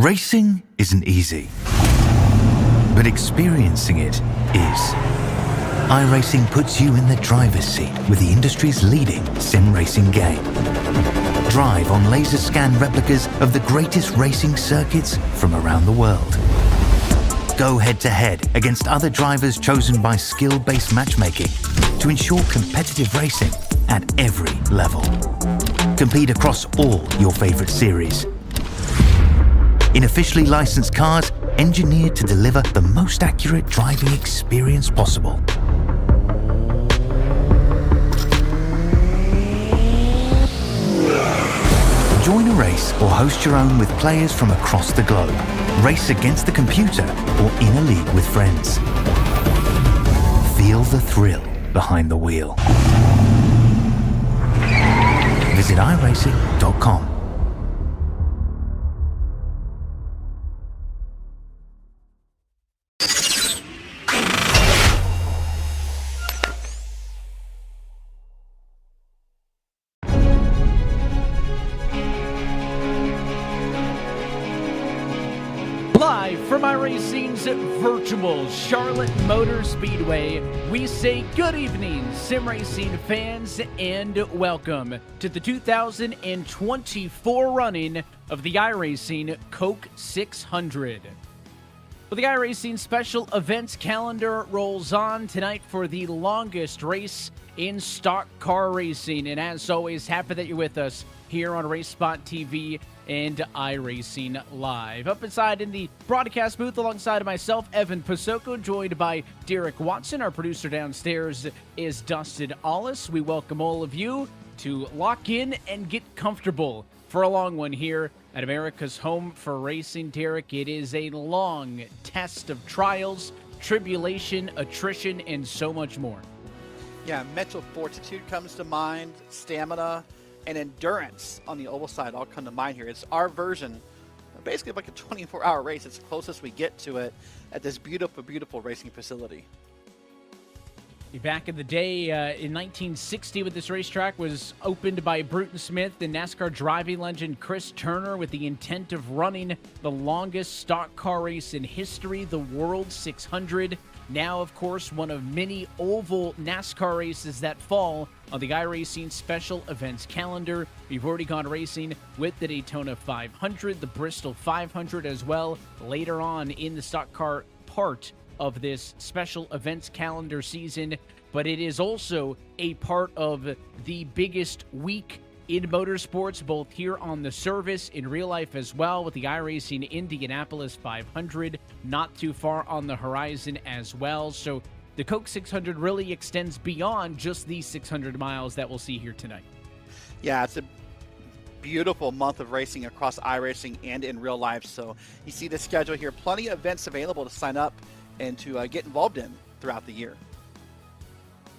Racing isn't easy, but experiencing it is. iRacing puts you in the driver's seat with the industry's leading sim racing game. Drive on laser scan replicas of the greatest racing circuits from around the world. Go head-to-head against other drivers chosen by skill-based matchmaking to ensure competitive racing at every level. Compete across all your favorite series. In officially licensed cars, engineered to deliver the most accurate driving experience possible. Join a race or host your own with players from across the globe. Race against the computer or in a league with friends. Feel the thrill behind the wheel. Visit iRacing.com. Live from iRacing's virtual Charlotte Motor Speedway, we say good evening, sim racing fans, and welcome to the 2024 running of the iRacing Coke 600. Well, the iRacing special events calendar rolls on tonight for the longest race in stock car racing. And as always, happy that you're with us here on RaceSpotTV and iRacing Live. Up inside in the broadcast booth alongside of myself, Evan Pasoko, joined by Derek Watson. Our producer downstairs is Dustin Allis. We welcome all of you to lock in and get comfortable for a long one here at America's home for racing. Derek, it is a long test of trials, tribulation, attrition, and so much more. Yeah, mental fortitude comes to mind, stamina, and endurance on the oval side all come to mind here. It's our version, basically like a 24-hour race. It's the closest we get to it at this beautiful, beautiful racing facility. Back in the day, in 1960, when this racetrack was opened by Bruton Smith and NASCAR driving legend Chris Turner with the intent of running the longest stock car race in history, the World 600. Now, of course, one of many oval NASCAR races that fall on the iRacing special events calendar. We've already gone racing with the Daytona 500, the Bristol 500 as well, later on in the stock car part of this special events calendar season. But it is also a part of the biggest week in motorsports, both here on the service, in real life as well, with the iRacing Indianapolis 500 not too far on the horizon as well. So the Coke 600 really extends beyond just these 600 miles that we'll see here tonight. Yeah, it's a beautiful month of racing across iRacing and in real life. So you see the schedule here, plenty of events available to sign up and to get involved in throughout the year.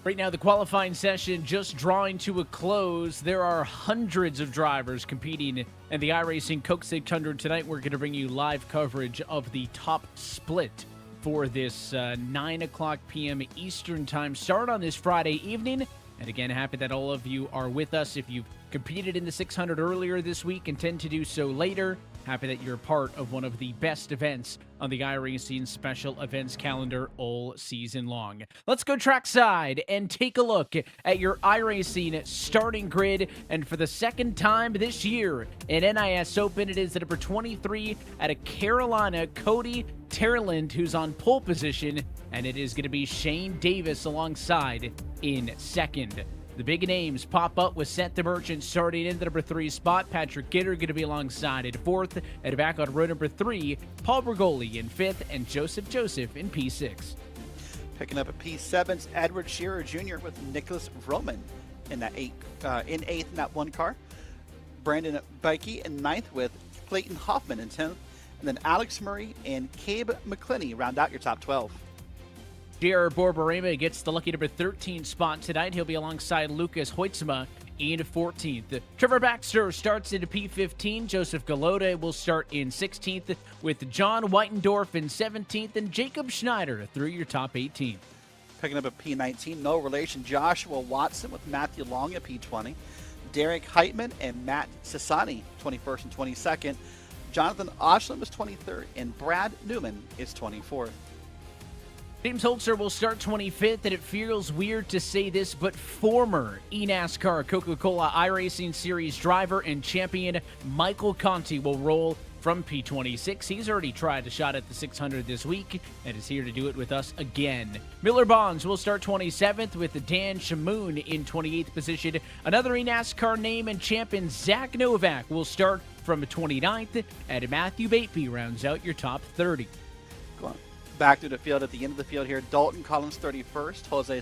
Right now, the qualifying session just drawing to a close. There are hundreds of drivers competing in the iRacing Coke 600 tonight. We're going to bring you live coverage of the top split for this 9 o'clock p.m. Eastern time start on this Friday evening. And again, happy that all of you are with us. If you've competed in the 600 earlier this week, intend to do so later, happy that you're part of one of the best events on the iRacing special events calendar all season long. Let's go trackside and take a look at your iRacing starting grid. And for the second time this year in NIS Open, it is the number 23 out of Carolina, Cody Terland, who's on pole position, and it is going to be Shane Davis alongside in second. The big names pop up with Seth the Merchant starting in the number 3 spot. Patrick Gitter going to be alongside at 4th. And back on row number 3, Paul Bergoli in 5th and Joseph in P6. Picking up at P7's Edward Shearer Jr. with Nicholas Vroman in that 8th in that one car. Brandon Bikey in 9th with Clayton Hoffman in 10th. And then Alex Murray and Cabe McClinney round out your top 12. J.R. Borborema gets the lucky number 13 spot tonight. He'll be alongside Lucas Hoitzma in 14th. Trevor Baxter starts into P15. Joseph Galota will start in 16th with John Whitendorf in 17th and Jacob Schneider through your top 18. Picking up at P19, no relation, Joshua Watson with Matthew Long at P20. Derek Heitman and Matt Sassani, 21st and 22nd. Jonathan Oshlam is 23rd, and Brad Newman is 24th. James Holzer will start 25th, and it feels weird to say this, but former eNASCAR Coca-Cola iRacing Series driver and champion Michael Conti will roll from P26. He's already tried a shot at the 600 this week and is here to do it with us again. Miller Bonds will start 27th with Dan Shamoon in 28th position. Another eNASCAR name and champion Zach Novak will start from 29th, and Matthew Bateby rounds out your top 30. Back to the field at the end of the field here. Dalton Collins 31st, Jose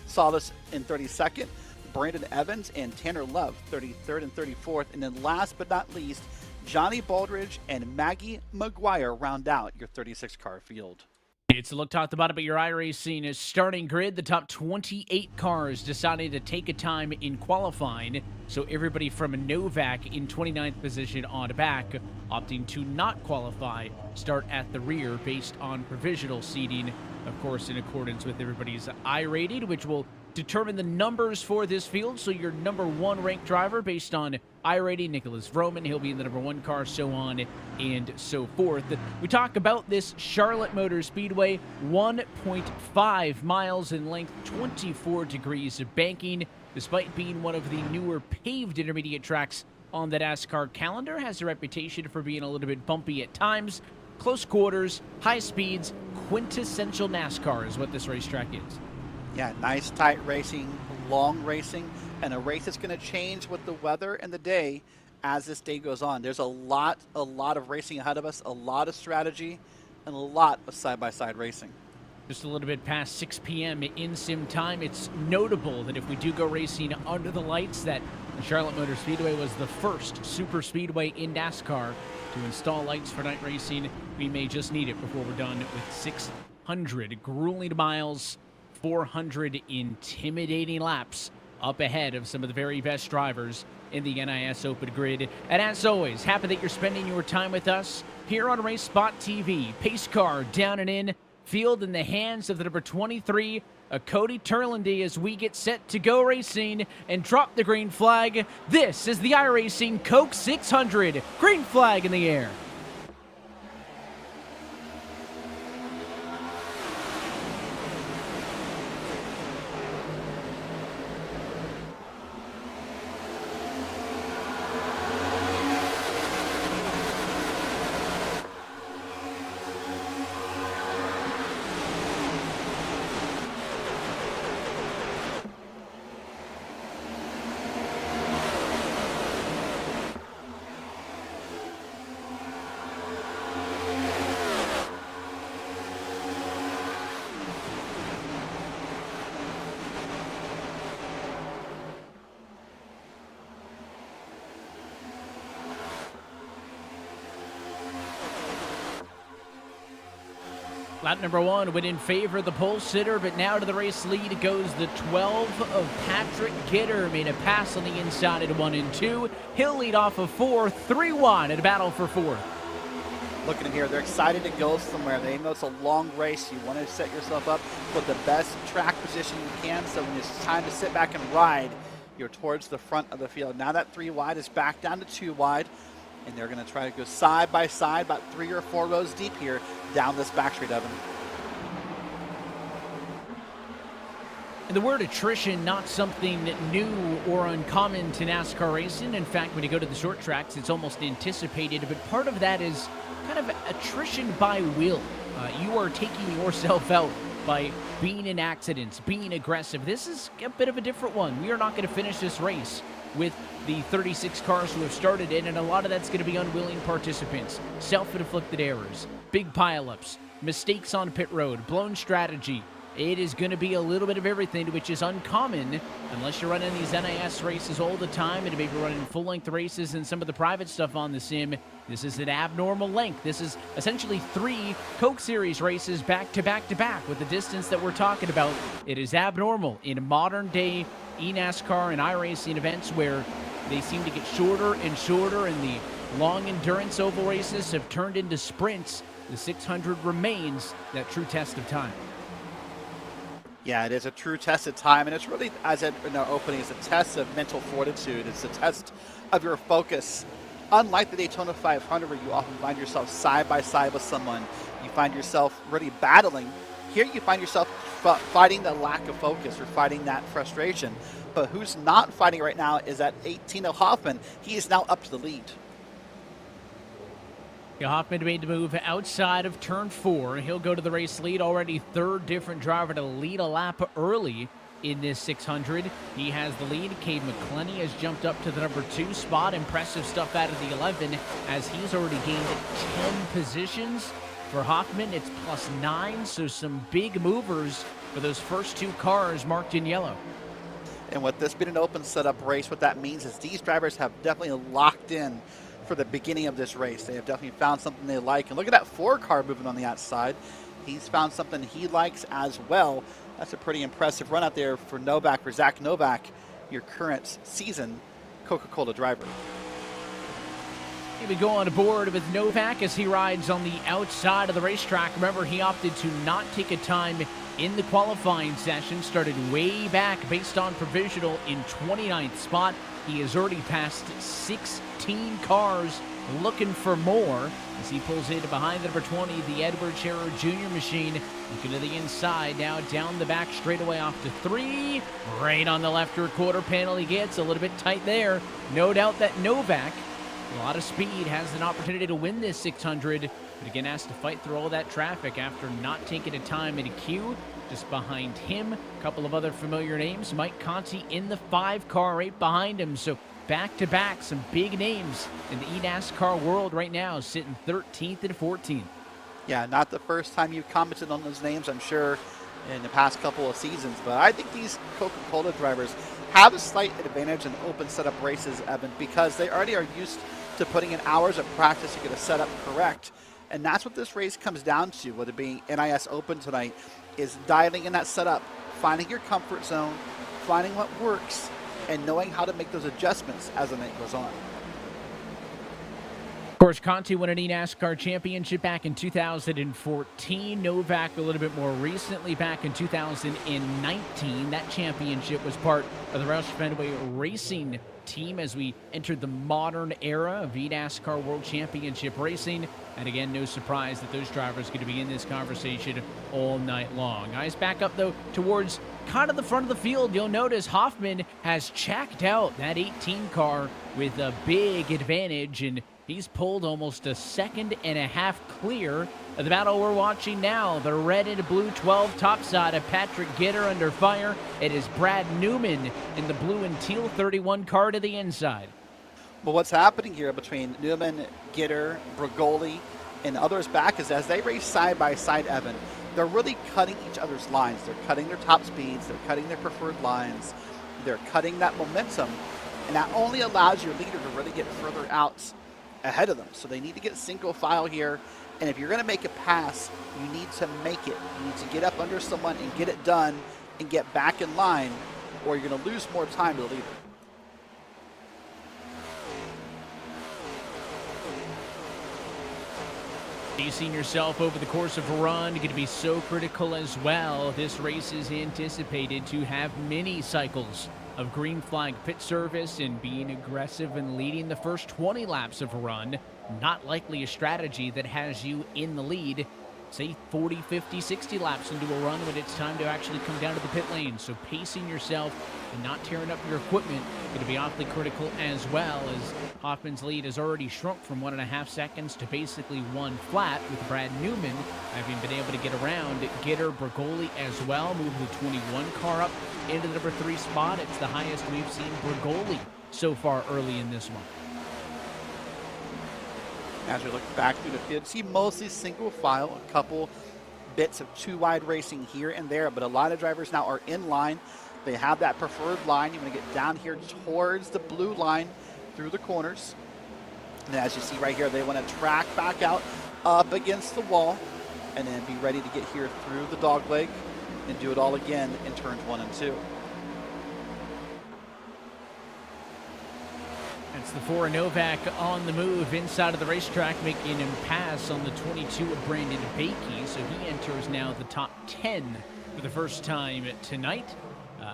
Salas in 32nd, Brandon Evans and Tanner Love 33rd and 34th, and then last but not least, Johnny Baldridge and Maggie McGuire round out your 36-car field. It's a look top to bottom at your iRacing starting grid. The top 28 cars decided to take a time in qualifying, so everybody from Novak in 29th position on back, opting to not qualify, start at the rear based on provisional seating, of course in accordance with everybody's iRated, which will determine the numbers for this field. So your number one ranked driver based on iRating, Nicholas Vroman, he'll be in the number one car, so on and so forth. We talk about this Charlotte Motor Speedway, 1.5 miles in length, 24 degrees of banking. Despite being one of the newer paved intermediate tracks on the NASCAR calendar, has a reputation for being a little bit bumpy at times. Close quarters, high speeds, quintessential NASCAR is what this racetrack is. Yeah, nice tight racing, long racing, and a race that's going to change with the weather and the day as this day goes on. There's a lot of racing ahead of us, a lot of strategy, and a lot of side-by-side racing. Just a little bit past 6 p.m. in sim time. It's notable that if we do go racing under the lights, that the Charlotte Motor Speedway was the first super speedway in NASCAR to install lights for night racing. We may just need it before we're done with 600 grueling miles, 400 intimidating laps up ahead of some of the very best drivers in the NIS Open Grid. And as always, happy that you're spending your time with us here on RaceSpotTV. Pace car down and in, field in the hands of the number 23, Cody Turlandy, as we get set to go racing and drop the green flag. This is the iRacing Coke 600. Green flag in the air. Lap number one went in favor of the pole sitter, but now to the race lead goes the 12 of Patrick Gitter. Made a pass on the inside at 1 and 2. He'll lead off of 4, 3 wide in a battle for 4th. Look at them here. They're excited to go somewhere. They know it's a long race. You want to set yourself up for the best track position you can, so when it's time to sit back and ride, you're towards the front of the field. Now that 3 wide is back down to 2 wide. And they're going to try to go side by side, about 3 or 4 rows deep here, down this back straight, Evan. And the word attrition, not something new or uncommon to NASCAR racing. In fact, when you go to the short tracks, it's almost anticipated. But part of that is kind of attrition by will. You are taking yourself out by being in accidents, being aggressive. This is a bit of a different one. We are not going to finish this race with the 36 cars who have started it, and a lot of that's going to be unwilling participants, self-inflicted errors, big pileups, mistakes on pit road, blown strategy. It is going to be a little bit of everything, which is uncommon unless you're running these NIS races all the time and maybe running full-length races and some of the private stuff on the sim. This is an abnormal length. This is essentially 3 Coke Series races back to back to back with the distance that we're talking about. It is abnormal in modern-day eNASCAR and iRacing events where they seem to get shorter and shorter, and the long endurance oval races have turned into sprints. The 600 remains that true test of time. Yeah, it is a true test of time, and it's really, as in our opening, it's a test of mental fortitude. It's a test of your focus unlike the Daytona 500 where you often find yourself side by side with someone, you find yourself really battling. Here you find yourself fighting the lack of focus or fighting that frustration. But who's not fighting right now is that 18 of Hoffman. He is now up to the lead. Yeah, Hoffman made the move outside of turn 4. He'll go to the race lead. Already third different driver to lead a lap early in this 600. He has the lead. Cade McClenny has jumped up to the number 2 spot. Impressive stuff out of the 11 as he's already gained 10 positions. For Hoffman, it's +9, so some big movers for those first 2 cars marked in yellow. And with this being an open setup race, what that means is these drivers have definitely locked in for the beginning of this race. They have definitely found something they like. And look at that 4 car moving on the outside. He's found something he likes as well. That's a pretty impressive run out there for Novak, for Zach Novak, your current season Coca-Cola driver. We go on board with Novak as he rides on the outside of the racetrack. Remember, he opted to not take a time in the qualifying session. Started way back based on provisional in 29th spot. He has already passed 16 cars looking for more as he pulls in behind the number 20, the Edward Scherer Jr. machine. Looking to the inside, now down the back straightaway off to 3. Right on the left rear quarter panel he gets. A little bit tight there. No doubt that Novak, a lot of speed, has an opportunity to win this 600, but again has to fight through all that traffic after not taking a time in a queue. Just behind him, a couple of other familiar names. Mike Conti in the 5 car right behind him. So back-to-back, some big names in the eNASCAR world right now, sitting 13th and 14th. Yeah, not the first time you've commented on those names, I'm sure, in the past couple of seasons. But I think these Coca-Cola drivers have a slight advantage in open setup races, Evan, because they already are used to putting in hours of practice to get a setup correct. And that's what this race comes down to, whether it be NIS Open tonight, is dialing in that setup, finding your comfort zone, finding what works, and knowing how to make those adjustments as the night goes on. Of course, Conti won an eNASCAR championship back in 2014. Novak a little bit more recently, back in 2019. That championship was part of the Roush Fenway Racing team as we entered the modern era of eNASCAR World Championship racing. And again, no surprise that those drivers are going to be in this conversation all night long. Eyes back up, though, towards kind of the front of the field. You'll notice Hoffman has checked out that 18 car with a big advantage, and he's pulled almost a second and a half clear of the battle we're watching now. The red and blue 12 topside of Patrick Gitter under fire. It is Brad Newman in the blue and teal 31 car to the inside. Well, what's happening here between Newman, Gitter, Brigoli, and others back is as they race side by side, Evan, they're really cutting each other's lines. They're cutting their top speeds. They're cutting their preferred lines. They're cutting that momentum. And that only allows your leader to really get further out ahead of them. So they need to get single file here. And if you're going to make a pass, you need to make it. You need to get up under someone and get it done and get back in line, or you're going to lose more time to the leader. Pacing yourself over the course of a run going to be so critical as well. This race is anticipated to have many cycles of green flag pit service, and being aggressive and leading the first 20 laps of a run. Not likely a strategy that has you in the lead, say 40, 50, 60 laps into a run when it's time to actually come down to the pit lane. So pacing yourself and not tearing up your equipment going to be awfully critical as well, as Hoffman's lead has already shrunk from 1.5 seconds to basically 1 flat, with Brad Newman having been able to get around Gitter, Brigoli as well, moving the 21 car up into the number 3 spot. It's the highest we've seen Brigoli so far early in this one. As we look back through the field, see mostly single file, a couple bits of 2-wide racing here and there, but a lot of drivers now are in line. They have that preferred line. You want to get down here towards the blue line through the corners. And as you see right here, they want to track back out up against the wall and then be ready to get here through the dog leg and do it all again in turns 1 and 2. It's the 4 Novak on the move inside of the racetrack, making him pass on the 22 of Brandon Bakey. So he enters now the top 10 for the first time tonight.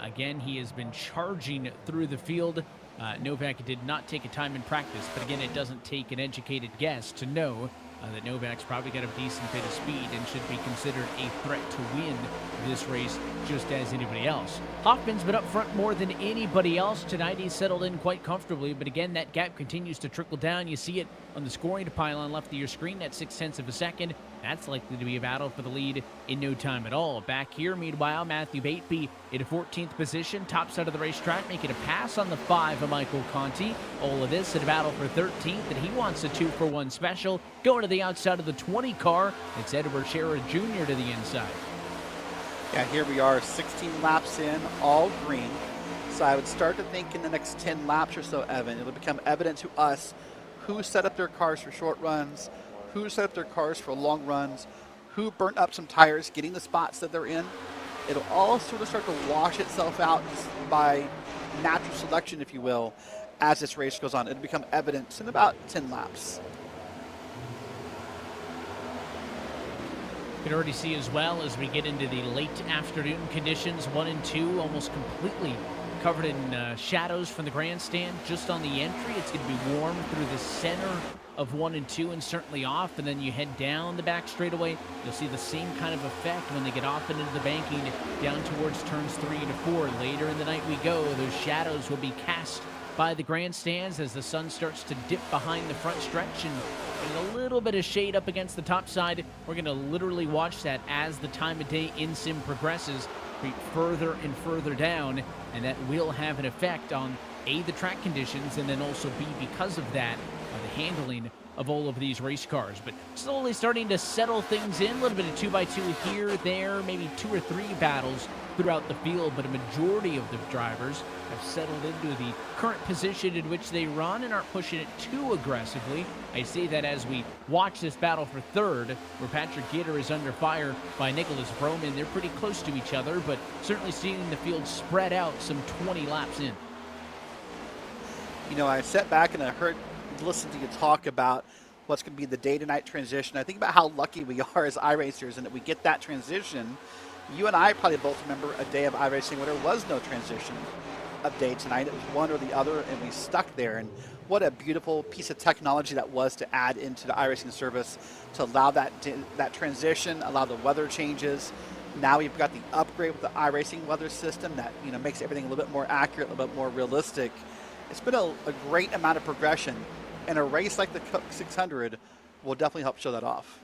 Again, he has been charging through the field Novak did not take a time in practice, but again, it doesn't take an educated guess to know that Novak's probably got a decent bit of speed and should be considered a threat to win this race just as anybody else. Hoffman's been up front more than anybody else tonight. He's settled in quite comfortably, but again, that gap continues to trickle down. You see it on the scoring pylon left of your screen at 0.6 of a second. That's likely to be a battle for the lead in no time at all. Back here, meanwhile, Matthew Bateby in a 14th position, top side of the racetrack, making a pass on the 5 of Michael Conti. All of this in a battle for 13th, and he wants a 2-for-1 special. Going to the outside of the 20 car, it's Edward Scherer Jr. to the inside. Yeah, here we are, 16 laps in, all green. So I would start to think in the next 10 laps or so, Evan, it'll become evident to us who set up their cars for short runs, who set up their cars for long runs, who burnt up some tires getting the spots that they're in. It'll all sort of start to wash itself out by natural selection, if you will, as this race goes on. It'll become evident in about 10 laps. You can already see as well as we get into the late afternoon conditions, 1 and 2 almost completely covered in shadows from the grandstand just on the entry. It's going to be warm through the center of 1 and 2 and certainly off, and then you head down the back straightaway. You'll see the same kind of effect when they get off and into the banking down towards turns 3 to 4. Later in the night we go, those shadows will be cast by the grandstands as the sun starts to dip behind the front stretch and a little bit of shade up against the top side. We're going to literally watch that as the time of day in sim progresses, creep further and further down, and that will have an effect on A, the track conditions, and then also B, because of that, the handling of all of these race cars. But slowly starting to settle things in, a little bit of 2x2 here, there, maybe 2 or 3 battles throughout the field, but a majority of the drivers have settled into the current position in which they run and aren't pushing it too aggressively. I say that as we watch this battle for third, where Patrick Gitter is under fire by Nicholas Vroman. They're pretty close to each other, but certainly seeing the field spread out some 20 laps in. You know, I sat back and I listened to you talk about what's going to be the day to night transition. I think about how lucky we are as iRacers and that we get that transition. You and I probably both remember a day of iRacing where there was no transition of day tonight. It was one or the other, and we stuck there. And what a beautiful piece of technology that was to add into the iRacing service to allow that transition, allow the weather changes. Now we've got the upgrade with the iRacing weather system that, you know, makes everything a little bit more accurate, a little bit more realistic. It's been a great amount of progression, and a race like the Cook 600 will definitely help show that off.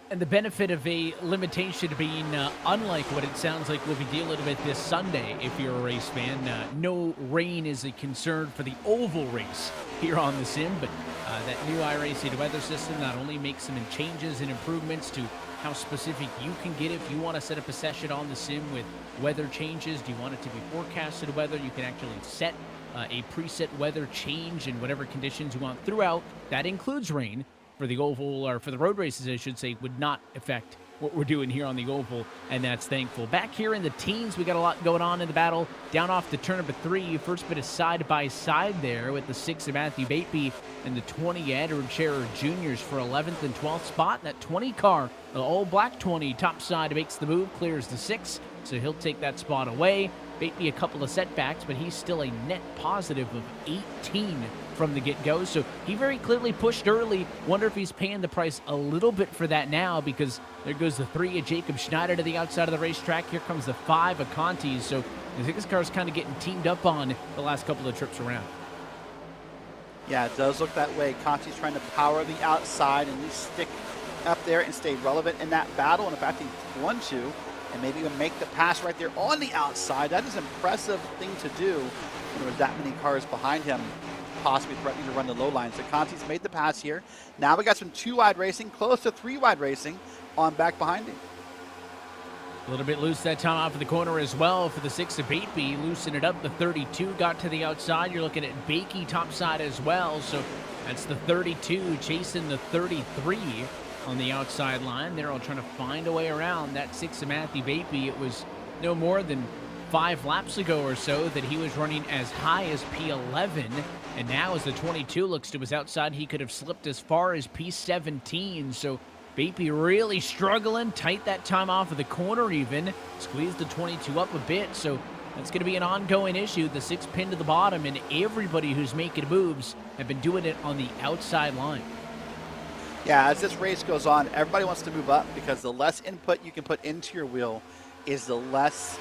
And the benefit of a limitation being unlike what it sounds like we'll be dealing with this Sunday if you're a race fan. No rain is a concern for the oval race here on the sim, but that new iRacing weather system not only makes some changes and improvements to how specific you can get if you want to set up a session on the sim with weather changes. Do you want it to be forecasted weather? You can actually set a preset weather change in whatever conditions you want throughout. That includes rain. For the oval, or for the road races, I should say, would not affect what we're doing here on the oval, and that's thankful. Back here in the teens, we got a lot going on in the battle. Down off to turn number 3, first bit of side-by-side there with the 6 of Matthew Bateby and the 20 Edward Scherer Jr.'s for 11th and 12th spot. That 20 car, the all-black 20, top side makes the move, clears the 6, so he'll take that spot away. Bateby a couple of setbacks, but he's still a net positive of 18 from the get-go, so he very clearly pushed early. Wonder if he's paying the price a little bit for that now, because there goes the 3 of Jacob Schneider to the outside of the racetrack. Here comes the 5 of Conti's, so I think this car's kind of getting teamed up on the last couple of trips around. Yeah, it does look that way. Conti's trying to power the outside and stick up there and stay relevant in that battle, and in fact, he won to, and maybe even make the pass right there on the outside. That is an impressive thing to do when there was that many cars behind him, possibly threatening to run the low lines. So Conti's made the pass here. Now we got some 2-wide racing, close to 3-wide racing on back behind him. A little bit loose that time off of the corner as well for the 6 of Bateby. Loosen it up. The 32 got to the outside. You're looking at Bakey topside as well. So that's the 32 chasing the 33 on the outside line. They're all trying to find a way around that 6 of Matthew Bateby. It was no more than 5 laps ago or so that he was running as high as P11, and now as the 22 looks to his outside, he could have slipped as far as P17. So Bateby really struggling, tight that time off of the corner even, squeezed the 22 up a bit. So That's going to be an ongoing issue. The 6 pin to the bottom, and everybody who's making moves have been doing it on the outside line. Yeah, as this race goes on, everybody wants to move up because the less input you can put into your wheel is the less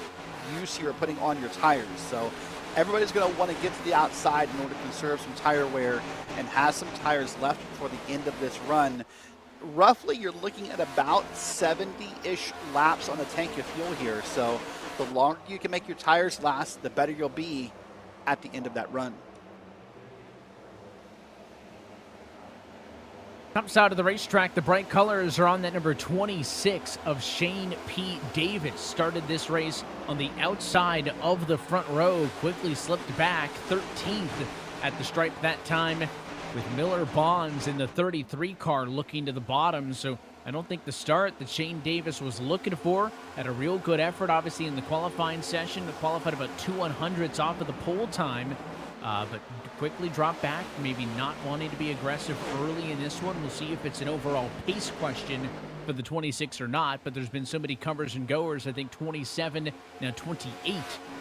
use you're putting on your tires. So everybody's going to want to get to the outside in order to conserve some tire wear and have some tires left before the end of this run. Roughly, you're looking at about 70-ish laps on the tank of fuel here. So the longer you can make your tires last, the better you'll be at the end of that run. Top side of the racetrack, the bright colors are on that number 26 of Shane P. Davis. Started this race on the outside of the front row, quickly slipped back 13th at the stripe that time, with Miller Bonds in the 33 car looking to the bottom. So I don't think the start that Shane Davis was looking for. Had a real good effort, obviously, in the qualifying session. Qualified about 2/100ths off of the pole time. But quickly dropped back, maybe not wanting to be aggressive early in this one. We'll see if it's an overall pace question for the 26 or not, but there's been so many comers and goers. I think 27, now 28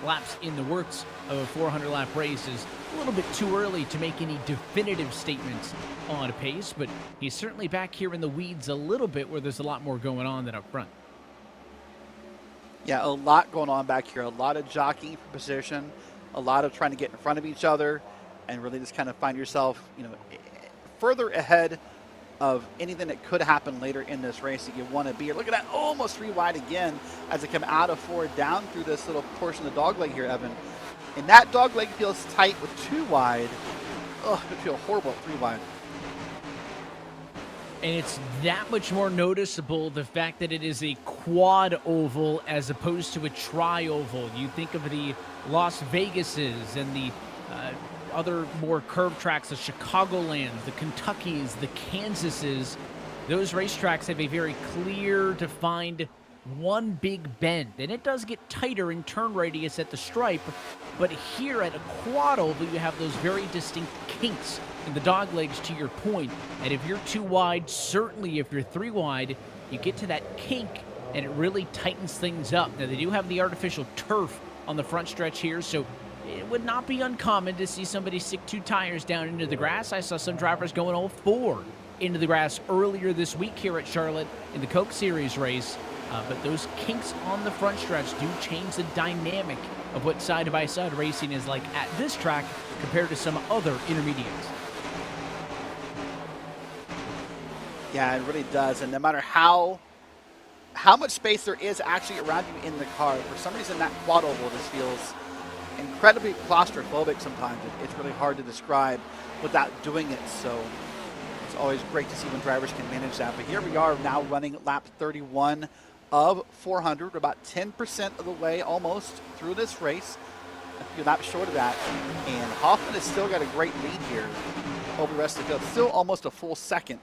laps in the works of a 400-lap race is a little bit too early to make any definitive statements on a pace, but he's certainly back here in the weeds a little bit where there's a lot more going on than up front. Yeah, a lot going on back here. A lot of jockeying for position, a lot of trying to get in front of each other, and really just kind of find yourself, further ahead of anything that could happen later in this race that you want to be. Look at that, almost 3 wide again as they come out of 4 down through this little portion of the dogleg here, Evan. And that dogleg feels tight with 2 wide. Oh, it feels horrible at 3 wide. And it's that much more noticeable, the fact that it is a quad oval as opposed to a tri-oval. You think of the Las Vegases and the other more curved tracks, the Chicagolands, the Kentuckys, the Kansases. Those racetracks have a very clear, defined one big bend. And it does get tighter in turn radius at the stripe, but here at a quad oval, you have those very distinct kinks in the dog legs, to your point. And if you're 2 wide, certainly if you're 3 wide, you get to that kink and it really tightens things up. Now, they do have the artificial turf on the front stretch here, so it would not be uncommon to see somebody stick 2 tires down into the grass. I saw some drivers going all 4 into the grass earlier this week here at Charlotte in the Coke Series race. But those kinks on the front stretch do change the dynamic of what side-by-side racing is like at this track compared to some other intermediates. Yeah, it really does. And no matter how much space there is actually around you in the car, for some reason that quad oval just feels incredibly claustrophobic sometimes. It's really hard to describe without doing it. So it's always great to see when drivers can manage that. But here we are now running lap 31 of 400. We're about 10% of the way almost through this race. A few laps short of that. And Hoffman has still got a great lead here over the rest of the field. Still almost a full second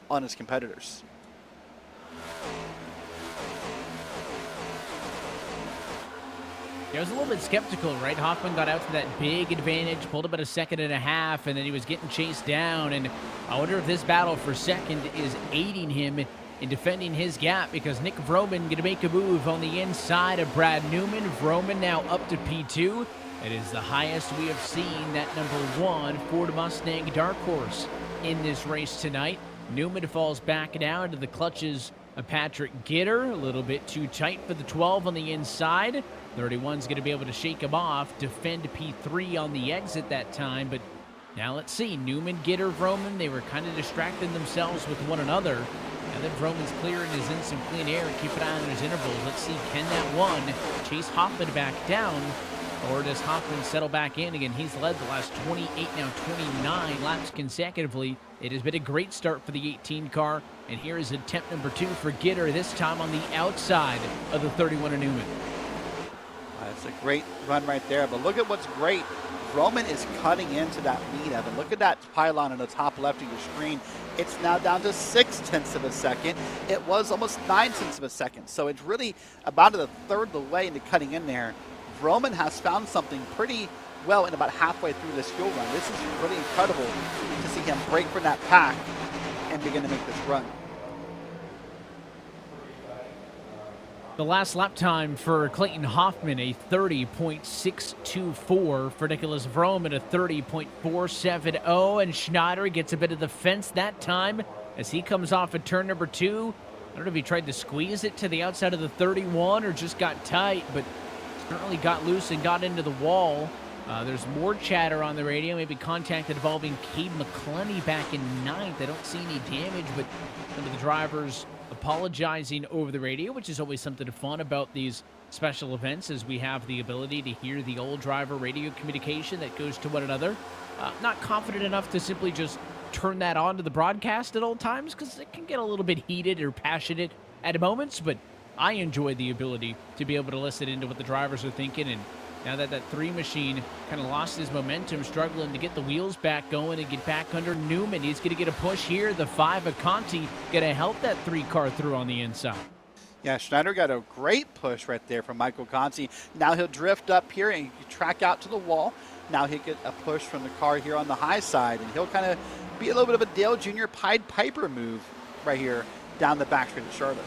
on his competitors. Yeah, I was a little bit skeptical, right? Hoffman got out to that big advantage, pulled about 1.5 seconds, and then he was getting chased down. And I wonder if this battle for second is aiding him in defending his gap, because Nick Vroman going to make a move on the inside of Brad Newman. Vroman now up to P2. It is the highest we have seen that number 1 Ford Mustang Dark Horse in this race tonight. Newman falls back down to the clutches of Patrick Gitter. A little bit too tight for the 12 on the inside. 31's going to be able to shake him off, defend P3 on the exit that time. But now let's see, Newman, Gitter, Vroman, they were kind of distracting themselves with one another. Now that Vroman's clear and is in some clean air, keep an eye on his intervals. Let's see, can that one chase Hoffman back down, or does Hoffman settle back in again? He's led the last 28, now 29 laps consecutively. It has been a great start for the 18 car, and here is attempt number 2 for Gitter, this time on the outside of the 31 of Newman. It's a great run right there, but look at what's great. Roman is cutting into that lead, Evan. Look at that pylon in the top left of your screen. It's now down to 0.6 seconds. It was almost 0.9 seconds. So it's really about 1/3 of the way into cutting in there. Roman has found something pretty well in about halfway through this fuel run. This is really incredible to see him break from that pack and begin to make this run. The last lap time for Clayton Hoffman, a 30.624. For Nicholas Vroman, a 30.470. And Schneider gets a bit of the fence that time as he comes off of turn number 2. I don't know if he tried to squeeze it to the outside of the 31 or just got tight, but certainly got loose and got into the wall. There's more chatter on the radio, maybe contact involving Cade McClenney back in 9th. I don't see any damage, but some of the drivers apologizing over the radio, which is always something fun about these special events, as we have the ability to hear the old driver radio communication that goes to one another. Not confident enough to simply just turn that on to the broadcast at all times, because it can get a little bit heated or passionate at moments, but I enjoy the ability to be able to listen into what the drivers are thinking. And now that that 3 machine kind of lost his momentum, struggling to get the wheels back going and get back under Newman, he's going to get a push here. The 5 of Conti going to help that 3 car through on the inside. Yeah, Schneider got a great push right there from Michael Conti. Now he'll drift up here and track out to the wall. Now he'll get a push from the car here on the high side, and he'll kind of be a little bit of a Dale Jr. Pied Piper move right here down the backstreet of Charlotte.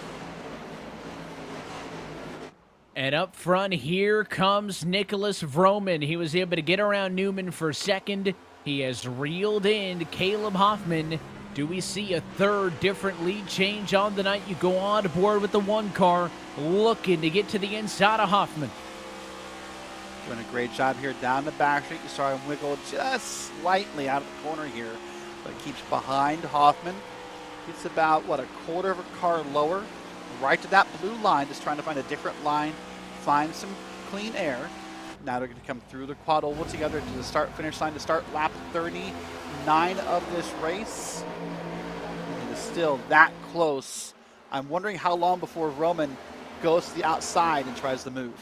And up front, here comes Nicholas Vroman. He was able to get around Newman for second. He has reeled in Caleb Hoffman. Do we see a third different lead change on the night? You go on board with the 1 car, looking to get to the inside of Hoffman. Doing a great job here down the backstreet. You saw him wiggle just slightly out of the corner here, but keeps behind Hoffman. It's about, what, a quarter of a car lower, right to that blue line, just trying to find a different line, find some clean air. Now they're going to come through the quad oval together to the start-finish line to start lap 39 of this race. And it is still that close. I'm wondering how long before Roman goes to the outside and tries to move.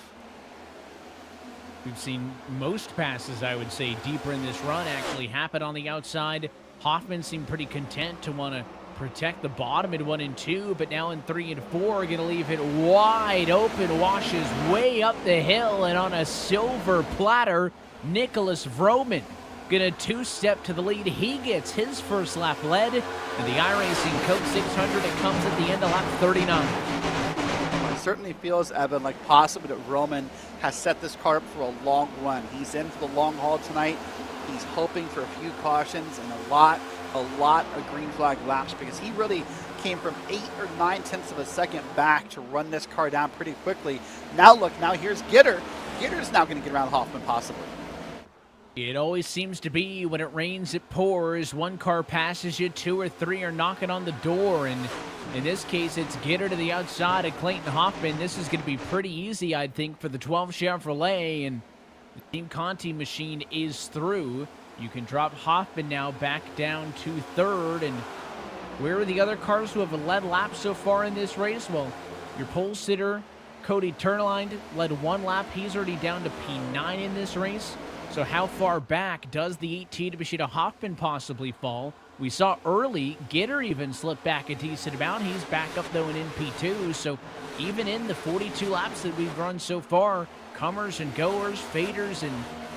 We've seen most passes, I would say, deeper in this run actually happen on the outside. Hoffman seemed pretty content to want to protect the bottom in 1 and 2, but now in 3 and 4, going to leave it wide open, washes way up the hill, and on a silver platter, Nicholas Vroman going to 2-step to the lead. He gets his first lap led, and the iRacing Coke 600, it comes at the end of lap 39. It certainly feels, Evan, like possible that Roman has set this car up for a long run. He's in for the long haul tonight. He's hoping for a few cautions and a lot of green flag laps, because he really came from 8 or 9 tenths of a second back to run this car down pretty quickly. Now look, now here's Gitter. Gitter's now going to get around Hoffman possibly. It always seems to be when it rains, it pours. 1 car passes you, 2 or 3 are knocking on the door, and in this case, it's Gitter to the outside of Clayton Hoffman. This is going to be pretty easy, I think, for the 12 Chevrolet, and the Team Conti machine is through. You can drop Hoffman now back down to 3rd. And where are the other cars who have led laps so far in this race? Well, your pole sitter, Cody Turnline, led 1 lap. He's already down to P9 in this race. So how far back does the 18 Machida Hoffman possibly fall? We saw early, Gitter even slip back a decent amount. He's back up, though, in P2. So even in the 42 laps that we've run so far, comers and goers, faders and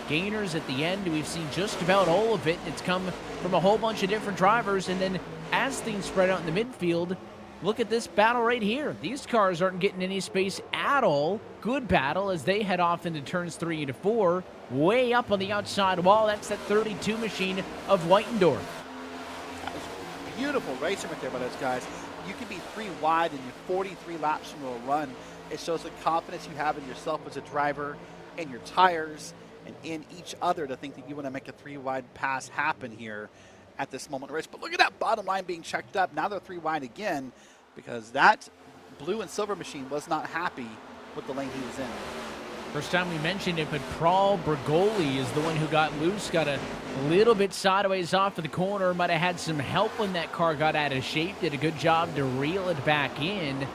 gainers at the end, we've seen just about all of it. It's come from a whole bunch of different drivers. And then as things spread out in the midfield, look at this battle right here. These cars aren't getting any space at all. Good battle as they head off into turns 3 and 4. Way up on the outside wall, that's that 32 machine of Whitendorf. That was beautiful racing right there by those guys. You can be 3 wide in your 43 laps into a run. It shows the confidence you have in yourself as a driver, in your tires, and in each other to think that you want to make a 3 wide pass happen here at this moment of the race. But look at that bottom line being checked up. Now they're 3 wide again, because that blue and silver machine was not happy with the lane he was in. First time we mentioned it, but Prawl Bergoli is the one who got loose, got a little bit sideways off of the corner, might have had some help when that car got out of shape, did a good job to reel it back in,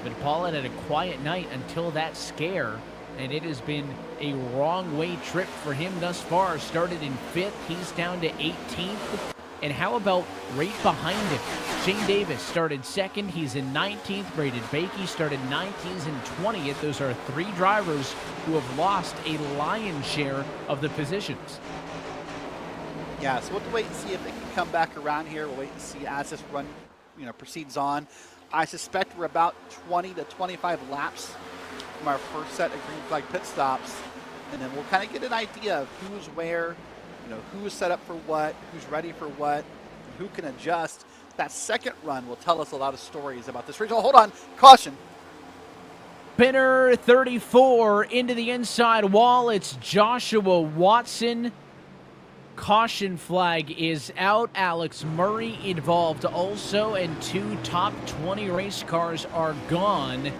but Paul had a quiet night until that scare, and it has been a wrong way trip for him thus far. Started in 5th, he's down to 18th. And how about right behind him? Shane Davis started 2nd. He's in 19th. Braden Bakey started 9th. He's in 20th. Those are 3 drivers who have lost a lion's share of the positions. Yeah, so we'll have to wait and see if they can come back around here. We'll wait and see as this run, proceeds on. I suspect we're about 20 to 25 laps from our first set of green flag pit stops, and then we'll kind of get an idea of who's where, who's set up for what, who's ready for what, who can adjust. That second run will tell us a lot of stories about this race. Oh, hold on. Caution. Spinner 34 into the inside wall. It's Joshua Watson. Caution flag is out. Alex Murray involved also, and 2 top 20 race cars are gone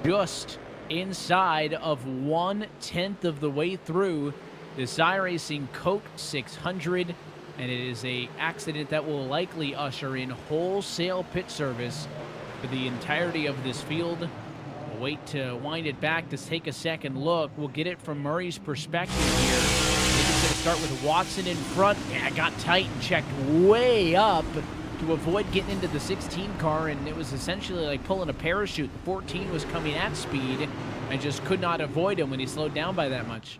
just inside of 1/10 of the way through this iRacing Coke 600, and it is a accident that will likely usher in wholesale pit service for the entirety of this field. We'll wait to wind it back to take a second look. We'll get it from Murray's perspective here. I think it's going to start with Watson in front. Yeah, got tight and checked way up to avoid getting into the 16 car, and it was essentially like pulling a parachute. The 14 was coming at speed and just could not avoid him when he slowed down by that much.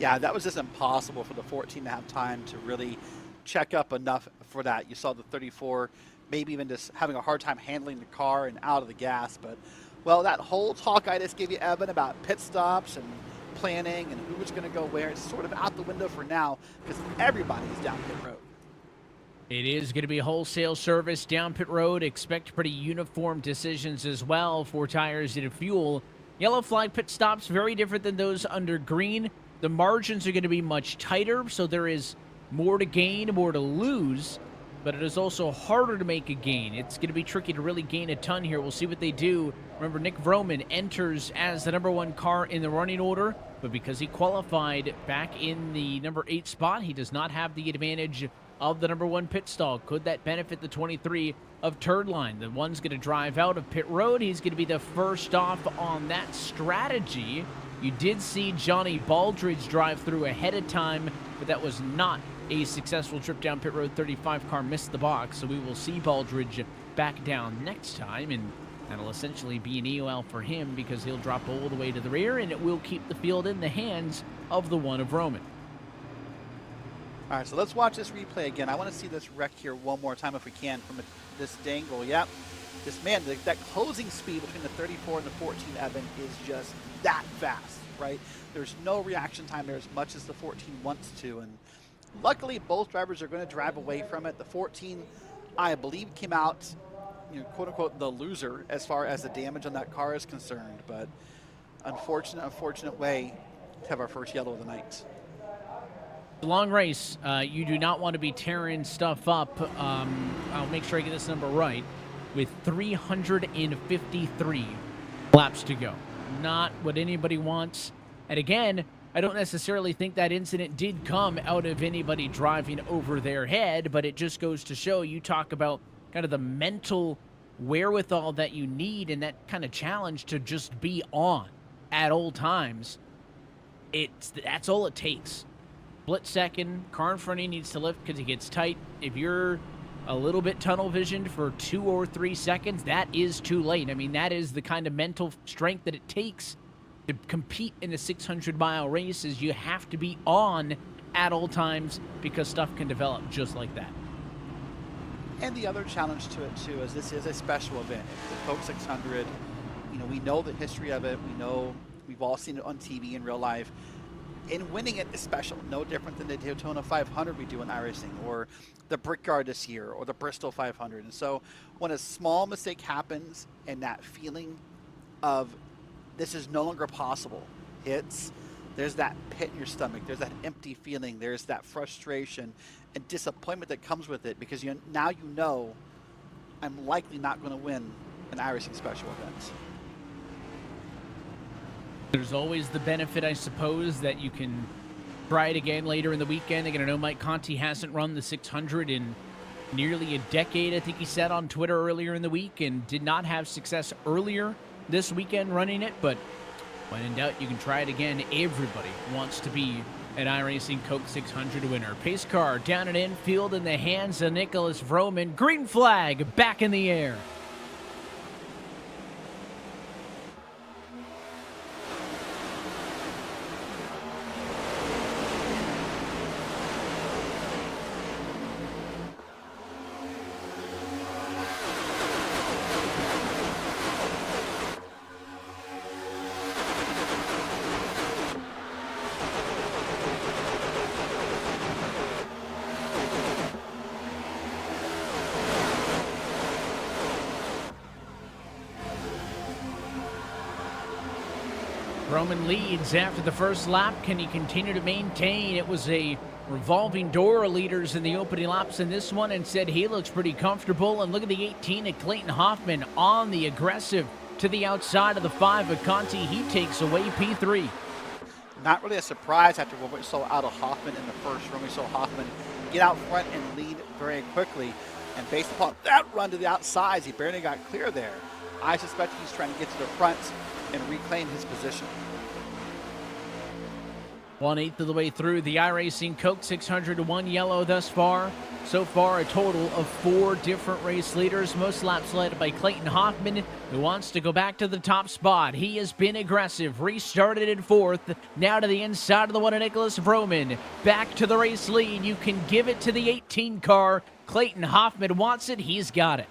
Yeah, that was just impossible for the 14 to have time to really check up enough for that. You saw the 34 maybe even just having a hard time handling the car and out of the gas. But, well, that whole talk I just gave you, Evan, about pit stops and planning and who was going to go where, it's sort of out the window for now because everybody's down pit road. It is going to be wholesale service down pit road. Expect pretty uniform decisions as well for tires and fuel. Yellow flag pit stops, very different than those under green. The margins are going to be much tighter, so there is more to gain, more to lose, but it is also harder to make a gain. It's going to be tricky to really gain a ton here. We'll see what they do. Remember, Nick Vroman enters as the #1 car in the running order, but because he qualified back in the number 8 spot, he does not have the advantage of the #1 pit stall. Could that benefit the 23 of Turdline? The one's going to drive out of pit road. He's going to be the first off on that strategy. You did see Johnny Baldridge drive through ahead of time, but that was not a successful trip down pit road. 35 car missed the box, so we will see Baldridge back down next time, and that'll essentially be an EOL for him because he'll drop all the way to the rear, and it will keep the field in the hands of the one of Roman. All right, so let's watch this replay again. I want to see this wreck here one more time if we can from this angle. Yep. This, man, that closing speed between the 34 and the 14, Evan, is just that fast, right? There's no reaction time there as much as the 14 wants to, and luckily both drivers are going to drive away from it. The 14, I believe, came out, quote-unquote, the loser as far as the damage on that car is concerned, but unfortunate way to have our first yellow of the night. Long race. You do not want to be tearing stuff up. I'll make sure I get this number right. With 353 laps to go. Not what anybody wants. And again, I don't necessarily think that incident did come out of anybody driving over their head, but it just goes to show, you talk about kind of the mental wherewithal that you need and that kind of challenge to just be on at all times. That's all it takes. Split second, car in front of you needs to lift because he gets tight. If you're a little bit tunnel visioned for 2 or 3 seconds, that is too late. I mean, that is the kind of mental strength that it takes to compete in a 600-mile race. Is you have to be on at all times because stuff can develop just like that. And the other challenge to it, too, is this is a special event. It's the Coke 600. We know the history of it. We've all seen it on TV in real life. And winning it is special, no different than the Daytona 500 we do in iRacing, or the Brickyard this year, or the Bristol 500. And so when a small mistake happens and that feeling of this is no longer possible hits, there's that pit in your stomach, there's that empty feeling, there's that frustration and disappointment that comes with it, because now you know I'm likely not going to win an iRacing special event. There's always the benefit, I suppose, that you can try it again later in the weekend. Again, I know Mike Conti hasn't run the 600 in nearly a decade, I think he said on Twitter earlier in the week, and did not have success earlier this weekend running it. But when in doubt, you can try it again. Everybody wants to be an iRacing Coke 600 winner. Pace car down and infield in the hands of Nicholas Vroman. Green flag back in the air. Roman leads after the first lap. Can he continue to maintain? It was a revolving door of leaders in the opening laps in this one, and said he looks pretty comfortable. And look at the 18 of Clayton Hoffman on the aggressive to the outside of the 5 of Conti. He takes away P3. Not really a surprise after what we saw out of Hoffman in the first run. We saw Hoffman get out front and lead very quickly. And based upon that run to the outsides, he barely got clear there. I suspect he's trying to get to the front and reclaim his position. 1/8 of the way through the iRacing Coke 601 yellow thus far. So far, a total of 4 different race leaders. Most laps led by Clayton Hoffman, who wants to go back to the top spot. He has been aggressive, restarted in 4th. Now to the inside of the one of Nicholas Vroman. Back to the race lead. You can give it to the 18 car. Clayton Hoffman wants it. He's got it.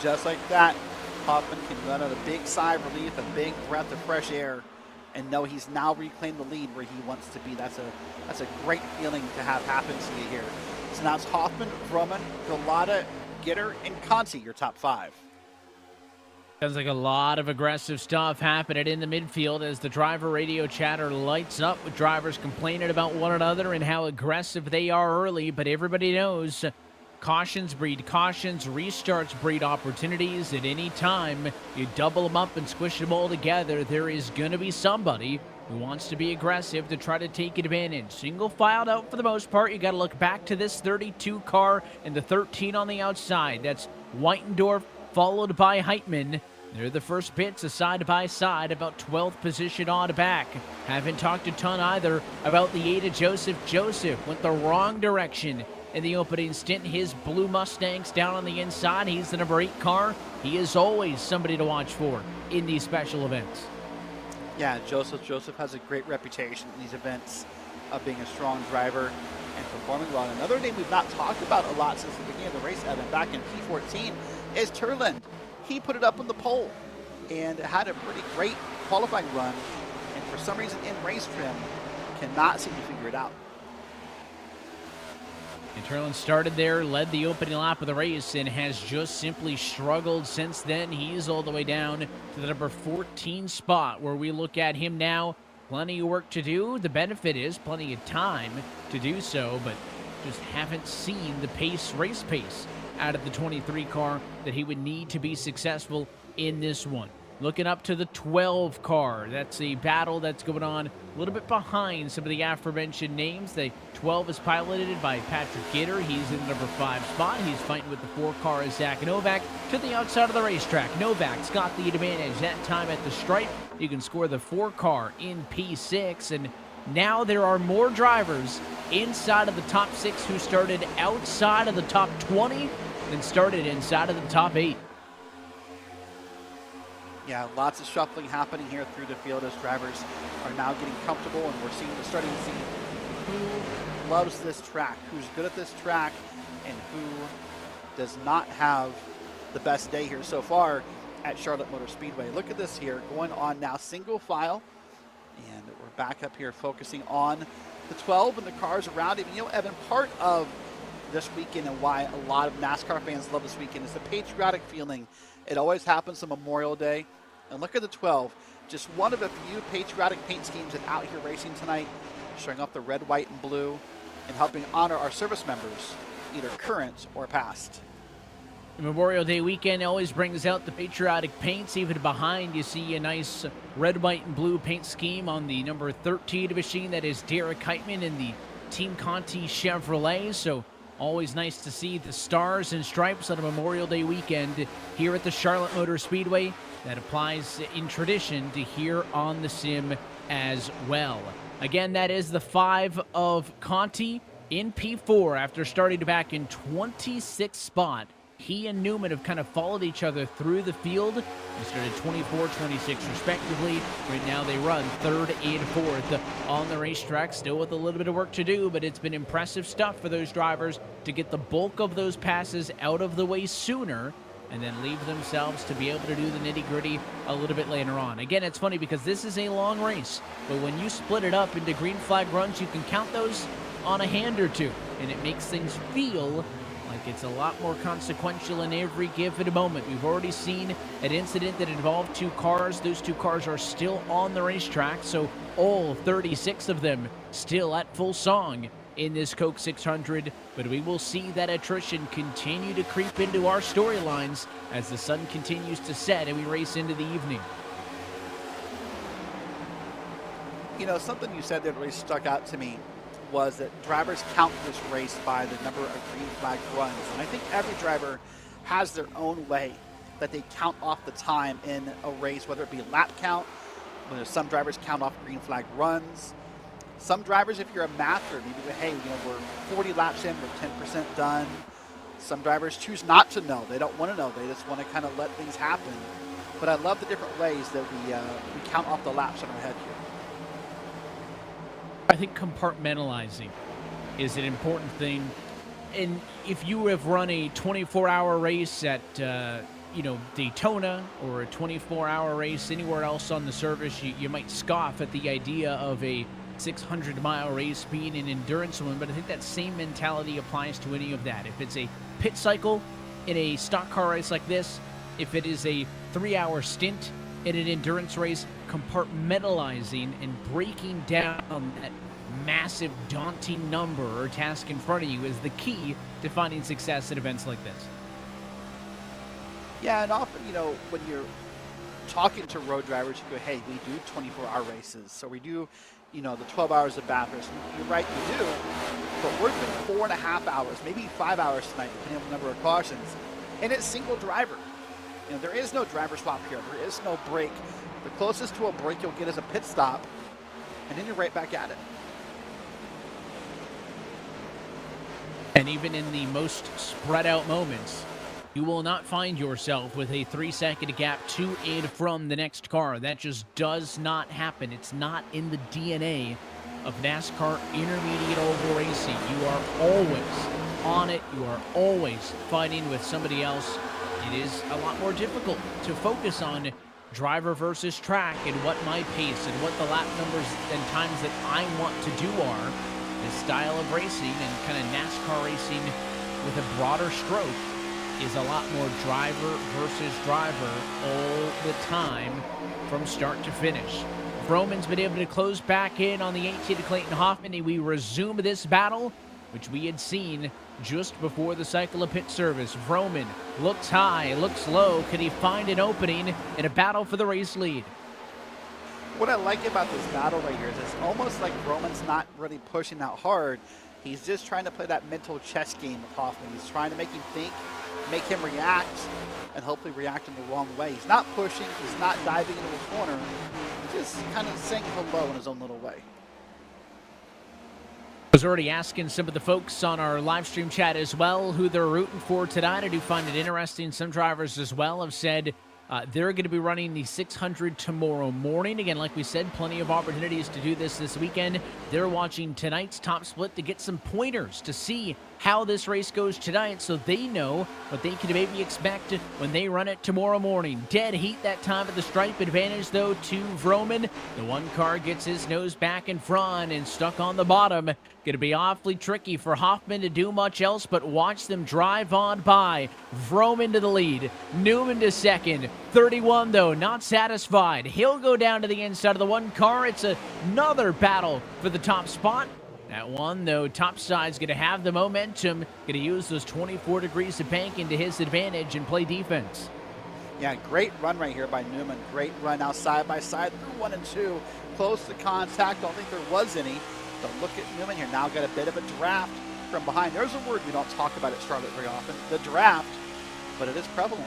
Just like that, Hoffman can let out a big sigh of relief, a big breath of fresh air, and know he's now reclaimed the lead where he wants to be. That's a great feeling to have happen to you here. So now it's Hoffman, Vroman, Galata, Gitter, and Conti, your top 5. Sounds like a lot of aggressive stuff happening in the midfield as the driver radio chatter lights up with drivers complaining about one another and how aggressive they are early. But everybody knows cautions breed cautions, restarts breed opportunities. At any time you double them up and squish them all together, there is going to be somebody who wants to be aggressive to try to take advantage. Single filed out for the most part. You got to look back to this 32 car and the 13 on the outside. That's Whitendorf followed by Heitman. They're the first pits, a side-by-side, about 12th position on back. Haven't talked a ton either about the 8 of Joseph. Joseph went the wrong direction in the opening stint. His blue Mustang's down on the inside. He's the number 8 car. He is always somebody to watch for in these special events. Yeah, Joseph has a great reputation in these events of being a strong driver and performing well. And another name we've not talked about a lot since the beginning of the race, Evan, back in P14, is Turland. He put it up on the pole and had a pretty great qualifying run, and for some reason in race trim cannot seem to figure it out. And Turland started there, led the opening lap of the race, and has just simply struggled since then. He's all the way down to the number 14 spot, where we look at him now. Plenty of work to do. The benefit is plenty of time to do so, but just haven't seen the race pace out of the 23 car that he would need to be successful in this one. Looking up to the 12 car. That's a battle that's going on a little bit behind some of the aforementioned names. The 12 is piloted by Patrick Gitter. He's in the number 5 spot. He's fighting with the 4 car is Zach Novak to the outside of the racetrack. Novak's got the advantage that time at the stripe. You can score the 4 car in P6, and now there are more drivers inside of the top 6 who started outside of the top 20 than started inside of the top 8. Yeah, lots of shuffling happening here through the field as drivers are now getting comfortable, and we're starting to see who loves this track, who's good at this track, and who does not have the best day here so far at Charlotte Motor Speedway. Look at this here, going on now single file, and we're back up here focusing on the 12 and the cars around it. You know, Evan, part of this weekend and why a lot of NASCAR fans love this weekend is the patriotic feeling. It always happens on Memorial Day. And look at the 12, just one of a few patriotic paint schemes that's out here racing tonight, showing off the red, white, and blue, and helping honor our service members, either current or past. Memorial Day weekend always brings out the patriotic paints. Even behind, you see a nice red, white, and blue paint scheme on the number 13 machine. That is Derek Heitman in the Team Conti Chevrolet. So always nice to see the stars and stripes on a Memorial Day weekend here at the Charlotte Motor Speedway. That applies in tradition to here on the sim as well. Again, that is the 5 of Conti in P4 after starting back in 26th spot. He and Newman have kind of followed each other through the field. They started 24, 26 respectively. Right now they run 3rd and 4th on the racetrack, still with a little bit of work to do, but it's been impressive stuff for those drivers to get the bulk of those passes out of the way sooner and then leave themselves to be able to do the nitty-gritty a little bit later on. Again, it's funny because this is a long race, but when you split it up into green flag runs, you can count those on a hand or two, and it makes things feel like Like, it's a lot more consequential in every given moment. We've already seen an incident that involved two cars. Those two cars are still on the racetrack, so all 36 of them still at full song in this Coke 600. But we will see that attrition continue to creep into our storylines as the sun continues to set and we race into the evening. You know, something you said that really stuck out to me was that drivers count this race by the number of green flag runs. And I think every driver has their own way that they count off the time in a race, whether it be lap count. Some drivers count off green flag runs. Some drivers, if you're a mather, maybe go, hey, we're 40 laps in, we're 10% done. Some drivers choose not to know. They don't want to know. They just want to kind of let things happen. But I love the different ways that we count off the laps on our head here. I think compartmentalizing is an important thing. And if you have run a 24-hour race at, Daytona, or a 24-hour race anywhere else on the service, you might scoff at the idea of a 600-mile race being an endurance one, but I think that same mentality applies to any of that. If it's a pit cycle in a stock car race like this, if it is a 3-hour stint in an endurance race, compartmentalizing and breaking down that massive, daunting number or task in front of you is the key to finding success at events like this. Yeah, and often, when you're talking to road drivers, you go, hey, we do 24-hour races. So we do, the 12 hours of bathurst. You're right, you do. But we're doing 4.5 hours, maybe 5 hours tonight, depending on the number of cautions. And it's single driver. There is no driver swap here. There is no break. The closest to a break you'll get is a pit stop, and then you're right back at it. And even in the most spread out moments, you will not find yourself with a 3-second gap to and from the next car. That just does not happen. It's not in the DNA of NASCAR intermediate oval racing. You are always on it. You are always fighting with somebody else. It is a lot more difficult to focus on driver versus track and what my pace and what the lap numbers and times that I want to do are. This style of racing and kind of NASCAR racing with a broader stroke is a lot more driver versus driver all the time from start to finish. Vroman's been able to close back in on the 18 to Clayton Hoffman, and we resume this battle, which we had seen just before the cycle of pit service. Vroman looks high, looks low. Can he find an opening in a battle for the race lead? What I like about this battle right here is it's almost like Vroman's not really pushing out hard. He's just trying to play that mental chess game with Hoffman. He's trying to make him think, make him react, and hopefully react in the wrong way. He's not pushing. He's not diving into a corner. He's just kind of saying hello in his own little way. I was already asking some of the folks on our live stream chat as well who they're rooting for tonight. I do find it interesting. Some drivers as well have said they're going to be running the 600 tomorrow morning. Again, like we said, plenty of opportunities to do this weekend. They're watching tonight's top split to get some pointers to see how this race goes tonight so they know what they can maybe expect when they run it tomorrow morning. Dead heat that time at the stripe. Advantage, though, to Vroman. The one car gets his nose back in front and stuck on the bottom. Going to be awfully tricky for Hoffman to do much else but watch them drive on by. Vroman to the lead. Newman to second. 31, though, not satisfied. He'll go down to the inside of the one car. It's another battle for the top spot. That one, though, top side's going to have the momentum. Going to use those 24 degrees of bank into his advantage and play defense. Yeah, great run right here by Newman. Great run now side by side through 1 and 2. Close to contact. Don't think there was any. But look at Newman here. Now got a bit of a draft from behind. There's a word we don't talk about at Charlotte very often. The draft. But it is prevalent.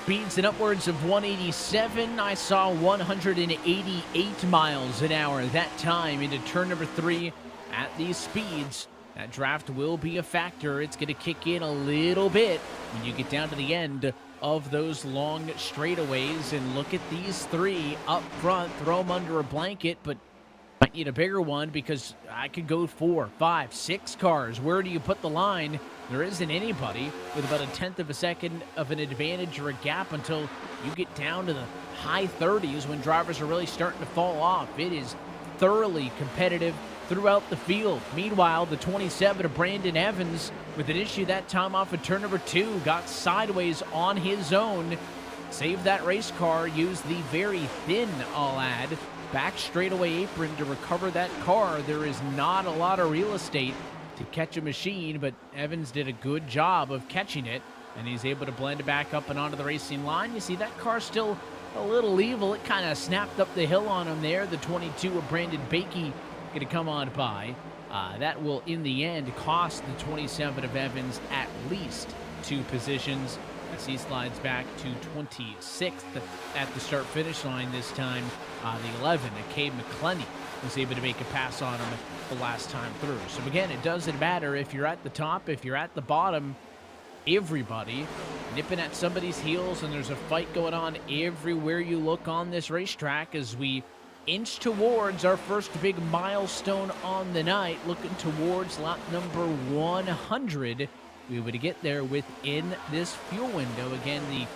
Speeds in upwards of 187. I saw 188 miles an hour that time into turn number 3 at these speeds. That draft will be a factor. It's going to kick in a little bit when you get down to the end of those long straightaways. And look at these 3 up front. Throw them under a blanket, but might need a bigger one because I could go 4, 5, 6 cars. Where do you put the line? There isn't anybody with about 1/10 of a second of an advantage or a gap until you get down to the high 30s when drivers are really starting to fall off. It is thoroughly competitive throughout the field. Meanwhile, the 27 of Brandon Evans, with an issue that time off of turn number 2, got sideways on his own, saved that race car, used the very thin, I'll add, back straightaway apron to recover that car. There is not a lot of real estate to catch a machine, but Evans did a good job of catching it, and he's able to blend it back up and onto the racing line. You see that car still a little evil. It kind of snapped up the hill on him there. The 22 of Brandon Bakey going to come on by. That will, in the end, cost the 27 of Evans at least 2 positions as he slides back to 26th at the start-finish line this time. The 11, Cade McClenny, was able to make a pass on him the last time through. So again, it doesn't matter if you're at the top, if you're at the bottom, everybody nipping at somebody's heels, and there's a fight going on everywhere you look on this racetrack as we inch towards our first big milestone on the night, looking towards lap number 100. We would get there within this fuel window. Again, the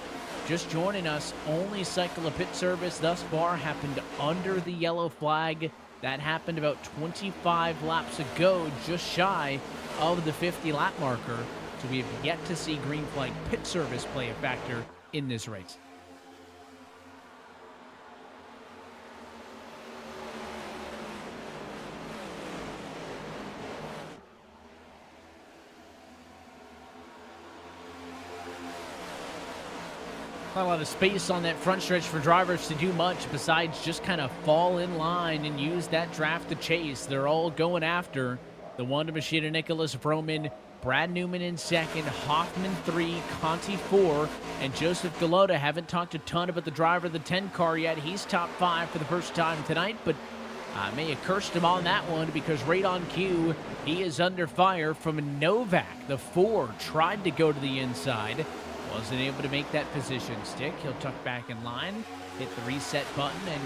just joining us, only cycle of pit service thus far happened under the yellow flag. That happened about 25 laps ago, just shy of the 50 lap marker. So we have yet to see green flag pit service play a factor in this race. Not a lot of space on that front stretch for drivers to do much besides just kind of fall in line and use that draft to chase. They're all going after the one to Machida Nicholas Vroman, Brad Newman in second, Hoffman 3, Conti 4, and Joseph Galota. Haven't talked a ton about the driver of the 10 car yet. He's top 5 for the first time tonight, but may have cursed him on that one because right on cue, he is under fire from Novak. The 4 tried to go to the inside. Wasn't able to make that position stick. He'll tuck back in line, hit the reset button, and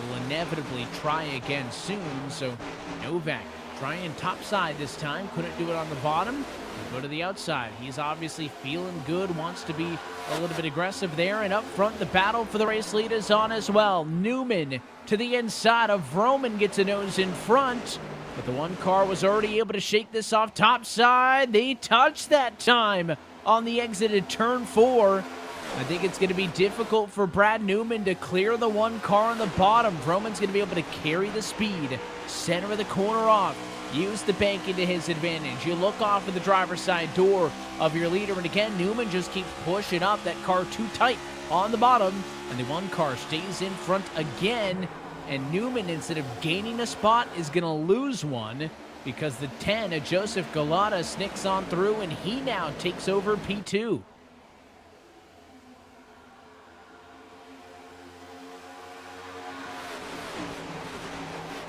will inevitably try again soon. So Novak trying top side this time. Couldn't do it on the bottom. He'll go to the outside. He's obviously feeling good, wants to be a little bit aggressive there. And up front, the battle for the race lead is on as well. Newman to the inside of Vroman gets a nose in front. But the one car was already able to shake this off top side. They touched that time on the exit at turn 4. I think it's going to be difficult for Brad Newman to clear the one car on the bottom. Vroman's going to be able to carry the speed, center of the corner off, use the banking to his advantage. You look off of the driver's side door of your leader, and again, Newman just keeps pushing up. That car too tight on the bottom, and the one car stays in front again, and Newman, instead of gaining a spot, is going to lose one, because the 10, Joseph Galata, snicks on through, and he now takes over P2.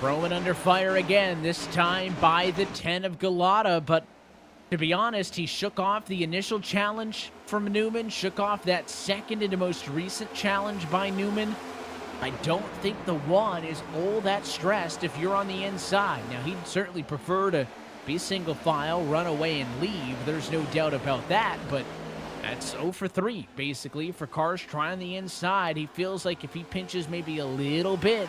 Vroman under fire again, this time by the 10 of Galata, but to be honest, he shook off the initial challenge from Newman, shook off that second and most recent challenge by Newman. I don't think the 1 is all that stressed if you're on the inside. Now, he'd certainly prefer to be single file, run away, and leave. There's no doubt about that, but that's 0 for 3, basically, for cars trying the inside. He feels like if he pinches maybe a little bit,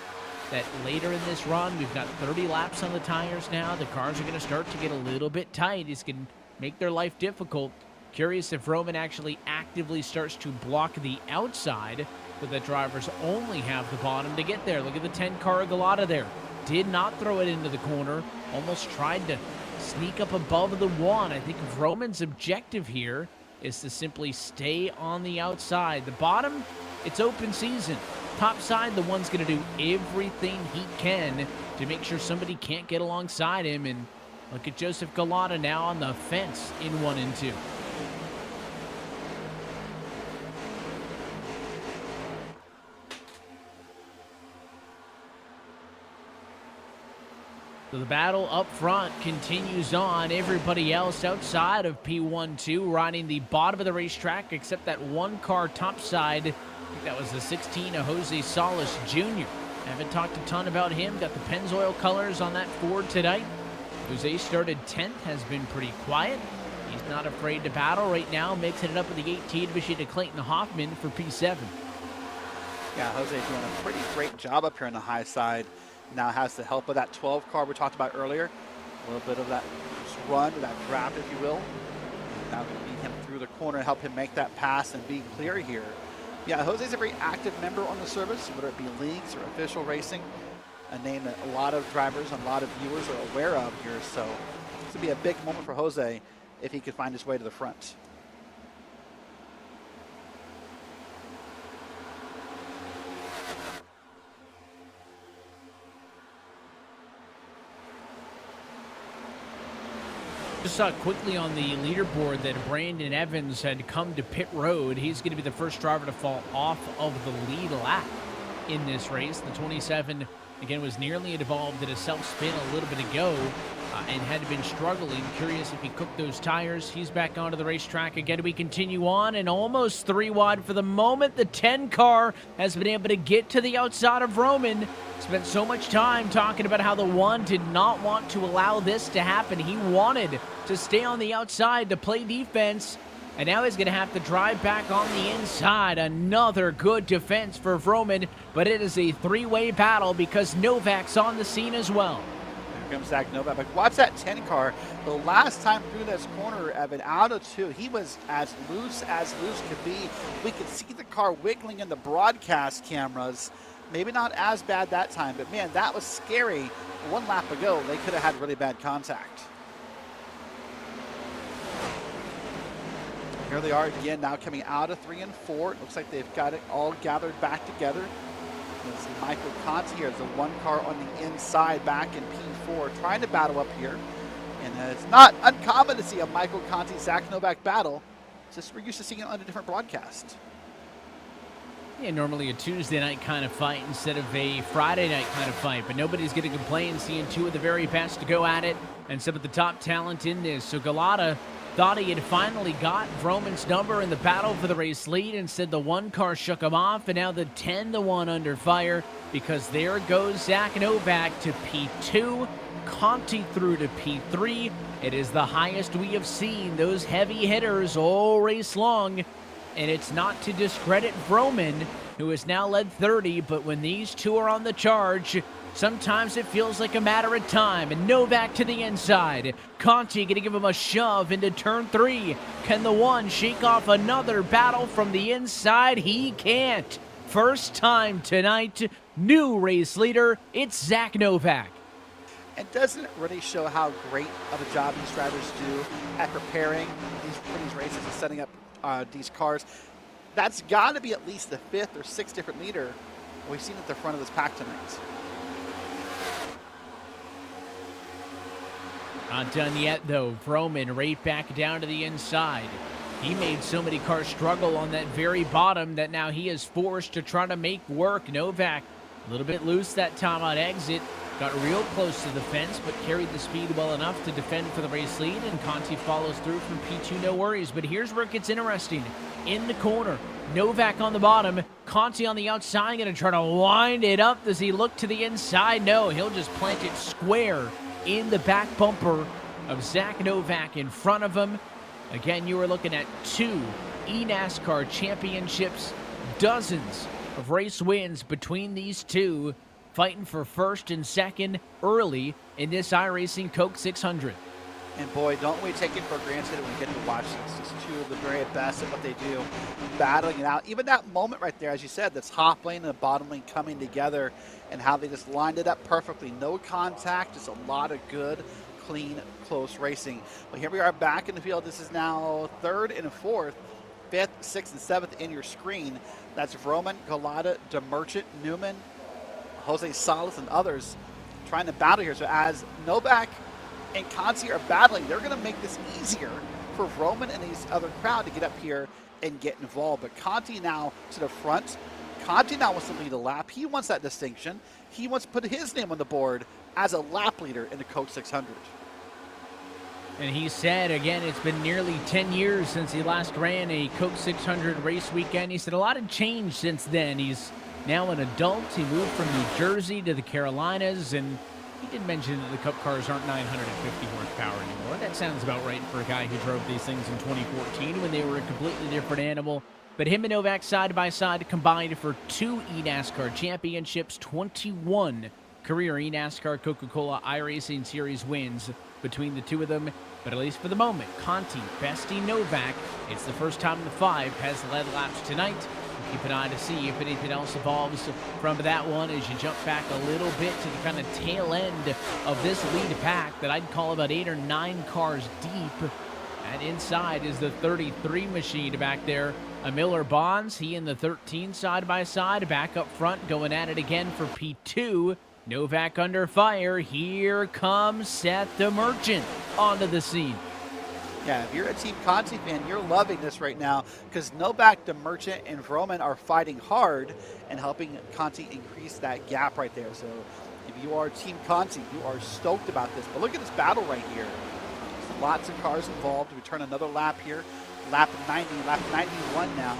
that later in this run, we've got 30 laps on the tires now. The cars are going to start to get a little bit tight. It's going to make their life difficult. Curious if Roman actually actively starts to block the outside, but the drivers only have the bottom to get there. Look at the 10 car Galata there. Did not throw it into the corner. Almost tried to sneak up above the 1. I think Roman's objective here is to simply stay on the outside. The bottom, it's open season. Top side, the 1's going to do everything he can to make sure somebody can't get alongside him. And look at Joseph Galata now on the fence in 1 and 2. So the battle up front continues on. Everybody else outside of P1-2 riding the bottom of the racetrack, except that one car topside. I think that was the 16 of Jose Salas Jr. Haven't talked a ton about him. Got the Pennzoil colors on that Ford tonight. Jose started 10th, has been pretty quiet. He's not afraid to battle right now, mixing it up with the 18 Machida Clayton Hoffman for P7. Yeah, Jose doing a pretty great job up here on the high side. Now has the help of that 12 car we talked about earlier. A little bit of that run, that draft, if you will. Now we lead him through the corner and help him make that pass and be clear here. Yeah, Jose's a very active member on the service, whether it be leagues or official racing. A name that a lot of drivers and a lot of viewers are aware of here. So this would be a big moment for Jose if he could find his way to the front. Just saw quickly on the leaderboard that Brandon Evans had come to pit road. He's going to be the first driver to fall off of the lead lap in this race. The 27, again, was nearly involved in a self-spin a little bit ago and had been struggling. Curious if he cooked those tires. He's back onto the racetrack again. We continue on, and almost 3 wide for the moment. The 10 car has been able to get to the outside of Roman. Spent so much time talking about how the 1 did not want to allow this to happen. He wanted to stay on the outside to play defense, and now he's going to have to drive back on the inside. Another good defense for Vroman, but it is a 3-way battle because Novak's on the scene as well. Here comes Zach Novak. But watch that 10 car. The last time through this corner, Evan, out of 2, he was as loose could be. We could see the car wiggling in the broadcast cameras. Maybe not as bad that time, but man, that was scary. 1 lap ago, they could have had really bad contact. Here they are again, now coming out of 3 and 4. It looks like they've got it all gathered back together. Let's see, Michael Conti here is the 1 car on the inside back in P4, trying to battle up here. And it's not uncommon to see a Michael Conti Zach Novak battle. It's just we're used to seeing it on a different broadcast. Yeah, normally a Tuesday night kind of fight instead of a Friday night kind of fight, but nobody's going to complain seeing 2 of the very best to go at it and some of the top talent in this. So Galata thought he had finally got Vroman's number in the battle for the race lead. Instead, the 1 car shook him off, and now the 10, the 1 under fire, because there goes Zach Novak to P2, Conti through to P3. It is the highest we have seen those heavy hitters all race long. And it's not to discredit Vroman, who has now led 30, but when these 2 are on the charge, sometimes it feels like a matter of time. And Novak to the inside. Conti going to give him a shove into turn 3. Can the 1 shake off another battle from the inside? He can't. First time tonight, new race leader, it's Zach Novak. And doesn't it really show how great of a job these drivers do at preparing these races and setting up these cars? That's got to be at least the 5th or 6th different leader we've seen at the front of this pack tonight. Not done yet, though. Vroman right back down to the inside. He made so many cars struggle on that very bottom that now he is forced to try to make work. Novak a little bit loose that time on exit. Got real close to the fence, but carried the speed well enough to defend for the race lead, and Conti follows through from P2, no worries. But here's where it gets interesting. In the corner, Novak on the bottom, Conti on the outside, going to try to wind it up. Does he look to the inside? No, he'll just plant it square in the back bumper of Zach Novak in front of him. Again, you are looking at 2 eNASCAR championships, dozens of race wins between these 2. Fighting for first and second early in this iRacing Coke 600. And boy, don't we take it for granted when we get to watch this. Just 2 of the very best at what they do, battling it out. Even that moment right there, as you said, the top lane and the bottom lane coming together and how they just lined it up perfectly. No contact, just a lot of good, clean, close racing. Well, here we are back in the field. This is now 3rd and 4th, 5th, 6th, and 7th in your screen. That's Vroman, Galata, DeMerchant, Newman, Jose Salas, and others trying to battle here. So as Novak and Conti are battling, they're going to make this easier for Vroman and his other crowd to get up here and get involved. But Conti now to the front. Conti now wants to lead a lap. He wants that distinction. He wants to put his name on the board as a lap leader in the Coke 600. And he said, again, it's been nearly 10 years since he last ran a Coke 600 race weekend. He said a lot had changed since then. He's now an adult. He moved from New Jersey to the Carolinas, and he did mention that the Cup cars aren't 950 horsepower anymore. That sounds about right for a guy who drove these things in 2014 when they were a completely different animal. But him and Novak side by side combined for 2 eNASCAR championships, 21 career NASCAR Coca-Cola iRacing Series wins between the two of them. But at least for the moment, Conti besting Novak. It's the first time the 5 has led laps tonight. We'll keep an eye to see if anything else evolves from that one as you jump back a little bit to the kind of tail end of this lead pack that I'd call about 8 or 9 cars deep. And inside is the 33 machine back there. A Miller Bonds, he and the 13 side by side, back up front, going at it again for P2. Novak under fire. Here comes Seth the Merchant onto the scene. Yeah, if you're a Team Conti fan, you're loving this right now because Novak, the Merchant, and Vroman are fighting hard and helping Conti increase that gap right there. So if you are Team Conti, you are stoked about this. But look at this battle right here. There's lots of cars involved. We turn another lap here. Lap 90, lap 91 now.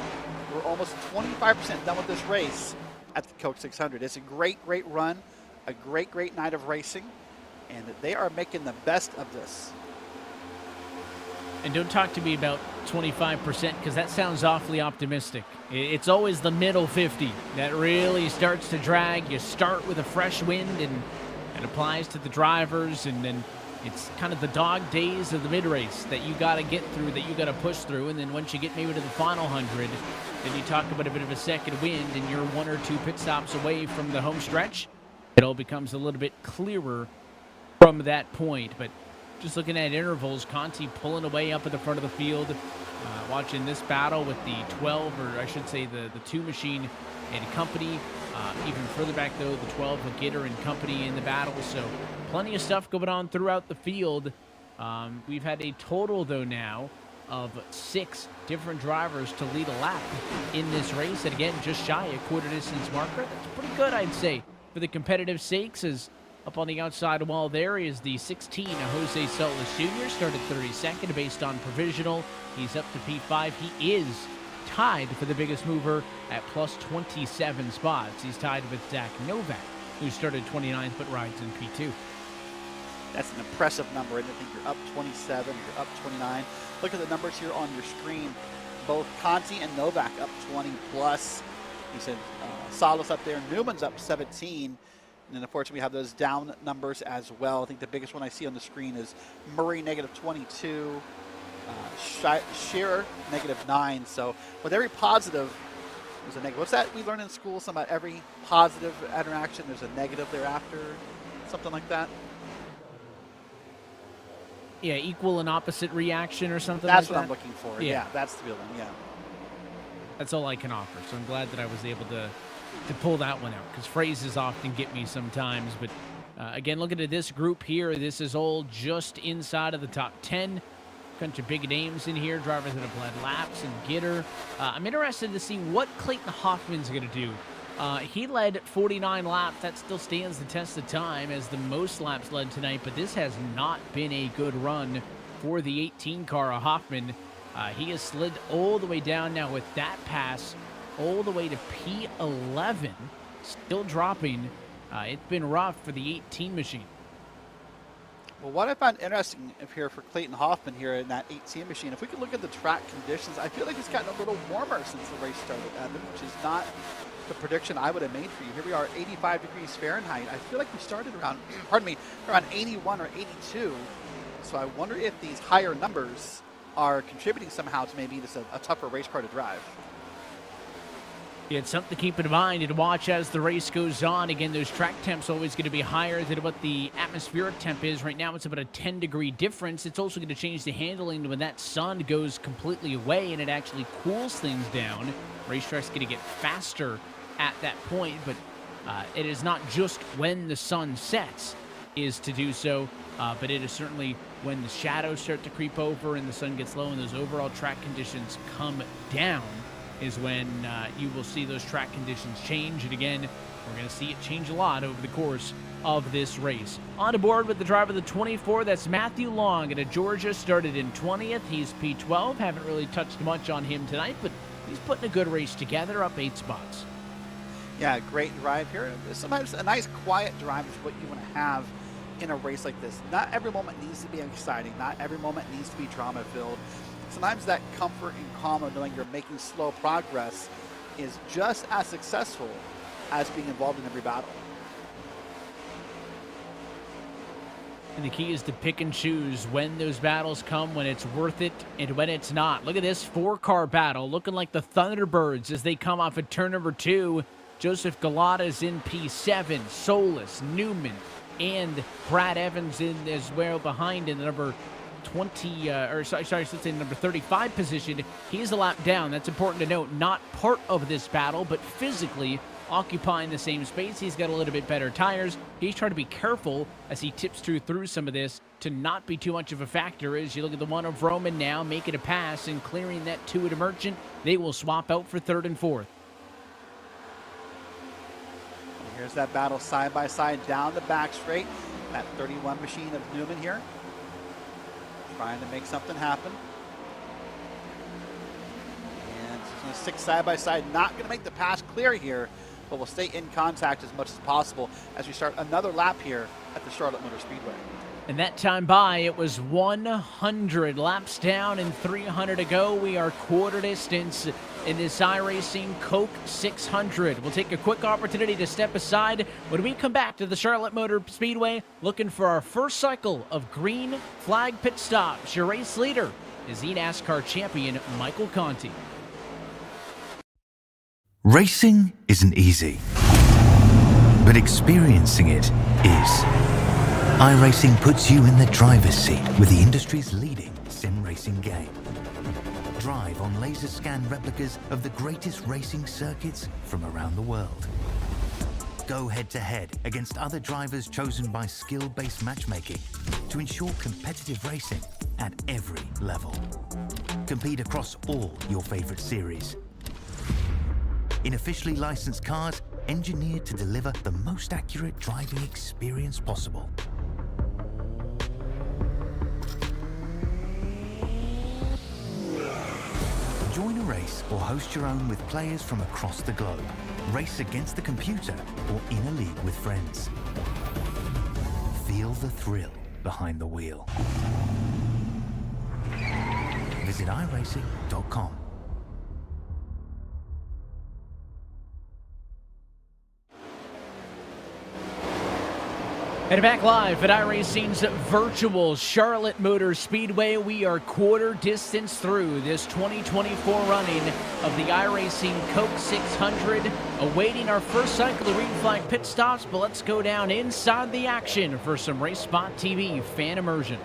We're almost 25% done with this race at the Coke 600. It's a great run, a great night of racing, and they are making the best of this. And don't talk to me about 25% because that sounds awfully optimistic. It's always the middle 50 that really starts to drag. You start with a fresh wind and it applies to the drivers, and then it's kind of the dog days of the mid-race that you got to get through, that you got to push through. And then once you get maybe to the final 100, then you talk about a bit of a second wind and you're 1 or 2 pit stops away from the home stretch. It all becomes a little bit clearer from that point. But just looking at intervals, Conti pulling away up at the front of the field. Watching this battle with the 12, or I should say the 2 machine and company. Even further back, though, the 12 with Gitter and company in the battle. So plenty of stuff going on throughout the field. We've had a total, though, now of 6 different drivers to lead a lap in this race. And again, just shy a quarter distance marker. That's pretty good, I'd say, for the competitive sakes. As up on the outside wall there is the 16, Jose Solis Jr., started 32nd based on provisional. He's up to P5. He is tied for the biggest mover at plus 27 spots. He's tied with Zach Novak, who started 29th but rides in P2. That's an impressive number. I think you're up 27, you're up 29. Look at the numbers here on your screen. Both Conti and Novak up 20 plus. You said Salas up there, Newman's up 17. And then, unfortunately, we have those down numbers as well. I think the biggest one I see on the screen is Murray, negative 22. Shearer, negative 9. So with every positive, there's a negative. What's that we learn in school? Something about every positive interaction, there's a negative thereafter. Something like that. Yeah, equal and opposite reaction or something That's like that. what I'm looking for. Yeah, that's the feeling, yeah. That's all I can offer. So I'm glad that I was able to pull that one out, because phrases often get me sometimes. But again, looking at this group here, this is all just inside of the top 10. Bunch of big names in here, drivers that have led laps and Gitter. I'm interested to see what Clayton Hoffman's going to do. He led 49 laps. That still stands the test of time as the most laps led tonight, but this has not been a good run for the 18 car of Hoffman. He has slid all the way down now with that pass all the way to P11, still dropping. It's been rough for the 18 machine. Well, what I find interesting here for Clayton Hoffman here in that 18 machine, if we could look at the track conditions, I feel like it's gotten a little warmer since the race started, Evan, which is not the prediction I would have made for you. Here we are, 85 degrees Fahrenheit. I feel like we started around, around 81 or 82. So I wonder if these higher numbers are contributing somehow to maybe this a tougher race car to drive. Yeah, it's something to keep in mind and watch as the race goes on. Again, those track temps always going to be higher than what the atmospheric temp is. Right now, it's about a 10-degree difference. It's also going to change the handling when that sun goes completely away and it actually cools things down. Racetrack's going to get faster at that point, but it is not just when the sun sets is to do so, but it is certainly when the shadows start to creep over and the sun gets low and those overall track conditions come down is when you will see those track conditions change. And again, we're going to see it change a lot over the course of this race. On board with the driver of the 24, that's Matthew Long out of Georgia, started in 20th. He's P12. Haven't really touched much on him tonight, but he's putting a good race together, up 8 spots. Yeah, great drive here. Sometimes a nice quiet drive is what you want to have in a race like this. Not every moment needs to be exciting. Not every moment needs to be drama-filled. Sometimes that comfort and calm of knowing you're making slow progress is just as successful as being involved in every battle. And the key is to pick and choose when those battles come, when it's worth it, and when it's not. Look at this 4-car battle, looking like the Thunderbirds as they come off of turn number 2. Joseph Galata's in P7, Solis, Newman, and Brad Evans in as well behind in the number 20, let's say number 35 position. He's a lap down. That's important to note. Not part of this battle, but physically occupying the same space. He's got a little bit better tires. He's trying to be careful as he tips through some of this to not be too much of a factor. As you look at the one of Roman now, making a pass and clearing that 2 to Merchant. They will swap out for 3rd and 4th. Here's that battle side by side down the back straight. That 31 machine of Newman here, trying to make something happen. And it's going to stick side by side. Not going to make the pass clear here, but will stay in contact as much as possible as we start another lap here at the Charlotte Motor Speedway. And that time by, it was 100 laps down and 300 to go. We are quarter distance in this iRacing Coke 600. We'll take a quick opportunity to step aside when we come back to the Charlotte Motor Speedway, looking for our first cycle of green flag pit stops. Your race leader is the NASCAR champion, Michael Conti. Racing isn't easy, but experiencing it is. iRacing puts you in the driver's seat with the industry's leading sim racing game. Drive on laser scan replicas of the greatest racing circuits from around the world. Go head to head against other drivers chosen by skill-based matchmaking to ensure competitive racing at every level. Compete across all your favorite series. In officially licensed cars, engineered to deliver the most accurate driving experience possible. Join a race or host your own with players from across the globe. Race against the computer or in a league with friends. Feel the thrill behind the wheel. Visit iRacing.com. And back live at iRacing's virtual Charlotte Motor Speedway. We are quarter distance through this 2024 running of the iRacing Coke 600, awaiting our first cycle of green flag pit stops. But let's go down inside the action for some RaceSpotTV fan immersion.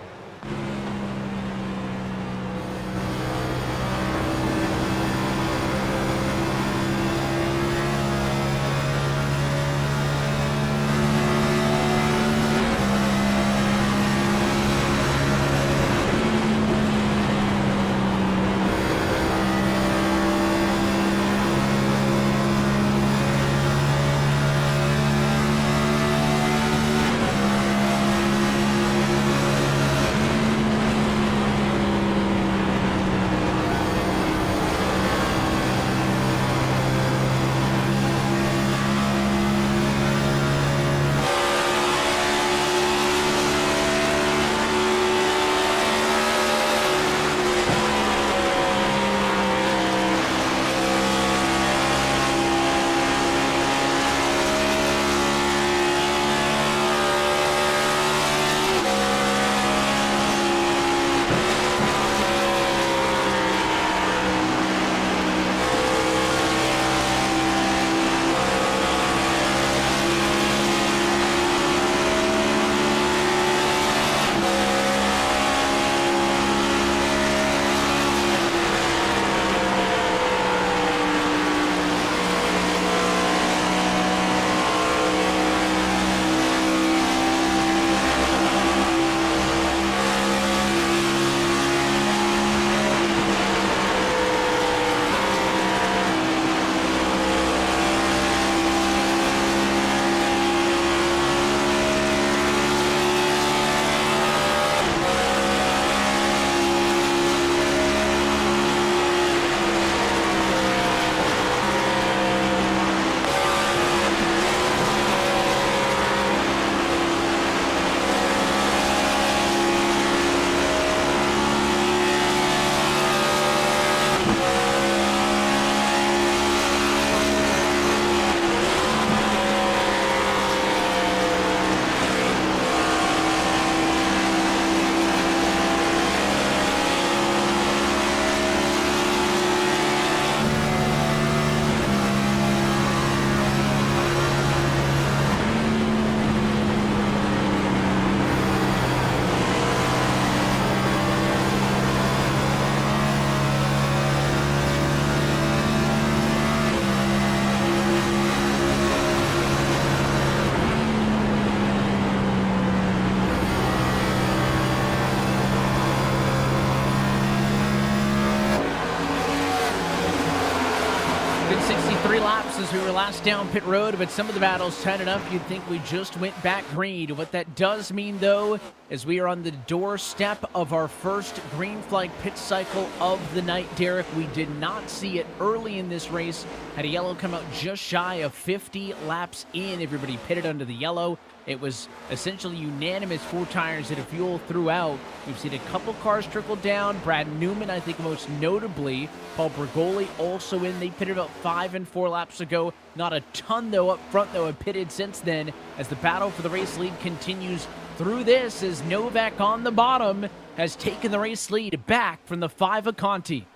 since we were last down pit road, but some of the battles tied it up. You'd think we just went back green. What that does mean, though, is we are on the doorstep of our first green flag pit cycle of the night, Derek. We did not see it early in this race. Had a yellow come out just shy of 50 laps in. Everybody pitted under the yellow. It was essentially unanimous 4 tires that have fuel throughout. We've seen a couple cars trickle down. Brad Newman, I think most notably. Paul Bergoli also in. They pitted about 5 and 4 laps ago. Not a ton, though, up front, though, have pitted since then as the battle for the race lead continues through this as Novak on the bottom has taken the race lead back from the 5 of Conti.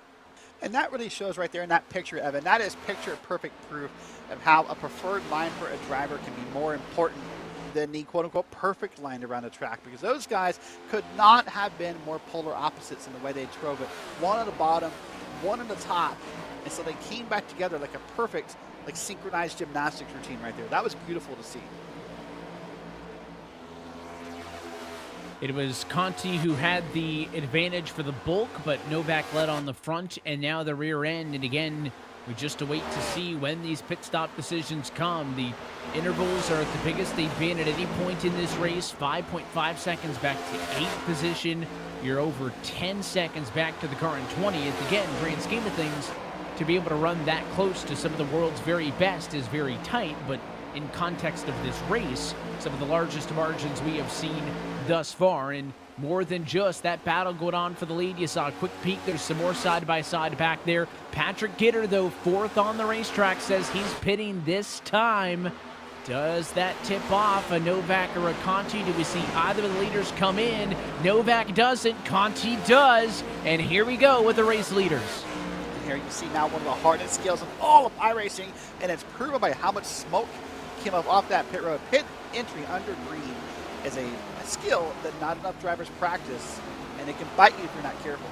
And that really shows right there in that picture, Evan. That is picture-perfect proof of how a preferred line for a driver can be more important than the quote-unquote perfect line around the track, because those guys could not have been more polar opposites in the way they drove it. One at the bottom, one at the top, and so they came back together like a perfect, like synchronized gymnastics routine right there. That was beautiful to see. It was Conti who had the advantage for the bulk, but Novak led on the front and now the rear end. And again, we just await to see when these pit stop decisions come. The intervals are at the biggest they've been at any point in this race. 5.5 seconds back to 8th position. You're over 10 seconds back to the car in 20th. Again, grand scheme of things, to be able to run that close to some of the world's very best is very tight, but in context of this race, some of the largest margins we have seen thus far, and more than just that battle going on for the lead. You saw a quick peek. There's some more side-by-side back there. Patrick Gitter, though, 4th on the racetrack, says he's pitting this time. Does that tip off a Novak or a Conti? Do we see either of the leaders come in? Novak doesn't. Conti does. And here we go with the race leaders. And here you see now one of the hardest skills of all of iRacing, and it's proven by how much smoke came up off that pit road. Pit entry under green is a skill that not enough drivers practice, and it can bite you if you're not careful.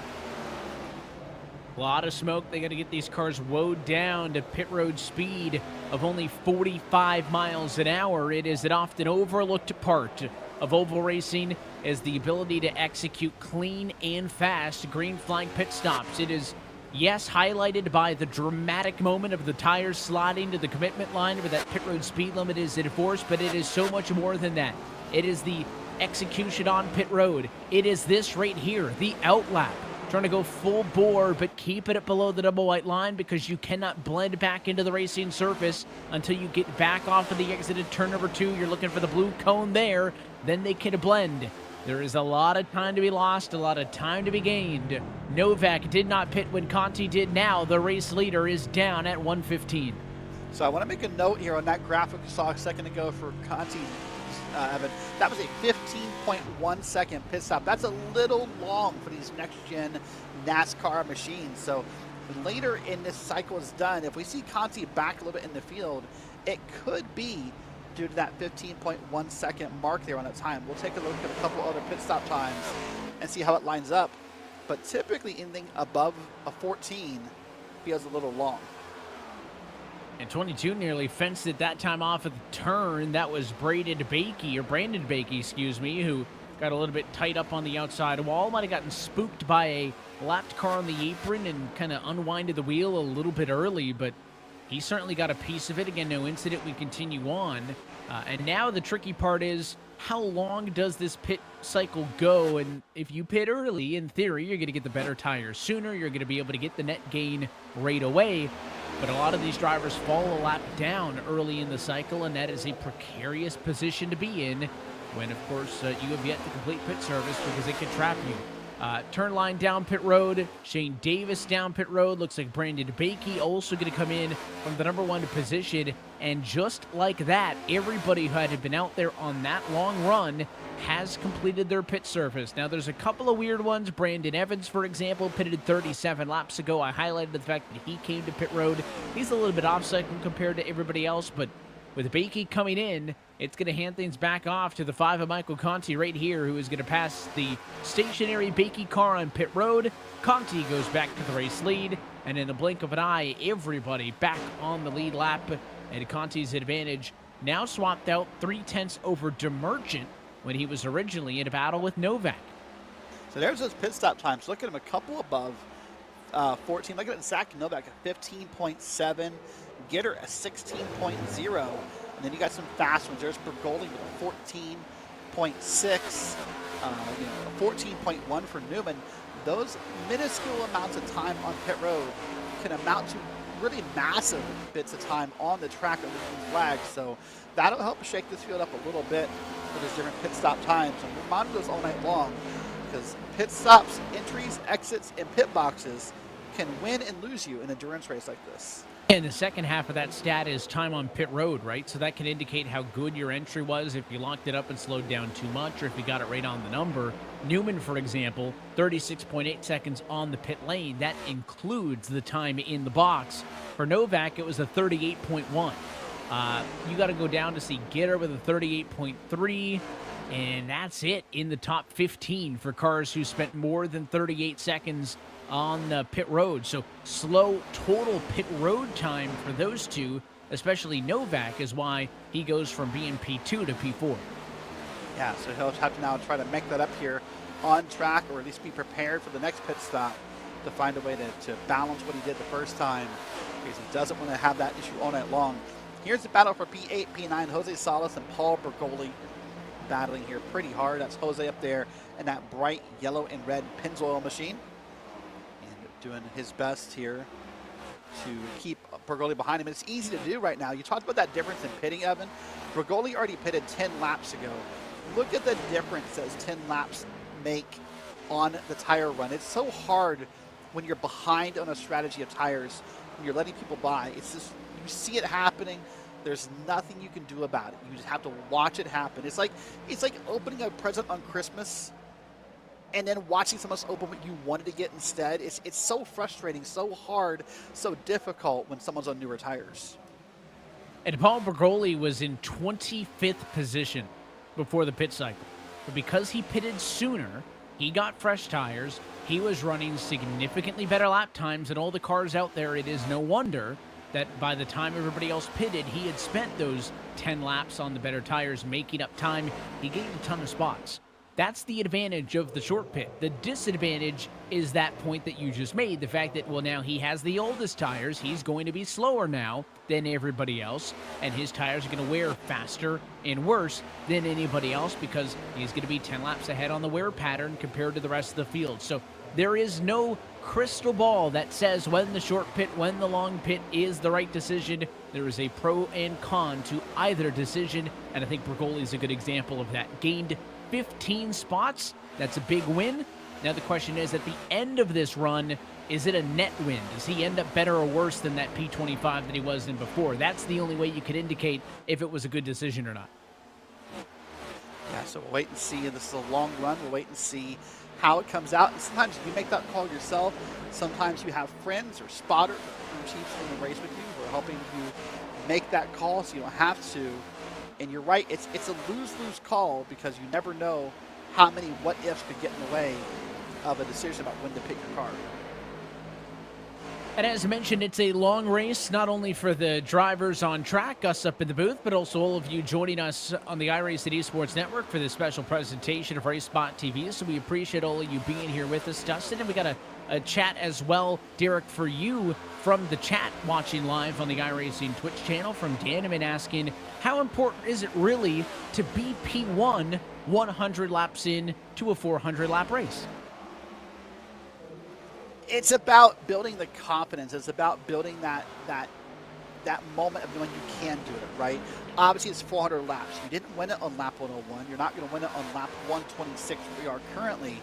A lot of smoke. They got to get these cars woed down to pit road speed of only 45 miles an hour. It is an often overlooked part of oval racing, is the ability to execute clean and fast green flag pit stops. It is, yes, highlighted by the dramatic moment of the tires sliding to the commitment line where that pit road speed limit is enforced, but it is so much more than that. It is the execution on pit road. It is this right here, the outlap. Trying to go full bore, but keep it below the double white line because you cannot blend back into the racing surface until you get back off of the exited turn number 2. You're looking for the blue cone there. Then they can blend. There is a lot of time to be lost, a lot of time to be gained. Novak did not pit when Conti did. Now the race leader is down at 1:15. So I want to make a note here on that graphic we saw a second ago for Conti, Evan. That was a 15.1 second pit stop. That's a little long for these next-gen NASCAR machines. So later in this cycle is done, if we see Conti back a little bit in the field, it could be due to that 15.1 second mark there on the time. We'll take a look at a couple other pit stop times and see how it lines up. But typically anything above a 14 feels a little long. And 22 nearly fenced it that time off at the turn. That was Brandon Bakey, excuse me, who got a little bit tight up on the outside wall. Might have gotten spooked by a lapped car on the apron and kind of unwinded the wheel a little bit early, but he certainly got a piece of it. Again, no incident. We continue on. And now the tricky part is, how long does this pit cycle go? And if you pit early, in theory, you're going to get the better tires sooner. You're going to be able to get the net gain right away. But a lot of these drivers fall a lap down early in the cycle, and that is a precarious position to be in when, of course, you have yet to complete pit service because it can trap you. Turn line down pit road. Shane Davis down pit road. Looks like Brandon Bakey also going to come in from the number 1 position. And just like that, everybody who had been out there on that long run has completed their pit service. Now, there's a couple of weird ones. Brandon Evans, for example, pitted 37 laps ago. I highlighted the fact that he came to pit road. He's a little bit off cycle compared to everybody else, but with Bakey coming in, it's going to hand things back off to the 5 of Michael Conti right here, who is going to pass the stationary Bakey car on pit road. Conti goes back to the race lead, and in a blink of an eye, everybody back on the lead lap, and Conti's advantage now swapped out 3/10 over DeMerchant when he was originally in a battle with Novak. So there's those pit stop times. Look at him a couple above 14. Look at Zach Novak at 15.7. Gitter a 16.0. And then you got some fast ones. There's Bergoli with a 14.6, a 14.1 for Newman. Those minuscule amounts of time on pit road can amount to really massive bits of time on the track under the flags. So that'll help shake this field up a little bit for these different pit stop times. And we'll monitor those all night long, because pit stops, entries, exits, and pit boxes can win and lose you in an endurance race like this. And the second half of that stat is time on pit road, right? So that can indicate how good your entry was, if you locked it up and slowed down too much, or if you got it right on the number. Newman, for example, 36.8 seconds on the pit lane. That includes the time in the box. For Novak, it was a 38.1. You got to go down to see Gitter with a 38.3, and that's it in the top 15 for cars who spent more than 38 seconds on the pit road. So slow total pit road time for those two, especially Novak, is why he goes from being P2 to P4. Yeah, so he'll have to now try to make that up here on track, or at least be prepared for the next pit stop to find a way to balance what he did the first time, because he doesn't want to have that issue all night long. Here's the battle for P8, P9. Jose Salas and Paul Bergoli battling here pretty hard. That's Jose up there in that bright yellow and red Pennzoil machine, doing his best here to keep Bergoli behind him. And it's easy to do right now. You talked about that difference in pitting, Evan. Bergoli already pitted 10 laps ago. Look at the difference those 10 laps make on the tire run. It's so hard when you're behind on a strategy of tires, when you're letting people by. It's just, you see it happening. There's nothing you can do about it. You just have to watch it happen. It's like opening a present on Christmas and then watching someone else open what you wanted to get instead. It's so frustrating, so hard, so difficult when someone's on newer tires. And Paul Bergoli was in 25th position before the pit cycle. But because he pitted sooner, he got fresh tires, he was running significantly better lap times than all the cars out there. It is no wonder that by the time everybody else pitted, he had spent those 10 laps on the better tires, making up time. He gained a ton of spots. That's the advantage of the short pit. The disadvantage is that point that you just made, the fact that, well, now he has the oldest tires. He's going to be slower now than everybody else, and his tires are going to wear faster and worse than anybody else because he's going to be 10 laps ahead on the wear pattern compared to the rest of the field. So there is no crystal ball that says when the short pit, when the long pit is the right decision. There is a pro and con to either decision, and I think Bergoli is a good example of that. Gained 15 spots. That's a big win. Now the question is, at the end of this run, is it a net win? Does he end up better or worse than that P25 that he was in before? That's the only way you could indicate if it was a good decision or not. Yeah, so we'll wait and see. This is a long run. We'll wait and see how it comes out. And sometimes you make that call yourself. Sometimes you have friends or spotters or chiefs in the race with you who are helping you make that call so you don't have to. And you're right, it's a lose-lose call because you never know how many what-ifs could get in the way of a decision about when to pick your car. And as I mentioned, it's a long race, not only for the drivers on track, us up in the booth, but also all of you joining us on the iRacing Esports Network for this special presentation of RaceSpotTV. So we appreciate all of you being here with us, Dustin. And we got a chat as well, Derek, for you from the chat watching live on the iRacing Twitch channel from Daneman asking, how important is it really to be P1 100 laps in to a 400-lap race? It's about building the confidence. It's about building that moment of when you can do it, right? Obviously, it's 400 laps. You didn't win it on lap 101. You're not going to win it on lap 126 where we are currently.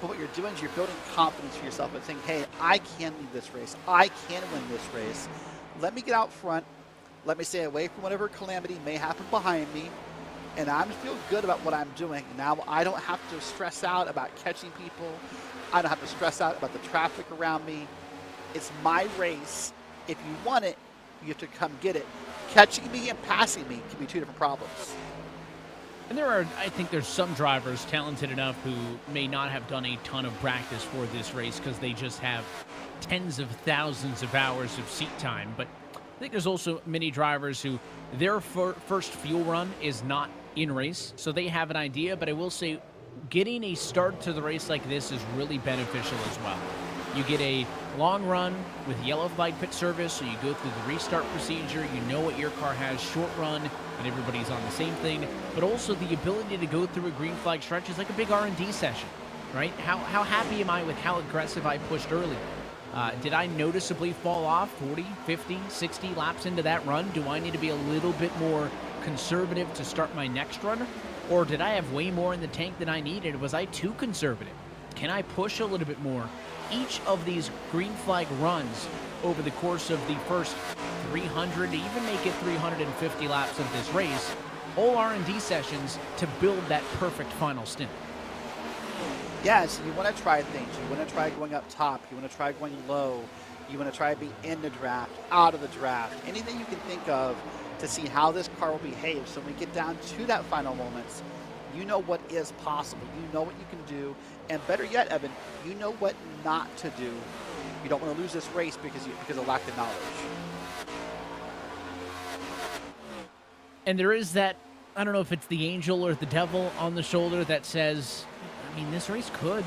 But what you're doing is you're building confidence for yourself and saying, hey, I can lead this race. I can win this race. Let me get out front. Let me stay away from whatever calamity may happen behind me. And I'm feel good about what I'm doing. Now I don't have to stress out about catching people. I don't have to stress out about the traffic around me. It's my race. If you want it, you have to come get it. Catching me and passing me can be two different problems. And I think there's some drivers talented enough who may not have done a ton of practice for this race because they just have tens of thousands of hours of seat time. But I think there's also many drivers who their first fuel run is not in race, so they have an idea. But I will say, getting a start to the race like this is really beneficial as well. You get a long run with yellow flag pit service, so you go through the restart procedure. You know what your car has, short run, and everybody's on the same thing. But also the ability to go through a green flag stretch is like a big R&D session, right? How happy am I with how aggressive I pushed earlier? Did I noticeably fall off 40, 50, 60 laps into that run? Do I need to be a little bit more conservative to start my next run? Or did I have way more in the tank than I needed? Was I too conservative? Can I push a little bit more? Each of these green flag runs over the course of the first 300, even make it 350 laps of this race, all R&D sessions to build that perfect final stint. Yeah, so you want to try things. You want to try going up top. You want to try going low. You want to try to be in the draft, out of the draft. Anything you can think of to see how this car will behave. So when we get down to that final moments, you know what is possible. You know what you can do. And better yet, Evan, you know what not to do. You don't want to lose this race because of lack of knowledge. And there is that, I don't know if it's the angel or the devil on the shoulder that says, I mean, this race could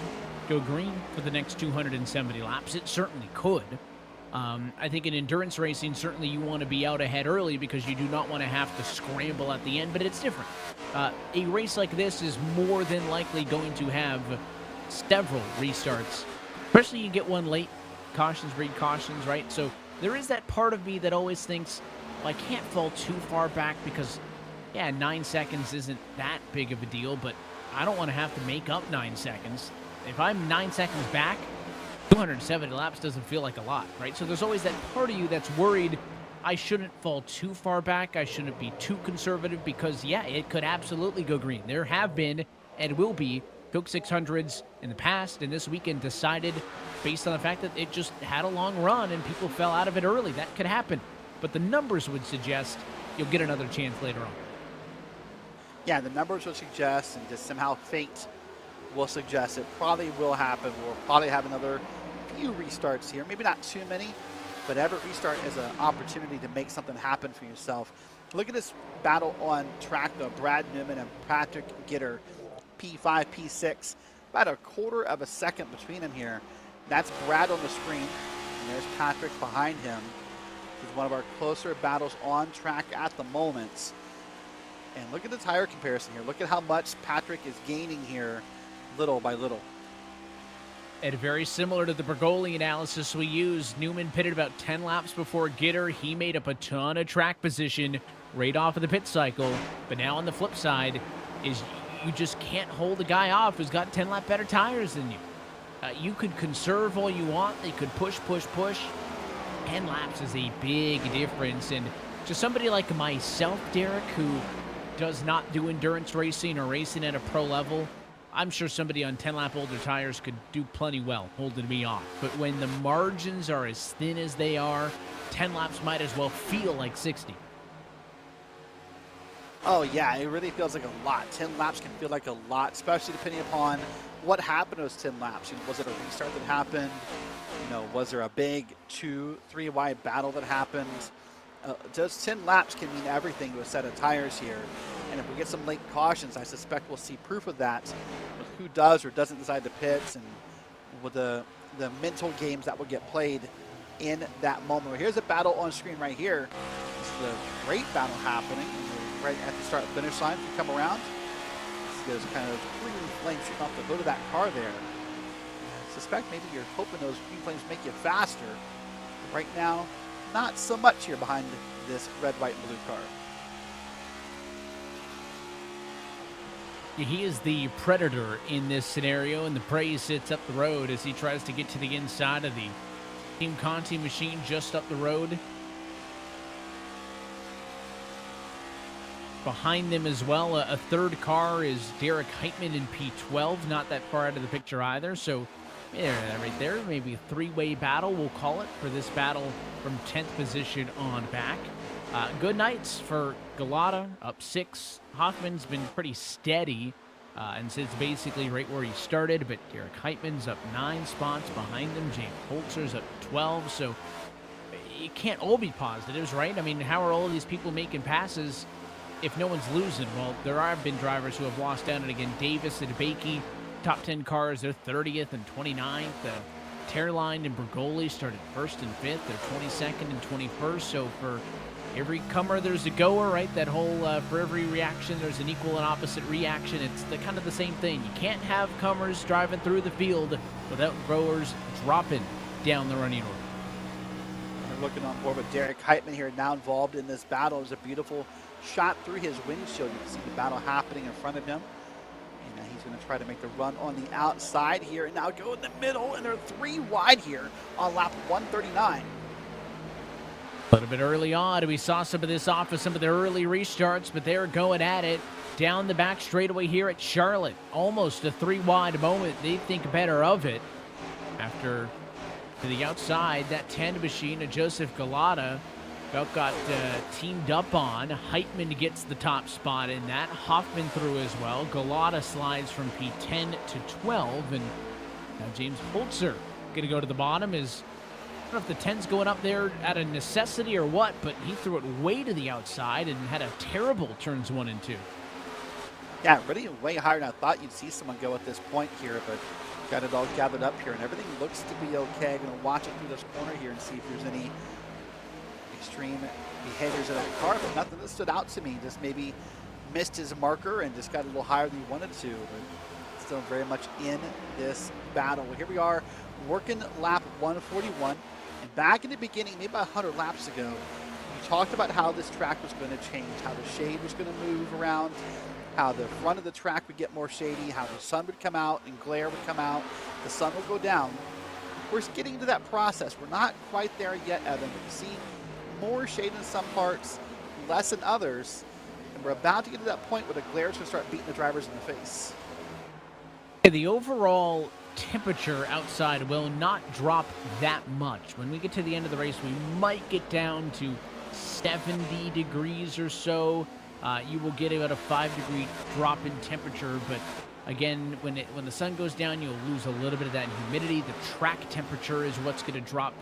go green for the next 270 laps. It certainly could. I think in endurance racing, certainly you want to be out ahead early because you do not want to have to scramble at the end, but it's different. A race like this is more than likely going to have several restarts, especially you get one late. Cautions breed cautions, right? So there is that part of me that always thinks, well, I can't fall too far back because, yeah, 9 seconds isn't that big of a deal, but I don't want to have to make up 9 seconds. If I'm 9 seconds back, 270 laps doesn't feel like a lot, right? So there's always that part of you that's worried I shouldn't fall too far back. I shouldn't be too conservative because, yeah, it could absolutely go green. There have been and will be Coke 600s in the past, and this weekend decided based on the fact that it just had a long run and people fell out of it early. That could happen. But the numbers would suggest you'll get another chance later on. Yeah, the numbers will suggest, and just somehow fate will suggest it probably will happen. We'll probably have another few restarts here. Maybe not too many, but every restart is an opportunity to make something happen for yourself. Look at this battle on track, though. Brad Newman and Patrick Gitter, P5, P6. About a quarter of a second between them here. That's Brad on the screen, and there's Patrick behind him. This is one of our closer battles on track at the moment. And look at the tire comparison here. Look at how much Patrick is gaining here, little by little. And very similar to the Bergoli analysis we used, Newman pitted about 10 laps before Gitter. He made up a ton of track position right off of the pit cycle. But now on the flip side is you just can't hold a guy off who's got 10 lap better tires than you. You could conserve all you want. They could push. 10 laps is a big difference. And to somebody like myself, Derek, who does not do endurance racing or racing at a pro level, I'm sure somebody on 10-lap older tires could do plenty well holding me off. But when the margins are as thin as they are, 10 laps might as well feel like 60. Oh, yeah, it really feels like a lot. 10 laps can feel like a lot, especially depending upon what happened those 10 laps. You know, was it a restart that happened? You know, was there a big 2-3 wide battle that happened? Just 10 laps can mean everything to a set of tires here. And if we get some late cautions, I suspect we'll see proof of that with who does or doesn't decide the pits and with the mental games that will get played in that moment. Here's a battle on screen right here. This is a great battle happening right at the start finish line. If you come around, there's kind of green flames shooting off the hood of that car there. I suspect maybe you're hoping those green flames make you faster. But right now, not so much here behind this red, white, and blue car. He is the predator in this scenario, and the prey sits up the road as he tries to get to the inside of the Team Conti machine just up the road. Behind them as well, a third car is Derek Heitman in P12, not that far out of the picture either. So, yeah, right there, maybe a three-way battle, we'll call it, for this battle from 10th position on back. Good nights for Galata, up 6. Hoffman's been pretty steady and sits basically right where he started, but Derek Heitman's up 9 spots behind him. James Holzer's up 12, so it can't all be positives, right? I mean, how are all of these people making passes if no one's losing? Well, there have been drivers who have lost down, and again, Davis and Bakey, top 10 cars, they're 30th and 29th. Terline and Bergoli started 1st and 5th. They're 22nd and 21st. So for every comer, there's a goer, right? That whole, for every reaction, there's an equal and opposite reaction. It's kind of the same thing. You can't have comers driving through the field without growers dropping down the running order. We're looking on board with Derek Heitman here, now involved in this battle. It was a beautiful shot through his windshield. You can see the battle happening in front of him. And now he's going to try to make the run on the outside here, and now go in the middle, and they're 3 wide here on lap 139. A little bit early on, we saw some of this off of some of their early restarts, but they're going at it down the back straightaway here at Charlotte. Almost a 3 wide moment. They think better of it after to the outside. That 10 machine of Joseph Galata got teamed up on. Heitman gets the top spot in that. Hoffman through as well. Galata slides from P10 to 12, and now James Holzer going to go to the bottom. I don't know if the 10's going up there out of necessity or what, but he threw it way to the outside and had a terrible turns 1 and 2. Yeah, really way higher than I thought you'd see someone go at this point here, but got it all gathered up here, and everything looks to be okay. I'm going to watch it through this corner here and see if there's any extreme behaviors of that car, but nothing that stood out to me. Just maybe missed his marker and just got a little higher than he wanted to, but still very much in this battle. Well, here we are working lap 141. And back in the beginning, maybe about 100 laps ago, we talked about how this track was going to change, how the shade was going to move around, how the front of the track would get more shady, how the sun would come out and glare would come out, the sun would go down. We're getting into that process. We're not quite there yet, Evan. We see more shade in some parts, less in others, and we're about to get to that point where the glare is going to start beating the drivers in the face. The overall temperature outside will not drop that much. When we get to the end of the race, we might get down to 70 degrees or so. You will get about a 5-degree drop in temperature, but again, when the sun goes down, you'll lose a little bit of that humidity. The track temperature is what's going to drop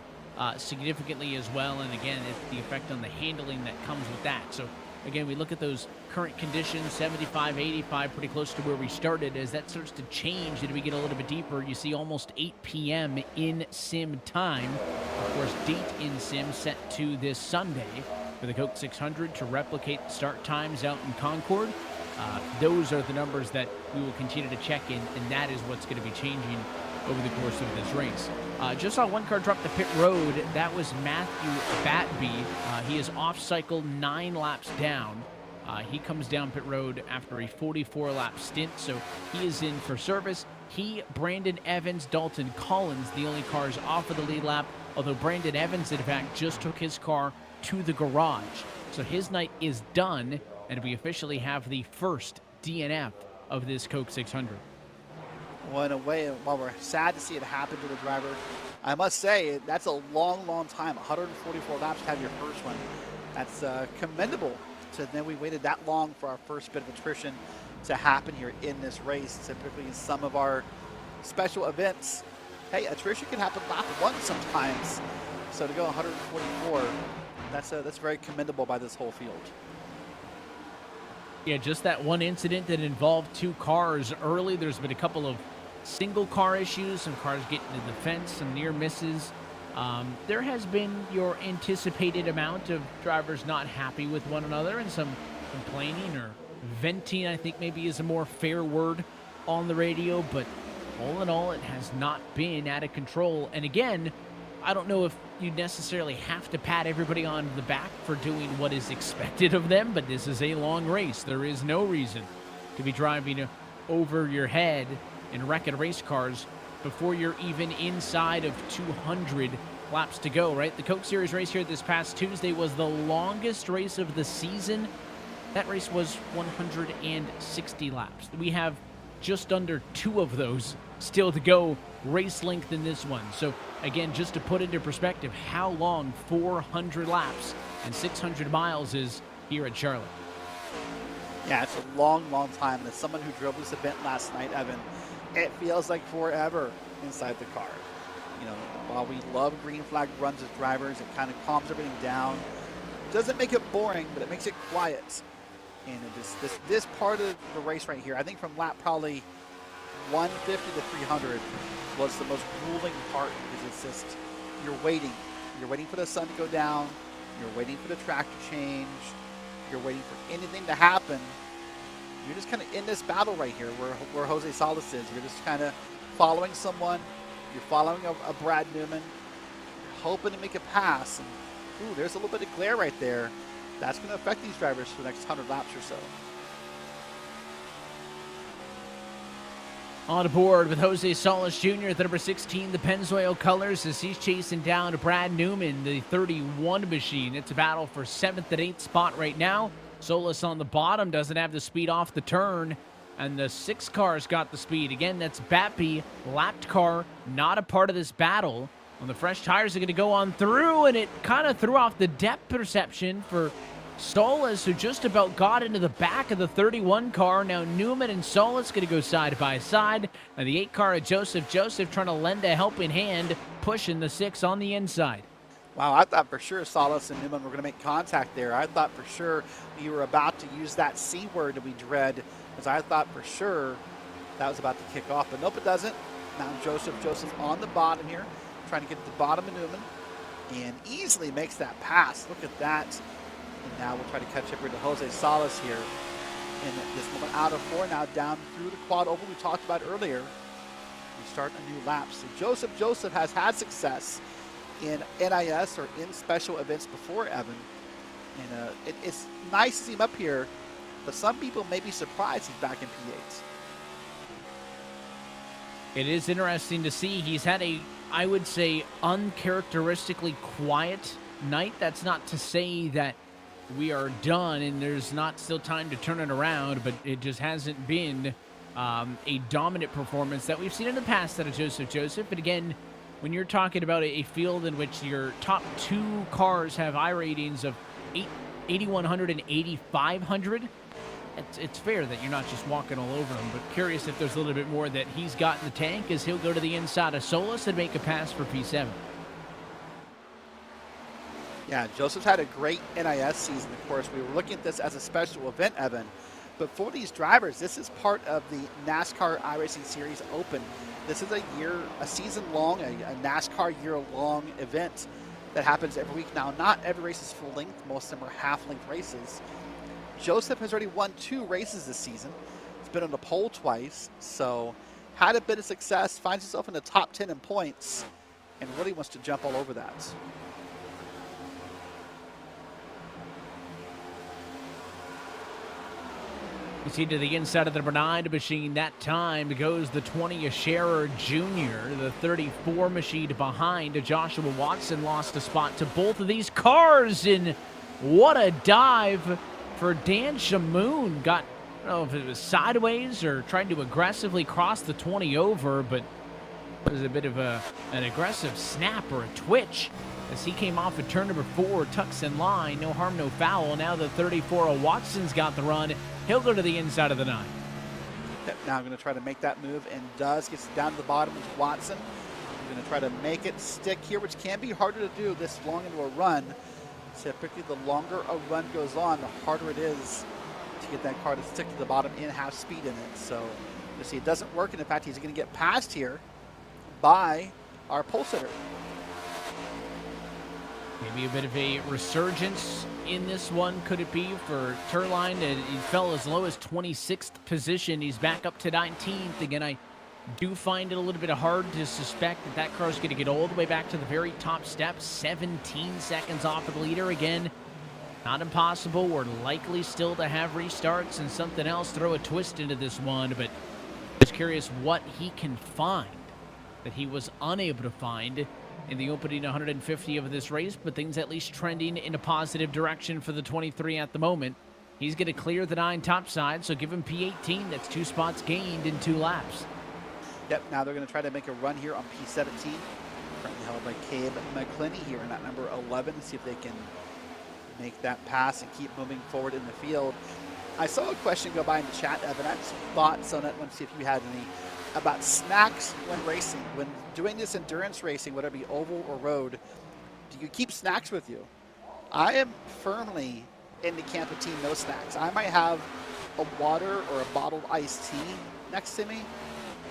significantly as well, and again, it's the effect on the handling that comes with that. So again, we look at those current conditions, 75, 85, pretty close to where we started. As that starts to change and we get a little bit deeper, you see almost 8 p.m. in sim time. Of course, date in sim set to this Sunday for the Coke 600 to replicate start times out in Concord. Those are the numbers that we will continue to check in, and that is what's going to be changing over the course of this race. Just saw one car drop the pit road. That was Matthew Batby. He is off cycle 9 laps down. He comes down pit road after a 44-lap stint, so he is in for service. He, Brandon Evans, Dalton Collins, the only cars off of the lead lap, although Brandon Evans, in fact, just took his car to the garage. So his night is done, and we officially have the first DNF of this Coke 600. Well, in a way, while we're sad to see it happen to the driver, I must say that's a long, long time. 144 laps to have your first one. That's commendable. Then we waited that long for our first bit of attrition to happen here in this race. Typically in some of our special events, hey, attrition can happen lap 1 sometimes. So to go 144, that's very commendable by this whole field. Yeah, just that one incident that involved 2 cars early. There's been a couple of single car issues, some cars getting to the fence, some near misses. There has been your anticipated amount of drivers not happy with one another and some complaining or venting, I think maybe is a more fair word on the radio, but all in all, it has not been out of control. And again, I don't know if you necessarily have to pat everybody on the back for doing what is expected of them, but this is a long race. There is no reason to be driving over your head and wrecking race cars before you're even inside of 200 laps to go, right? The Coke Series race here this past Tuesday was the longest race of the season. That race was 160 laps. We have just under 2 of those still to go race length in this one. So again, just to put into perspective how long 400 laps and 600 miles is here at Charlotte. Yeah, it's a long, long time. And as someone who drove this event last night, Evan, it feels like forever inside the car. You know, while we love green flag runs as drivers, it kind of calms everything down. Doesn't make it boring, but it makes it quiet. And it just, this part of the race right here, I think from lap probably 150 to 300 was the most grueling part because it's just, you're waiting. You're waiting for the sun to go down. You're waiting for the track to change. You're waiting for anything to happen. You're just kind of in this battle right here where Jose Salas is. You're just kind of following someone. You're following a Brad Newman. You're hoping to make a pass. And, ooh, there's a little bit of glare right there. That's going to affect these drivers for the next 100 laps or so. On board with Jose Salas Jr., the number 16, the Pennzoil colors, as he's chasing down Brad Newman, the 31 machine. It's a battle for 7th and 8th spot right now. Salas on the bottom doesn't have the speed off the turn, and the 6 car's got the speed. Again, that's Bappy, lapped car, not a part of this battle. When the fresh tires are going to go on through, and it kind of threw off the depth perception for Salas, who just about got into the back of the 31 car. Now Newman and Salas going to go side by side. And the 8 car of Joseph trying to lend a helping hand, pushing the 6 on the inside. Wow, I thought for sure Salas and Newman were going to make contact there. I thought for sure you were about to use that C word that we dread, because I thought for sure that was about to kick off. But nope, it doesn't. Now Joseph on the bottom here, trying to get to the bottom of Newman, and easily makes that pass. Look at that. And now we'll try to catch up here to Jose Salas here. In this moment, out of 4, now down through the quad oval we talked about earlier. We start a new lap. So Joseph has had success in NIS or in special events before, Evan. And it's nice to see him up here, but some people may be surprised he's back in P8. It is interesting to see. He's had a, I would say, uncharacteristically quiet night. That's not to say that we are done and there's not still time to turn it around, but it just hasn't been a dominant performance that we've seen in the past out of Joseph. But again, when you're talking about a field in which your top 2 cars have iRatings of 8,100 and 8,500, it's fair that you're not just walking all over him. But curious if there's a little bit more that he's got in the tank, as he'll go to the inside of Salas and make a pass for P7. Yeah, Joseph's had a great NIS season, of course. We were looking at this as a special event, Evan. But for these drivers, this is part of the NASCAR iRacing Series Open. This is a season-long, a NASCAR year-long event that happens every week. Now, not every race is full length. Most of them are half-length races. Joseph has already won 2 races this season. He's been on the pole twice, so had a bit of success, finds himself in the top 10 in points, and really wants to jump all over that. You see to the inside of the number 9 machine. That time goes the 20 Scherer Jr., the 34 machine behind. Joshua Watson lost a spot to both of these cars, and what a dive for Dan Shamoon. Got, I don't know if it was sideways or trying to aggressively cross the 20 over, but it was a bit of an aggressive snap or a twitch as he came off of turn number 4, tucks in line, no harm, no foul. Now the 34 of Watson's got the run. He'll go to the inside of the 9. Now going to try to make that move, and gets down to the bottom with Watson. Going to try to make it stick here, which can be harder to do this long into a run. Typically, the longer a run goes on, the harder it is to get that car to stick to the bottom and have speed in it. So you see, it doesn't work, and in fact, he's going to get passed here by our pole sitter. Maybe a bit of a resurgence in this one, could it be, for Turline? He fell as low as 26th position. He's back up to 19th. Again, I do find it a little bit hard to suspect that that car's going to get all the way back to the very top step. 17 seconds off of the leader. Again, not impossible. We're likely still to have restarts and something else throw a twist into this one, but just curious what he can find that he was unable to find in the opening 150 of this race, but things at least trending in a positive direction for the 23 at the moment. He's going to clear the 9 topside, so give him P18. That's 2 spots gained in 2 laps. Yep, now they're going to try to make a run here on P17. Currently held by Cabe McClinney here in that number 11. See if they can make that pass and keep moving forward in the field. I saw a question go by in the chat, Evan. I just thoughts on it. I want to see if you had any about snacks when racing. When doing this endurance racing, whether it be oval or road, do you keep snacks with you? I am firmly in the camp of team no snacks. I might have a water or a bottled iced tea next to me,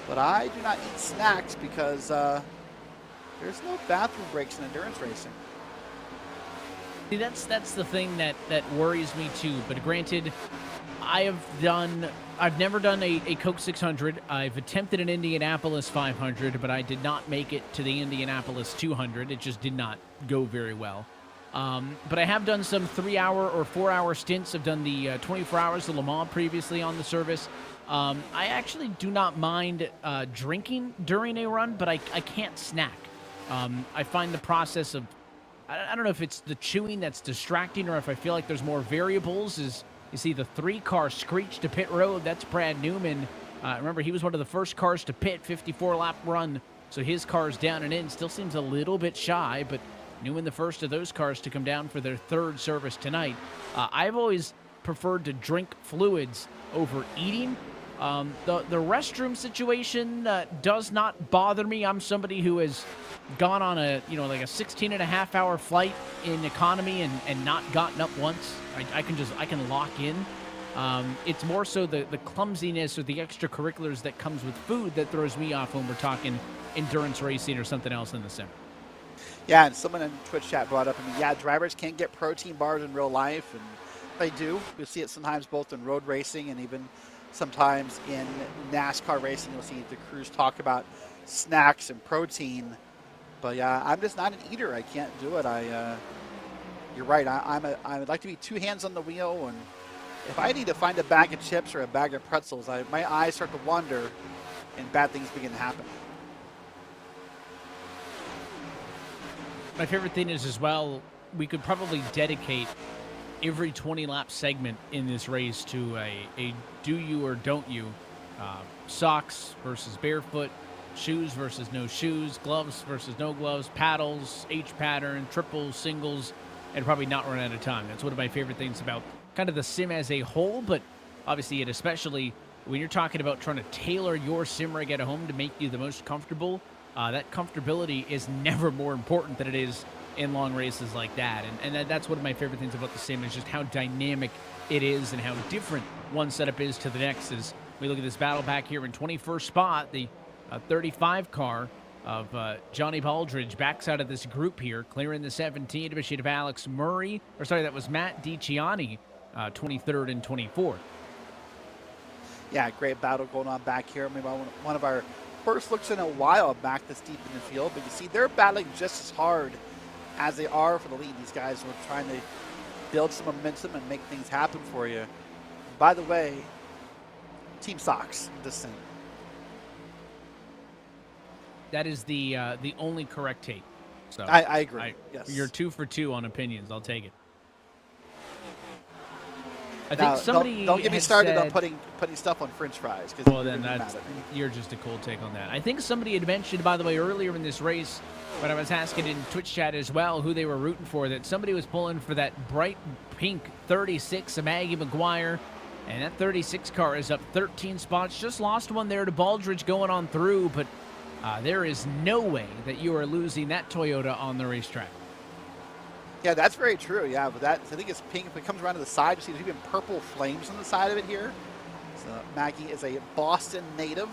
But I do not eat snacks because there's no bathroom breaks in endurance racing. See, that's the thing that worries me too. But granted, I've never done a Coke 600. I've attempted an Indianapolis 500, but I did not make it to the Indianapolis 200. It just did not go very well. But I have done some 3-hour or 4-hour stints. I've done the 24 hours of Le Mans previously on the service. I actually do not mind drinking during a run, but I can't snack. I find the process of, I don't know if it's the chewing that's distracting or if I feel like there's more variables. Is you see the 3-car screech to pit road. That's Brad Newman. Remember, he was one of the first cars to pit, 54-lap run. So his car's down and in. Still seems a little bit shy, but Newman the first of those cars to come down for their 3rd service tonight. I've always preferred to drink fluids over eating. The restroom situation does not bother me. I'm somebody who has gone on a 16.5-hour flight in economy and not gotten up once. I can lock in. It's more so the clumsiness or the extracurriculars that comes with food that throws me off when we're talking endurance racing or something else in the sim. Yeah, and someone in Twitch chat brought up, drivers can get protein bars in real life, and they do. We see it sometimes both in road racing and even sometimes in NASCAR racing. You'll see the crews talk about snacks and protein. But yeah, I'm just not an eater. I can't do it. You're right. I would like to be 2 hands on the wheel, and if I need to find a bag of chips or a bag of pretzels, my eyes start to wander, and bad things begin to happen. My favorite thing is as well, we could probably dedicate every 20-lap segment in this race to a do you or don't you. Socks versus barefoot, shoes versus no shoes, gloves versus no gloves, paddles, H pattern, triples, singles, and probably not run out of time. That's one of my favorite things about kind of the sim as a whole, but obviously it especially when you're talking about trying to tailor your sim rig at home to make you the most comfortable. That comfortability is never more important than it is in long races like that. And that's one of my favorite things about the sim is just how dynamic it is and how different one setup is to the next. As we look at this battle back here in 21st spot, the 35 car of Johnny Baldridge backs out of this group here, clearing the 17 to the sheet of Alex Murray. Or sorry, that was Matt DiCiani, 23rd and 24th. Yeah, great battle going on back here. Maybe one of our first looks in a while back this deep in the field, but you see they're battling just as hard as they are for the lead. These guys are trying to build some momentum and make things happen for you. By the way, Team Sox, this sim. That is the only correct take. So I agree. Yes. You're 2 for 2 on opinions. I'll take it. I now, think somebody don't get me started said, on putting stuff on French fries. Well, then you're just a cool take on that. I think somebody had mentioned, by the way, earlier in this race, when I was asking in Twitch chat as well who they were rooting for, that somebody was pulling for that bright pink 36 of Maggie McGuire, and that 36 car is up 13 spots. Just lost one there to Baldridge going on through, but there is no way that you are losing that Toyota on the racetrack. Yeah, that's very true. Yeah, but I think it's pink. If it comes around to the side, you see there's even purple flames on the side of it here. So Maggie is a Boston native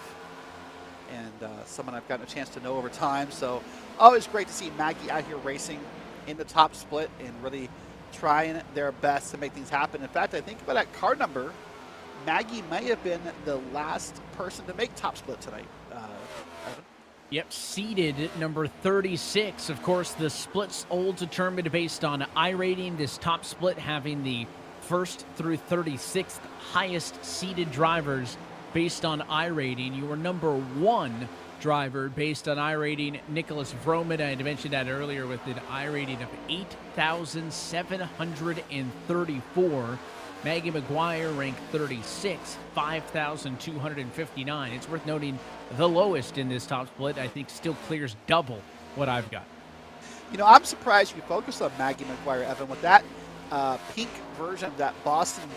and someone I've gotten a chance to know over time. So always great to see Maggie out here racing in the top split and really trying their best to make things happen. In fact, I think about that car number, Maggie may have been the last person to make top split tonight. Evan? Yep, seeded number 36. Of course, the split's all determined based on iRating. This top split having the 1st through 36th highest seeded drivers based on iRating. Your number 1 driver based on iRating, Nicholas Vroman. I had mentioned that earlier with an iRating of 8,734. Maggie McGuire ranked 36, 5,259. It's worth noting the lowest in this top split, I think, still clears double what I've got. You know, I'm surprised you focused on Maggie McGuire, Evan, with that pink version of that Boston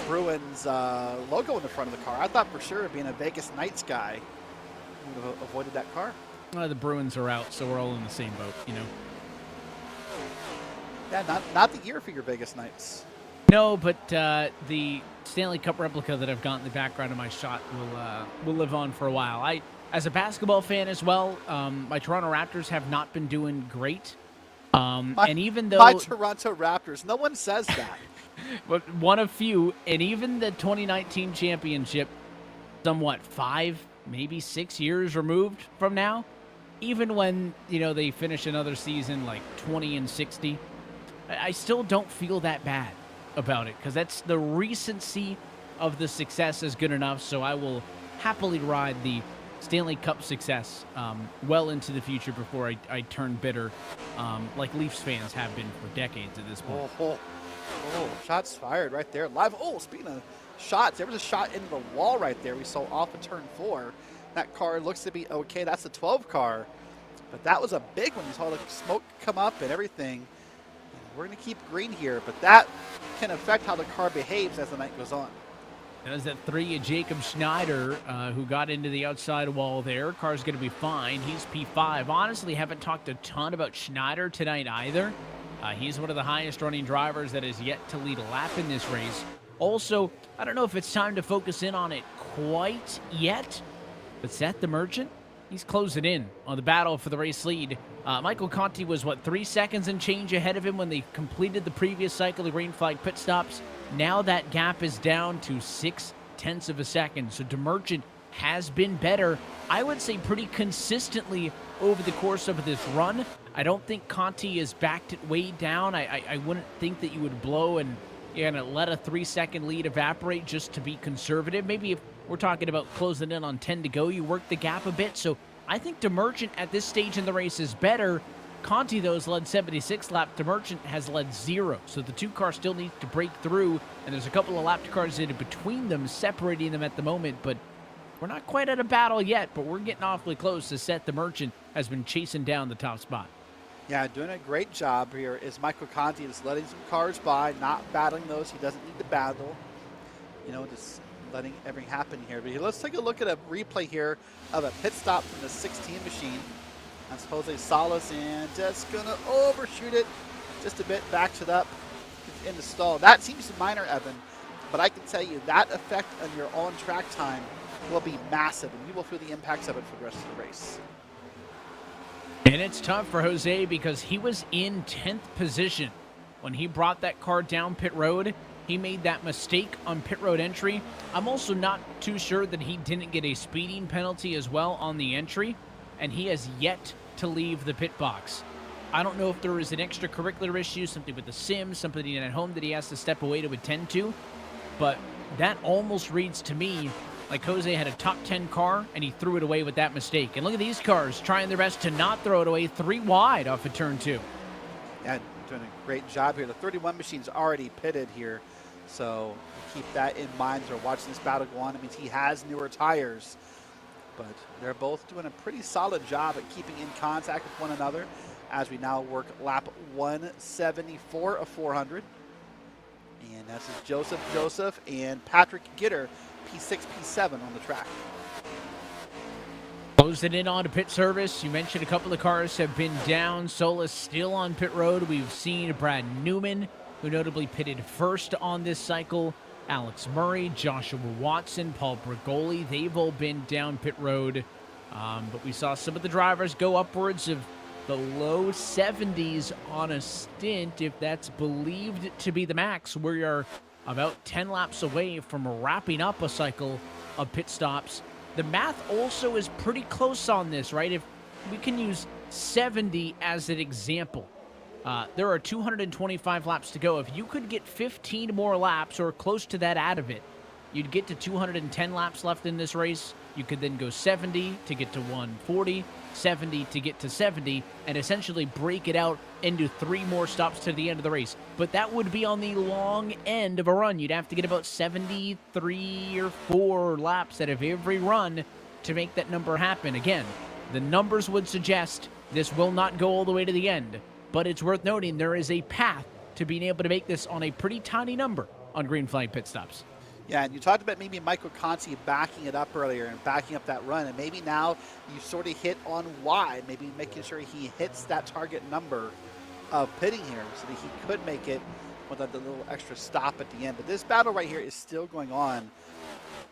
Bruins logo in the front of the car. I thought for sure, being a Vegas Knights guy, you would have avoided that car. The Bruins are out, so we're all in the same boat, you know. Yeah, not the year for your Vegas Knights. No, but the Stanley Cup replica that I've got in the background of my shot will live on for a while. As a basketball fan as well, my Toronto Raptors have not been doing great. And even though my Toronto Raptors, no one says that. but one of few, and even the 2019 championship, somewhat 5, maybe 6 years removed from now, even when, they finish another season like 20-60, I still don't feel that bad about it, because that's the recency of the success is good enough. So I will happily ride the Stanley Cup success well into the future before I turn bitter, like Leafs fans have been for decades at this point. Oh, shots fired right there. Live. Oh, speaking of shots, there was a shot into the wall right there. We saw off of turn 4. That car looks to be okay. That's the 12 car. But that was a big one. You saw the smoke come up and everything. We're going to keep green here, but that can affect how the car behaves as the night goes on. That was that 3 of Jacob Schneider, who got into the outside wall there. Car's going to be fine. He's P5. Honestly, haven't talked a ton about Schneider tonight either. He's one of the highest running drivers that has yet to lead a lap in this race. Also, I don't know if it's time to focus in on it quite yet, but Seth the Merchant, he's closing in on the battle for the race lead. Michael Conti was, 3 seconds and change ahead of him when they completed the previous cycle of green flag pit stops. Now that gap is down to 0.6 of a second. So DeMerchant has been better, I would say, pretty consistently over the course of this run. I don't think Conti has backed it way down. I wouldn't think that you would blow and let a 3-second lead evaporate just to be conservative. Maybe if we're talking about closing in on 10 to go, you work the gap a bit. So I think DeMerchant at this stage in the race is better. Conti, though, has led 76 laps. DeMerchant has led 0. So the 2 cars still need to break through, and there's a couple of lap cars in between them, separating them at the moment. But we're not quite at a battle yet, but we're getting awfully close to Seth the Merchant has been chasing down the top spot. Yeah, doing a great job here is Michael Conti, just letting some cars by, not battling those. He doesn't need to battle, just letting everything happen here. But let's take a look at a replay here of a pit stop from the 16 machine. That's Jose Salas, and just going to overshoot it just a bit, backs it up in the stall. That seems minor, Evan, but I can tell you that effect on your on-track time will be massive, and you will feel the impacts of it for the rest of the race. And it's tough for Jose because he was in 10th position when he brought that car down pit road. He made that mistake on pit road entry. I'm also not too sure that he didn't get a speeding penalty as well on the entry, and he has yet to leave the pit box. I don't know if there is an extracurricular issue, something with the sim, something at home that he has to step away to attend to, but that almost reads to me like Jose had a top 10 car and he threw it away with that mistake. And look at these cars trying their best to not throw it away, 3 wide off of turn 2. Yeah, doing a great job here. The 31 machine's already pitted here, so keep that in mind as we're watching this battle go on. It means he has newer tires, but they're both doing a pretty solid job at keeping in contact with one another as we now work lap 174 of 400. And that's Joseph and Patrick Gitter, P6, P7 on the track. Closing in on to pit service. You mentioned a couple of cars have been down. Solis still on pit road. We've seen Brad Newman, who notably pitted first on this cycle. Alex Murray, Joshua Watson, Paul Brigoli, they've all been down pit road. But we saw some of the drivers go upwards of the low 70s on a stint, if that's believed to be the max. We are about 10 laps away from wrapping up a cycle of pit stops. The math also is pretty close on this, right? If we can use 70 as an example, there are 225 laps to go. If you could get 15 more laps or close to that out of it, you'd get to 210 laps left in this race. You could then go 70 to get to 140, 70 to get to 70, and essentially break it out into 3 more stops to the end of the race. But that would be on the long end of a run. You'd have to get about 73 or 4 laps out of every run to make that number happen. Again, the numbers would suggest this will not go all the way to the end, but it's worth noting there is a path to being able to make this on a pretty tiny number on green flag pit stops. Yeah, and you talked about maybe Michael Conti backing it up earlier and backing up that run, and maybe now you sort of hit on wide, maybe making sure he hits that target number of pitting here so that he could make it without the little extra stop at the end. But this battle right here is still going on.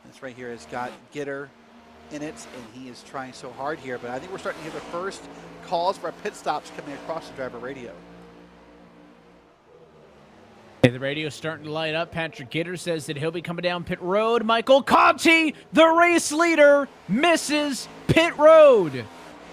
This right here has got Gitter in it, and he is trying so hard here. But I think we're starting to hear the first calls for pit stops coming across the driver radio. The radio's starting to light up. Patrick Gitter says that he'll be coming down pit road. Michael Conti, the race leader, misses pit road.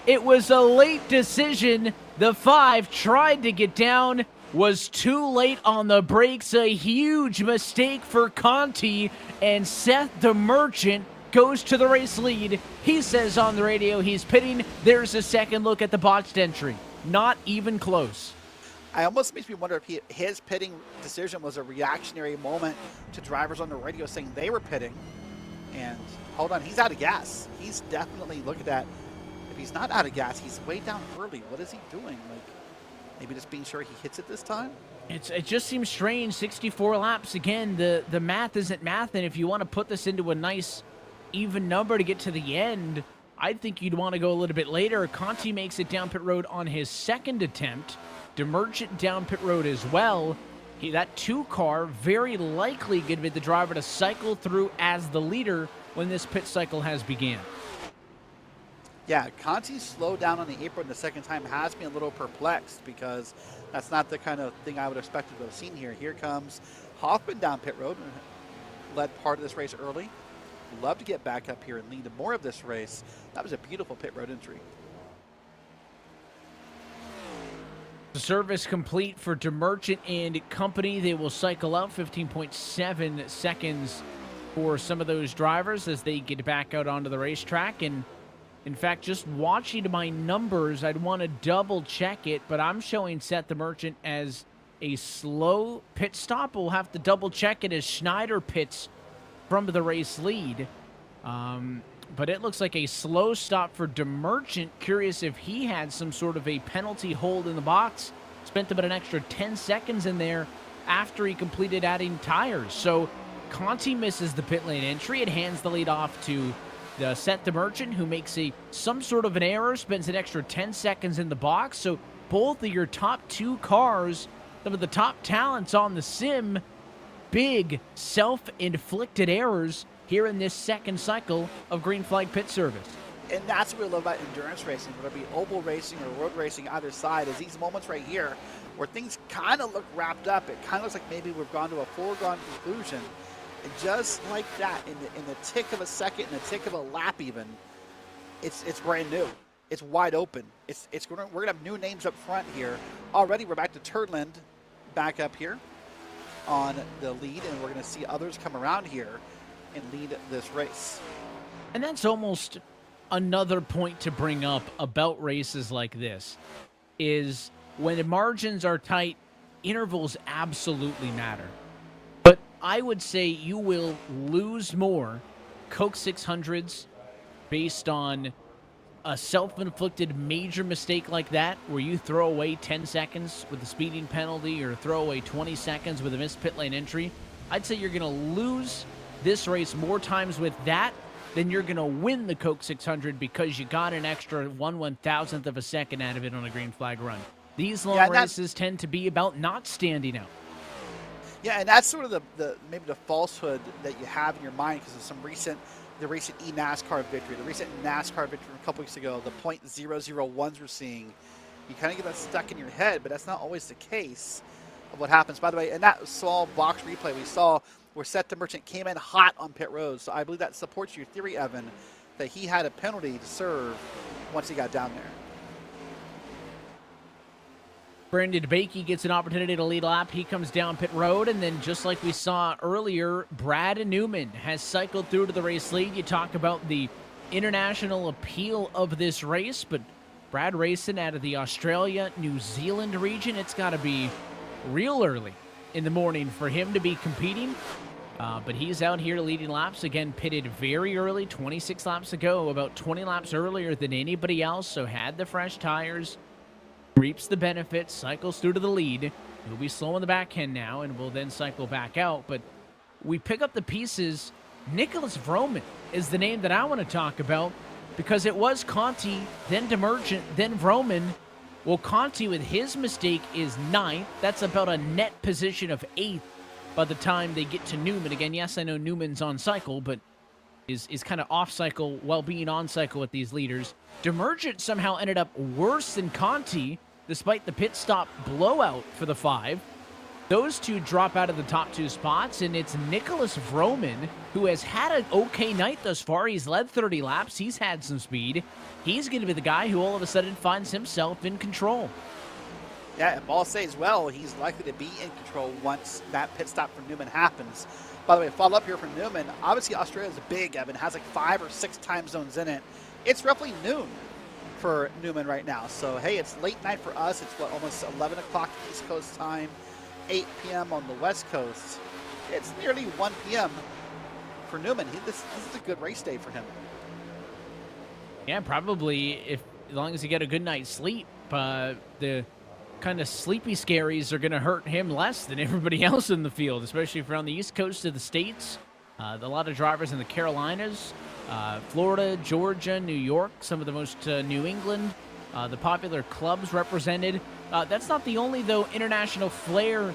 It was a late decision. The 5 tried to get down, was too late on the brakes. A huge mistake for Conti, and Seth the Merchant goes to the race lead. He says on the radio he's pitting. There's a second look at the botched entry. Not even close. I almost makes me wonder if his pitting decision was a reactionary moment to drivers on the radio saying they were pitting. And hold on, he's out of gas. He's definitely, look at that. If he's not out of gas, he's way down early. What is he doing? Like, maybe just being sure he hits it this time? It just seems strange. 64 laps again. The math isn't math, and if you want to put this into a nice even number to get to the end, I think you'd want to go a little bit later. Conti makes it down pit road on his second attempt. DeMerchant down pit road as well. That 2 car very likely going to be the driver to cycle through as the leader when this pit cycle has began. Yeah, Conti slowed down on the apron the second time has me a little perplexed because that's not the kind of thing I would expect to have seen here. Here comes Hoffman down pit road, led part of this race early. Love to get back up here and lead to more of this race. That was a beautiful pit road entry. Service complete for DeMerchant and company. They will cycle out 15.7 seconds for some of those drivers as they get back out onto the racetrack. And in fact, just watching my numbers, I'd want to double check it, but I'm showing Seth DeMerchant as a slow pit stop. We'll have to double check it as Schneider pits from the race lead. But it looks like a slow stop for DeMerchant. Curious if he had some sort of a penalty hold in the box. Spent about an extra 10 seconds in there after he completed adding tires. So Conti misses the pit lane entry. It hands the lead off to Seth DeMerchant, who makes some sort of an error, spends an extra 10 seconds in the box. So both of your top 2 cars, some of the top talents on the sim, big self-inflicted errors here in this second cycle of green flag pit service. And that's what we love about endurance racing, whether it be oval racing or road racing, either side, is these moments right here where things kind of look wrapped up. It kind of looks like maybe we've gone to a foregone conclusion. And just like that, in the tick of a second, in the tick of a lap even, it's brand new. It's wide open. We're gonna have new names up front here. Already we're back to Turdland back up here on the lead, and we're gonna see others come around here and lead this race. And that's almost another point to bring up about races like this, is when the margins are tight, intervals absolutely matter. But I would say you will lose more Coke 600s based on a self-inflicted major mistake like that, where you throw away 10 seconds with a speeding penalty or throw away 20 seconds with a missed pit lane entry. I'd say you're going to lose this race more times with that than you're going to win the Coke 600 because you got an extra 1/1000th of a second out of it on a green flag run. These long races tend to be about not standing out. Yeah, and that's sort of maybe the falsehood that you have in your mind because of the recent eNASCAR victory, the recent NASCAR victory from a couple weeks ago, the .001s we're seeing. You kind of get that stuck in your head, but that's not always the case of what happens. By the way, in that small box replay we saw where Seth DeMerchant came in hot on pit road. So I believe that supports your theory, Evan, that he had a penalty to serve once he got down there. Brandon Bakey gets an opportunity to lead a lap. He comes down pit road, and then just like we saw earlier, Brad Newman has cycled through to the race lead. You talk about the international appeal of this race, but Brad racing out of the Australia, New Zealand region, it's got to be real early in the morning for him to be competing. But he's out here leading laps. Again, pitted very early, 26 laps ago, about 20 laps earlier than anybody else, so had the fresh tires, reaps the benefits, cycles through to the lead. He'll be slow on the back end now and will then cycle back out. But we pick up the pieces. Nicholas Vroman is the name that I want to talk about because it was Conti, then DeMerchant, then Vroman. Well, Conti with his mistake is 9th. That's about a net position of 8th by the time they get to Newman. Again, yes, I know Newman's on cycle, but is kind of off cycle while being on cycle with these leaders. Demergent somehow ended up worse than Conti, despite the pit stop blowout for the 5. Those two drop out of the top 2 spots, and it's Nicholas Vroman, who has had an okay night thus far. He's led 30 laps. He's had some speed. He's going to be the guy who all of a sudden finds himself in control. Yeah, if all stays well, he's likely to be in control once that pit stop for Newman happens. By the way, follow up here for Newman. Obviously, Australia's big, Evan. Has like 5 or 6 time zones in it. It's roughly noon for Newman right now. So, hey, it's late night for us. It's almost 11 o'clock East Coast time. 8 p.m. on the West Coast. It's nearly 1 p.m. for Newman. This is a good race day for him. Yeah, probably, as long as he get a good night's sleep. The kind of sleepy scaries are going to hurt him less than everybody else in the field, especially if you're on the East Coast of the States. A lot of drivers in the Carolinas, Florida, Georgia, New York, some of the most New England, the popular clubs represented. That's not the only, though, international flair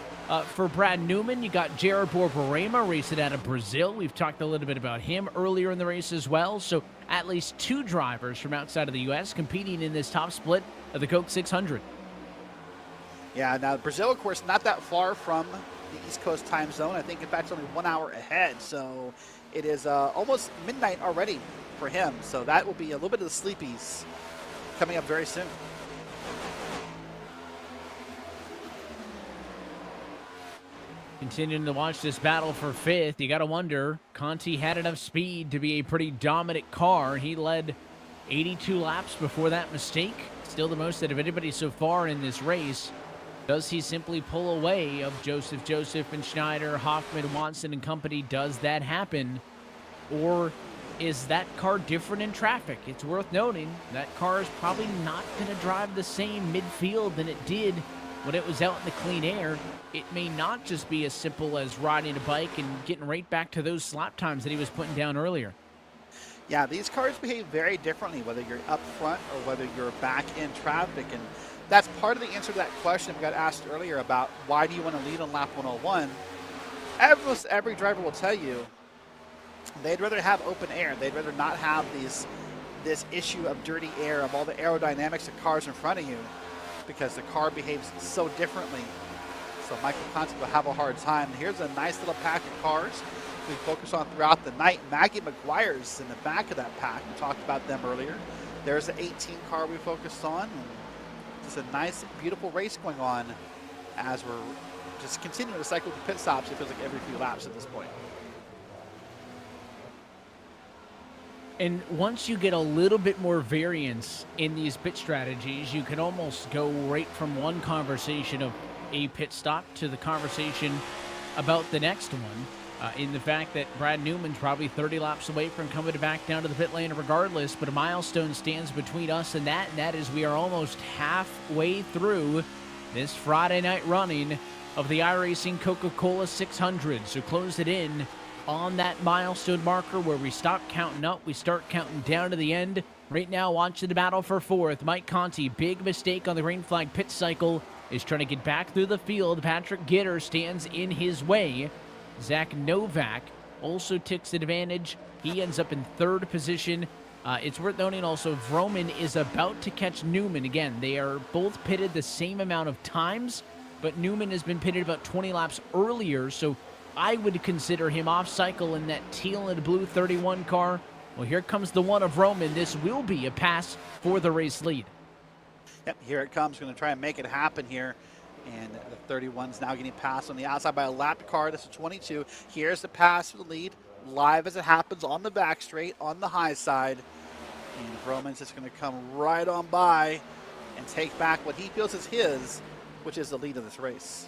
for Brad Newman. You got Jared Borborema racing out of Brazil. We've talked a little bit about him earlier in the race as well. So at least 2 drivers from outside of the U.S. competing in this top split of the Coke 600. Yeah, now Brazil, of course, not that far from the East Coast time zone. I think, in fact, it's only 1 hour ahead. So it is almost midnight already for him. So that will be a little bit of the sleepies coming up very soon. Continuing to watch this battle for 5th, you got to wonder, Conti had enough speed to be a pretty dominant car. He led 82 laps before that mistake. Still the most out of anybody so far in this race. Does he simply pull away of Joseph and Schneider, Hoffman, Watson, and company? Does that happen? Or is that car different in traffic? It's worth noting that car is probably not going to drive the same midfield than it did when it was out in the clean air. It may not just be as simple as riding a bike and getting right back to those lap times that he was putting down earlier. Yeah, these cars behave very differently, whether you're up front or whether you're back in traffic. And that's part of the answer to that question we got asked earlier about why do you want to lead on lap 101. Almost every driver will tell you they'd rather have open air. They'd rather not have this issue of dirty air, of all the aerodynamics of cars in front of you, because the car behaves so differently. So Michael Conti will have a hard time. Here's a nice little pack of cars we focus on throughout the night. Maggie McGuire's in the back of that pack. We talked about them earlier. There's the 18 car we focused on. And just a nice, beautiful race going on as we're just continuing to cycle the pit stops. It feels like every few laps at this point. And once you get a little bit more variance in these pit strategies, you can almost go right from one conversation of a pit stop to the conversation about the next one, in the fact that Brad Newman's probably 30 laps away from coming back down to the pit lane regardless, but a milestone stands between us and that is we are almost halfway through this Friday night running of the iRacing Coca-Cola 600. So close it in on that milestone marker where we stop counting up, we start counting down to the end. Right now, watching the battle for 4th. Mike Conti, big mistake on the green flag pit cycle, is trying to get back through the field. Patrick Gitter stands in his way. Zach Novak also takes advantage. He ends up in 3rd position. It's worth noting also, Vroman is about to catch Newman. Again, they are both pitted the same amount of times, but Newman has been pitted about 20 laps earlier, so I would consider him off cycle in that teal and blue 31 car. Well, here comes the one of Vroman. This will be a pass for the race lead. Yep, here it comes. Going to try and make it happen here. And the 31's now getting passed on the outside by a lapped car. This is 22. Here's the pass for the lead. Live as it happens on the back straight, on the high side. And Vroman's just going to come right on by and take back what he feels is his, which is the lead of this race.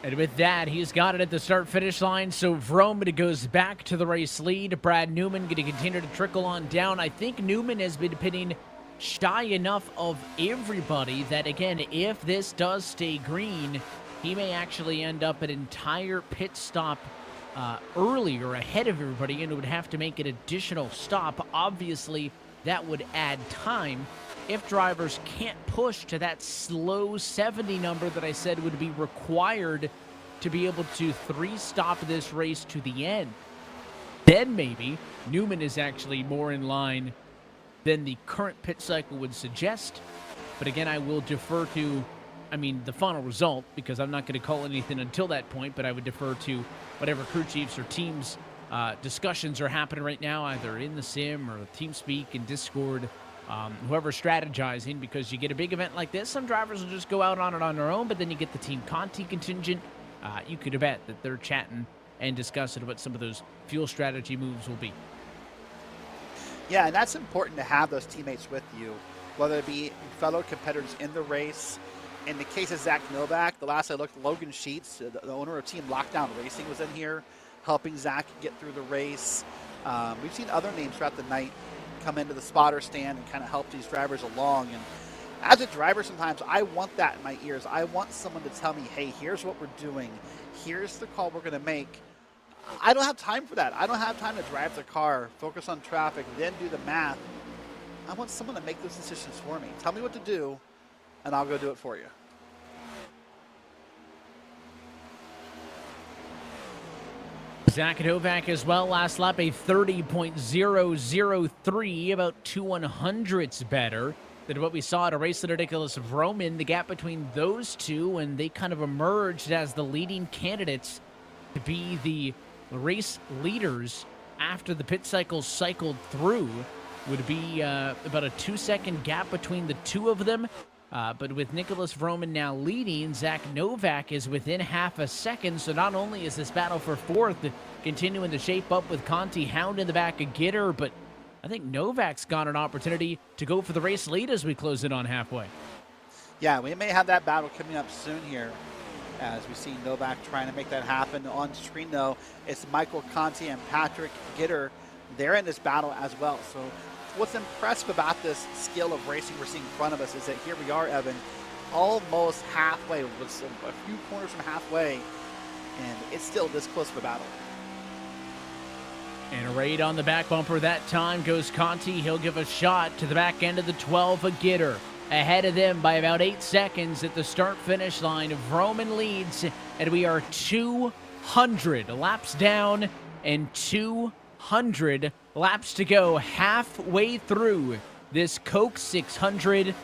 And with that, he's got it at the start-finish line, so Vroman goes back to the race lead. Brad Newman going to continue to trickle on down. I think Newman has been pitting shy enough of everybody that, again, if this does stay green, he may actually end up an entire pit stop earlier ahead of everybody and would have to make an additional stop. Obviously, that would add time. If drivers can't push to that slow 70 number that I said would be required to be able to three-stop this race to the end, then maybe Newman is actually more in line than the current pit cycle would suggest. But again, I will defer to, the final result, because I'm not going to call anything until that point, but I would defer to whatever crew chiefs or teams discussions are happening right now, either in the sim or TeamSpeak and Discord, whoever's strategizing, because you get a big event like this, some drivers will just go out on it on their own, but then you get the Team Conti contingent. You could bet that they're chatting and discussing what some of those fuel strategy moves will be. Yeah, and that's important to have those teammates with you, whether it be fellow competitors in the race. In the case of Zach Novak, the last I looked, Logan Sheets, the owner of Team Lockdown Racing, was in here helping Zach get through the race. We've seen other names throughout the night come into the spotter stand and kind of help these drivers along. And as a driver, sometimes I want that in my ears. I want someone to tell me, hey, here's what we're doing. Here's the call we're going to make. I don't have time for that. I don't have time to drive the car, focus on traffic, then do the math. I want someone to make those decisions for me. Tell me what to do, and I'll go do it for you. Zach Novak as well, last lap a 30.003, about 2/100ths better than what we saw at a race leader Nicholas Roman. The gap between those two, and they kind of emerged as the leading candidates to be the race leaders after the pit cycle cycled through, would be about a 2-second gap between the two of them. But with Nicholas Roman now leading, Zach Novak is within half a second. So not only is this battle for fourth continuing to shape up with Conti Hound in the back of Gitter, but I think Novak's got an opportunity to go for the race lead as we close it on halfway. Yeah, we may have that battle coming up soon here, as we see Novak trying to make that happen. On screen, though, it's Michael Conti and Patrick Gitter. They're in this battle as well. So what's impressive about this skill of racing we're seeing in front of us is that here we are, Evan, almost halfway, with a few corners from halfway, and it's still this close of a battle. And right on the back bumper that time goes Conti. He'll give a shot to the back end of the 12 of Gitter. Ahead of them by about 8 seconds at the start-finish line. Roman leads, and we are 200 laps down and 200 laps to go, halfway through this Coke 600.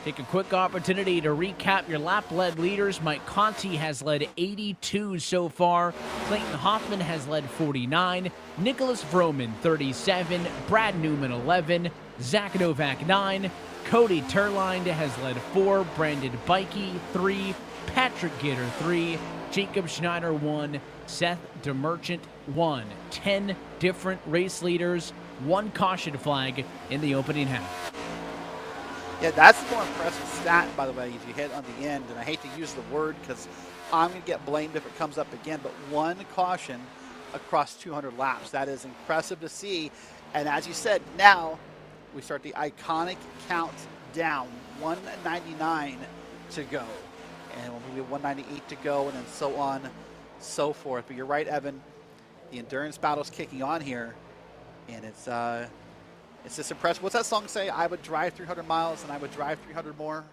Take a quick opportunity to recap your lap-led leaders. Mike Conti has led 82 so far. Clayton Hoffman has led 49. Nicholas Vroman, 37. Brad Newman, 11. Zach Novak, 9. Cody Turline has led 4. Brandon Bikey, 3. Patrick Gitter, 3. Jacob Schneider, 1. Seth DeMerchant, 1. 10 different race leaders, 1 caution flag in the opening half. Yeah, that's the more impressive stat, by the way, if you hit on the end. And I hate to use the word because I'm going to get blamed if it comes up again, but 1 caution across 200 laps. That is impressive to see. And as you said, now we start the iconic countdown, 199 to go. And we'll be 198 to go, and then so on, so forth. But you're right, Evan. The endurance battle's kicking on here, and it's just impressive. What's that song say? I would drive 300 miles, and I would drive 300 more,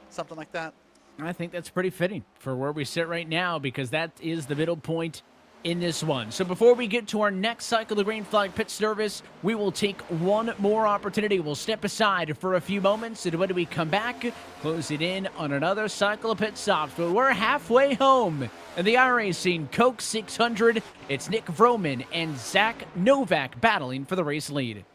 something like that. I think that's pretty fitting for where we sit right now, because that is the middle point in this one. So before we get to our next cycle, the green flag pit service, we will take one more opportunity. We'll step aside for a few moments, and when we come back, close it in on another cycle of pit stops. But we're halfway home in the iRacing Coke 600. It's Nick Vroman and Zach Novak battling for the race lead.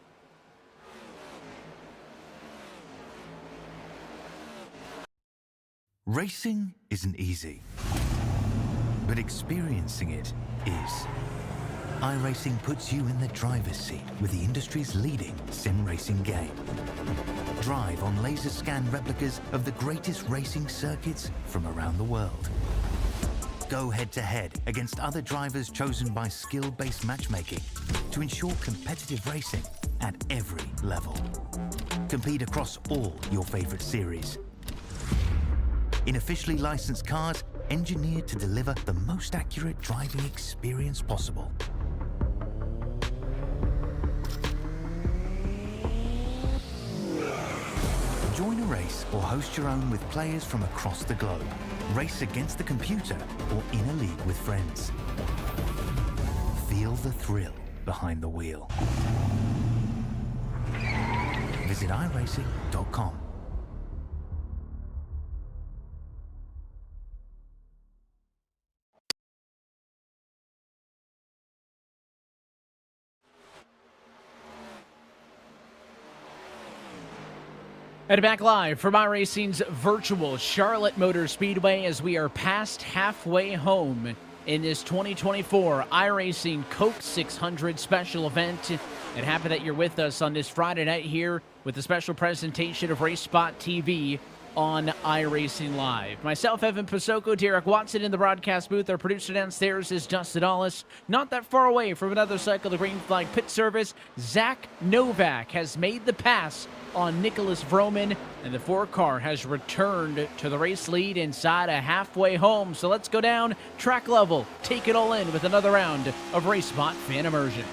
Racing isn't easy, but experiencing it is. iRacing puts you in the driver's seat with the industry's leading sim racing game. Drive on laser scan replicas of the greatest racing circuits from around the world. Go head-to-head against other drivers chosen by skill-based matchmaking to ensure competitive racing at every level. Compete across all your favorite series. In officially licensed cars engineered to deliver the most accurate driving experience possible. Join a race or host your own with players from across the globe. Race against the computer or in a league with friends. Feel the thrill behind the wheel. Visit iRacing.com. And back live from iRacing's virtual Charlotte Motor Speedway as we are past halfway home in this 2024 iRacing Coke 600 special event. And happy that you're with us on this Friday night here with a special presentation of RaceSpotTV on iRacing Live. Myself, Evan Pasoko, Derek Watson in the broadcast booth. Our producer downstairs is Justin Allis. Not that far away from another cycle of the green flag pit service, Zach Novak has made the pass on Nicholas Vroman, and the 4-car has returned to the race lead inside a halfway home. So let's go down track level, take it all in with another round of RaceSpot Fan Immersion.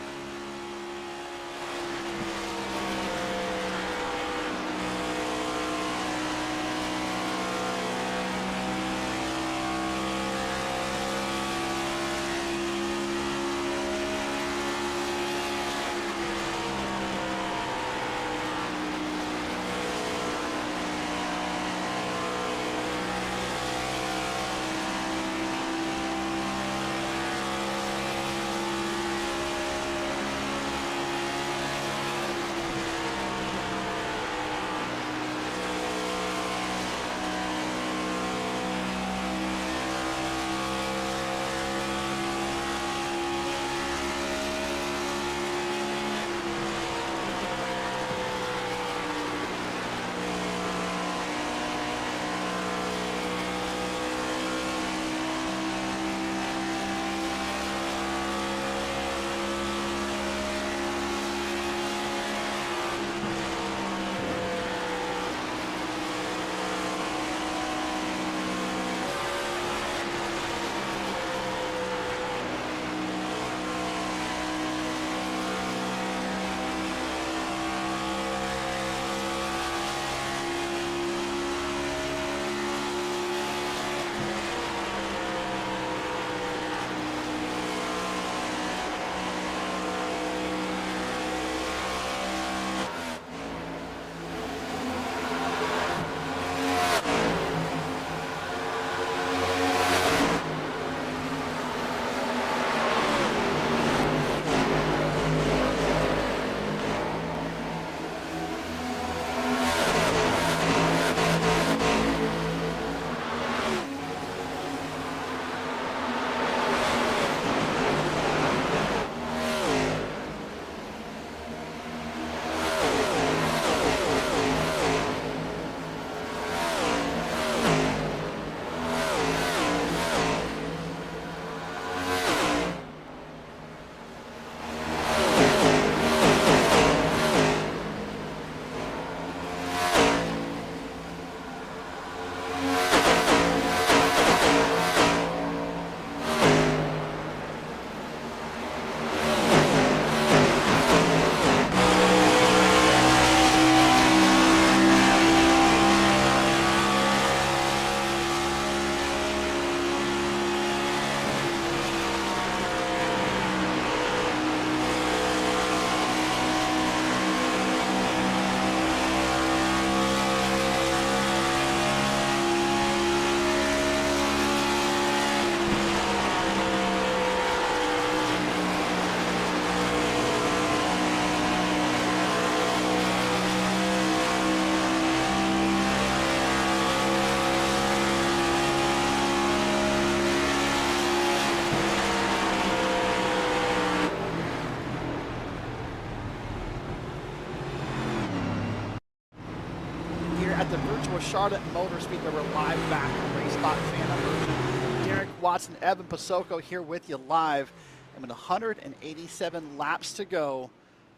at the virtual Charlotte Motor Speedway. We're live back on RaceSpot Fan Immersion. Derek Watson, Evan Pasoko here with you live. And with 187 laps to go,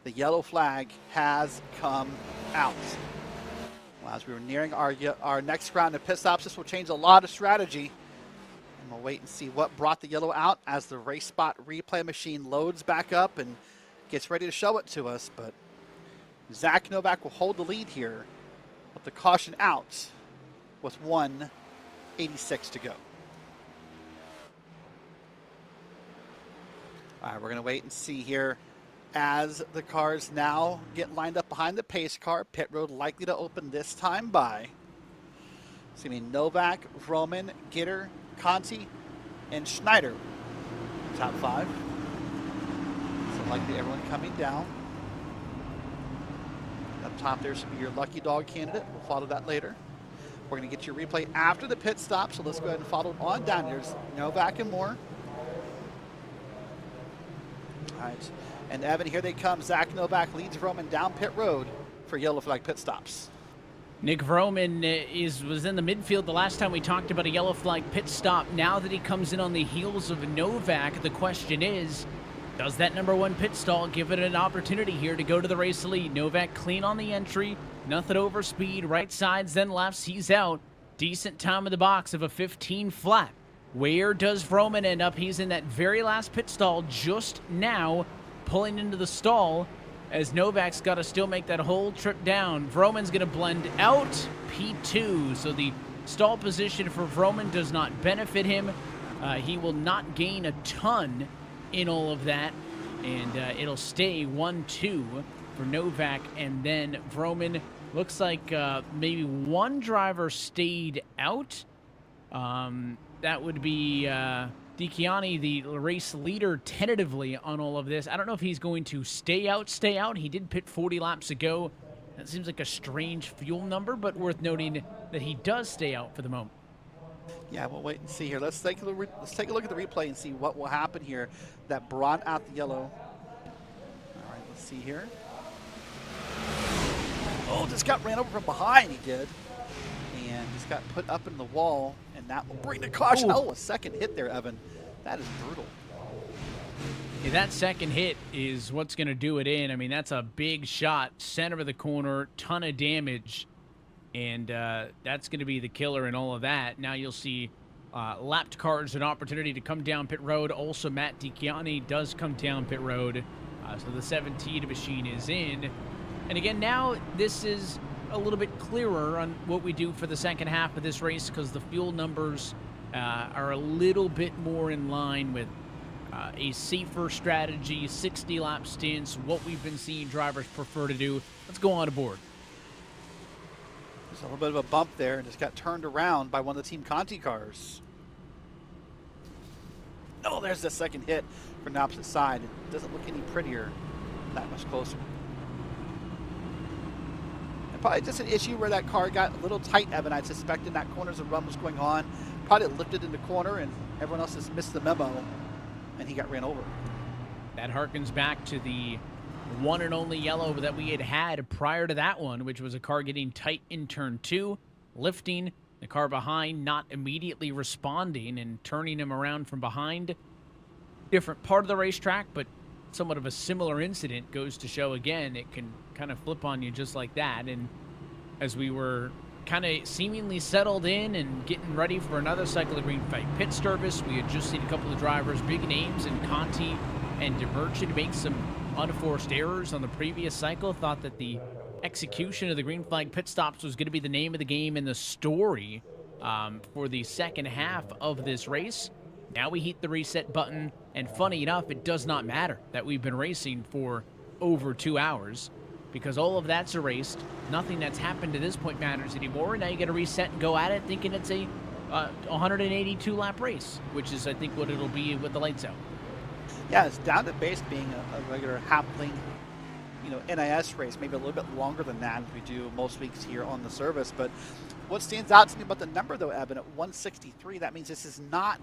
the yellow flag has come out. Well, as we were nearing our next round of pit stops, this will change a lot of strategy. And we'll wait and see what brought the yellow out as the RaceSpot replay machine loads back up and gets ready to show it to us. But Zach Novak will hold the lead here with the caution out with 1:86 to go. All right, we're going to wait and see here as the cars now get lined up behind the pace car. Pit road likely to open this time by, it's going to be Novak, Roman, Gitter, Conti, and Schneider. Top 5. So likely everyone coming down. Up top there should be your lucky dog candidate. We'll follow that later. We're going to get your replay after the pit stop, so let's go ahead and follow on down. There's Novak and more. All right, and Evan, here they come. Zach Novak leads Roman down pit road for yellow flag pit stops. Nick Vroman was in the midfield the last time we talked about a yellow flag pit stop. Now that he comes in on the heels of Novak, the question is, does that number 1 pit stall give it an opportunity here to go to the race lead? Novak clean on the entry, nothing over speed, right sides, then lefts, he's out. Decent time of the box of a 15 flat. Where does Vroman end up? He's in that very last pit stall just now, pulling into the stall, as Novak's got to still make that whole trip down. Vroman's going to blend out P2, so the stall position for Vroman does not benefit him. He will not gain a ton in all of that, and it'll stay 1-2 for Novak, and then Vroman. Looks like maybe one driver stayed out. That would be Dicchiani, the race leader, tentatively on all of this. I don't know if he's going to stay out. He did pit 40 laps ago. That seems like a strange fuel number, but worth noting that he does stay out for the moment. Yeah, we'll wait and see here. Let's take a look at the replay and see what will happen here that brought out the yellow. All right, let's see here. Oh, just got ran over from behind, he did. And just got put up in the wall, and that will bring the caution. Ooh. Oh, a second hit there, Evan. That is brutal. Yeah, that second hit is what's going to do it in. I mean, that's a big shot, center of the corner, ton of damage, and that's going to be the killer in all of that. Now you'll see lapped cars an opportunity to come down pit road. Also, Matt Dicchiani does come down pit road, so the 17 machine is in. And again, now this is a little bit clearer on what we do for the second half of this race, because the fuel numbers are a little bit more in line with a safer strategy, 60 lap stints, what we've been seeing drivers prefer to do. Let's go on aboard. There's a little bit of a bump there and just got turned around by one of the Team Conti cars. Oh, there's the second hit from the opposite side. It doesn't look any prettier that much closer. Probably just an issue where that car got a little tight, Evan. I suspect in that corner as the run was going on. Probably lifted in the corner, and everyone else just missed the memo, and he got ran over. That harkens back to the one and only yellow that we had prior to that one, which was a car getting tight in turn 2, lifting, the car behind not immediately responding and turning him around from behind. Different part of the racetrack, but somewhat of a similar incident. Goes to show again, it can kind of flip on you just like that. And as we were kind of seemingly settled in and getting ready for another cycle of green flag pit service, we had just seen a couple of drivers, big names in Conti and DeMerchant, make some unforced errors on the previous cycle. Thought that the execution of the green flag pit stops was going to be the name of the game in the story for the second half of this race. Now we hit the reset button, and funny enough, it does not matter that we've been racing for over 2 hours, because all of that's erased. Nothing that's happened to this point matters anymore. Now you got to reset and go at it thinking it's a 182-lap race, which is, I think, what it'll be with the lights out. Yeah, it's down to base being a regular half-link, NIS race, maybe a little bit longer than that as we do most weeks here on the service. But what stands out to me about the number, though, Evan, at 163, that means this is not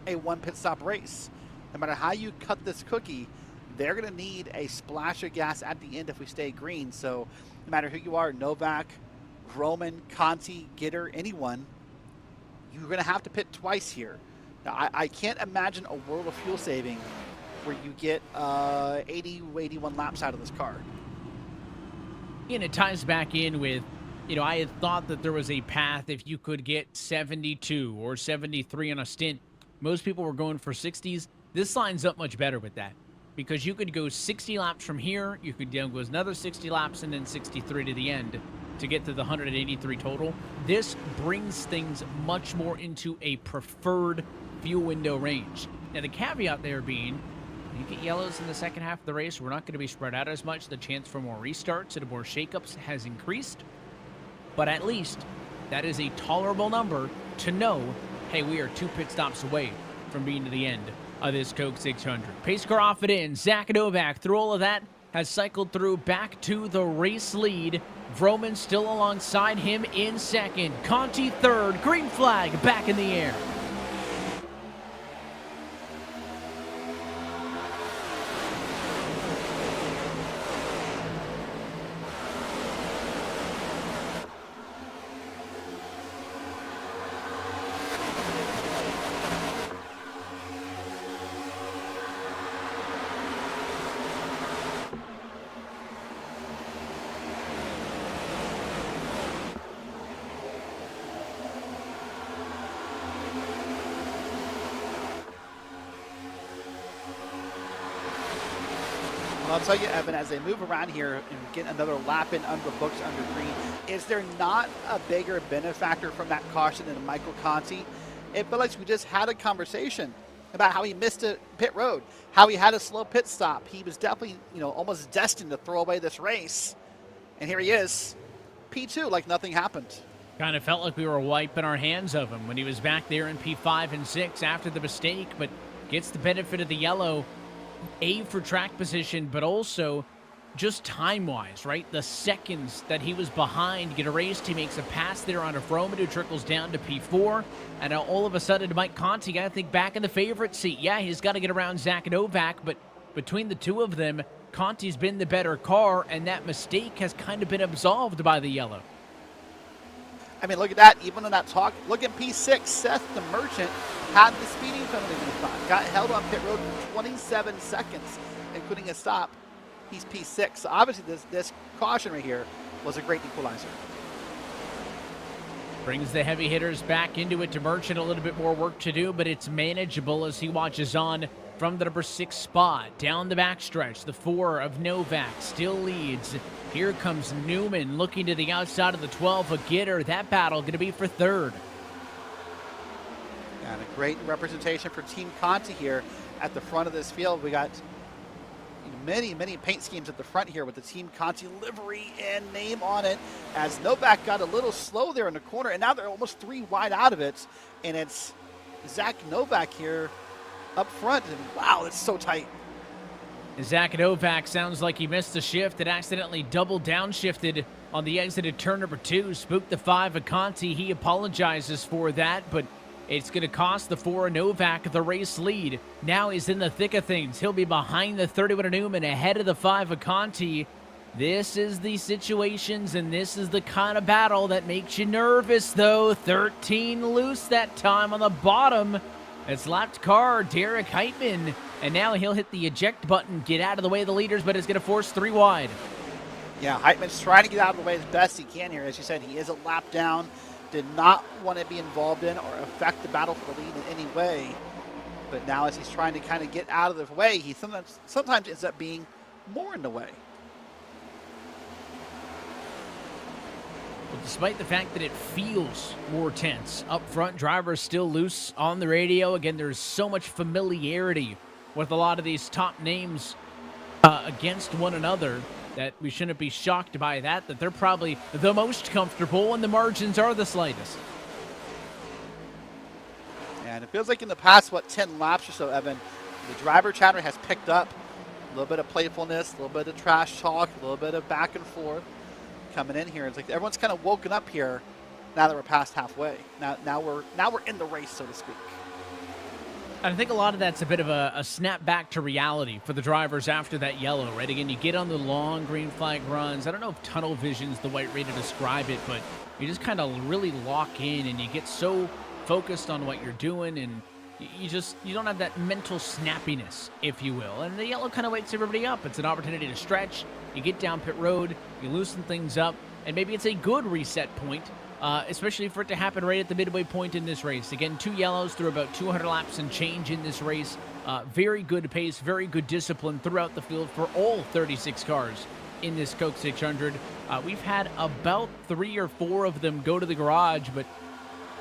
a one pit stop race. No matter how you cut this cookie, they're going to need a splash of gas at the end if we stay green. So no matter who you are, Novak, Roman, Conti, Gitter, anyone, you're going to have to pit twice here. Now, I can't imagine a world of fuel saving where you get 80, 81 laps out of this car. And it ties back in with, I had thought that there was a path if you could get 72 or 73 on a stint Most people were going for 60s. This lines up much better with that because you could go 60 laps from here. You could go another 60 laps and then 63 to the end to get to the 183 total. This brings things much more into a preferred fuel window range. Now, the caveat there being, you get yellows in the second half of the race, we're not going to be spread out as much. The chance for more restarts and more shakeups has increased. But at least that is a tolerable number to know, hey, we are 2 pit stops away from being to the end of this Coke 600. Pace car off it in. Zach Novak, through all of that, has cycled through back to the race lead. Vroman still alongside him in second. Conti third. Green flag back in the air. I'll tell you, Evan, as they move around here and get another lap in under books under green, is there not a bigger benefactor from that caution than Michael Conti? It felt like we just had a conversation about how he missed a pit road, how he had a slow pit stop. He was definitely, almost destined to throw away this race. And here he is, P2, like nothing happened. Kind of felt like we were wiping our hands of him when he was back there in P5 and 6 after the mistake, but gets the benefit of the yellow. A, for track position, but also just time-wise, right? The seconds that he was behind get erased. He makes a pass there on a Vroman who trickles down to P4. And now all of a sudden, Mike Conti, I think, back in the favorite seat. Yeah, he's got to get around Zach Novak, but between the two of them, Conti's been the better car, and that mistake has kind of been absolved by the yellow. I mean, look at that. Even in that talk, look at P6. Seth the Merchant had the speeding penalty in the front. Got held on pit road for 27 seconds, including a stop. He's P6. So obviously, this caution right here was a great equalizer. Brings the heavy hitters back into it to Merchant. A little bit more work to do, but it's manageable as he watches on from the number 6 spot. Down the backstretch, the 4 of Novak still leads. Here comes Newman looking to the outside of the 12 of Gitter. That battle going to be for third. And a great representation for Team Conti here at the front of this field. We got many paint schemes at the front here with the Team Conti livery and name on it, as Novak got a little slow there in the corner, and now they're almost 3 wide out of it, and it's Zach Novak here up front, and wow, it's so tight. Zach Novak sounds like he missed the shift. It accidentally double downshifted on the exited turn number 2. Spooked the 5 of Conti. He apologizes for that, but it's going to cost the 4 of Novak the race lead. Now he's in the thick of things. He'll be behind the 31 of Newman, ahead of the 5 of Conti. This is the situations, and this is the kind of battle that makes you nervous, though. 13 loose that time on the bottom. It's lapped car, Derek Heitman. And now he'll hit the eject button, get out of the way of the leaders, but it's going to force 3 wide. Yeah, Heitman's trying to get out of the way as best he can here. As you said, he is a lap down. Did not want to be involved in or affect the battle for the lead in any way. But now as he's trying to kind of get out of the way, he sometimes ends up being more in the way. Well, despite the fact that it feels more tense, up front, drivers still loose on the radio. Again, there's so much familiarity with a lot of these top names against one another that we shouldn't be shocked by that they're probably the most comfortable and the margins are the slightest. And it feels like in the past, 10 laps or so, Evan, the driver chatter has picked up. A little bit of playfulness, a little bit of trash talk, a little bit of back and forth coming in here. It's like everyone's kind of woken up here now that we're past halfway. Now we're in the race, so to speak. I think a lot of that's a bit of a snap back to reality for the drivers after that yellow, right? Again, you get on the long green flag runs. I don't know if tunnel vision's the right way to describe it, but you just kind of really lock in and you get so focused on what you're doing, and you don't have that mental snappiness, if you will. And the yellow kind of wakes everybody up. It's an opportunity to stretch. You get down pit road, you loosen things up, and maybe it's a good reset point especially for it to happen right at the midway point in this race. Again, 2 yellows through about 200 laps and change in this race. Very good pace, very good discipline throughout the field for all 36 cars in this Coke 600. We've had about 3 or 4 of them go to the garage, but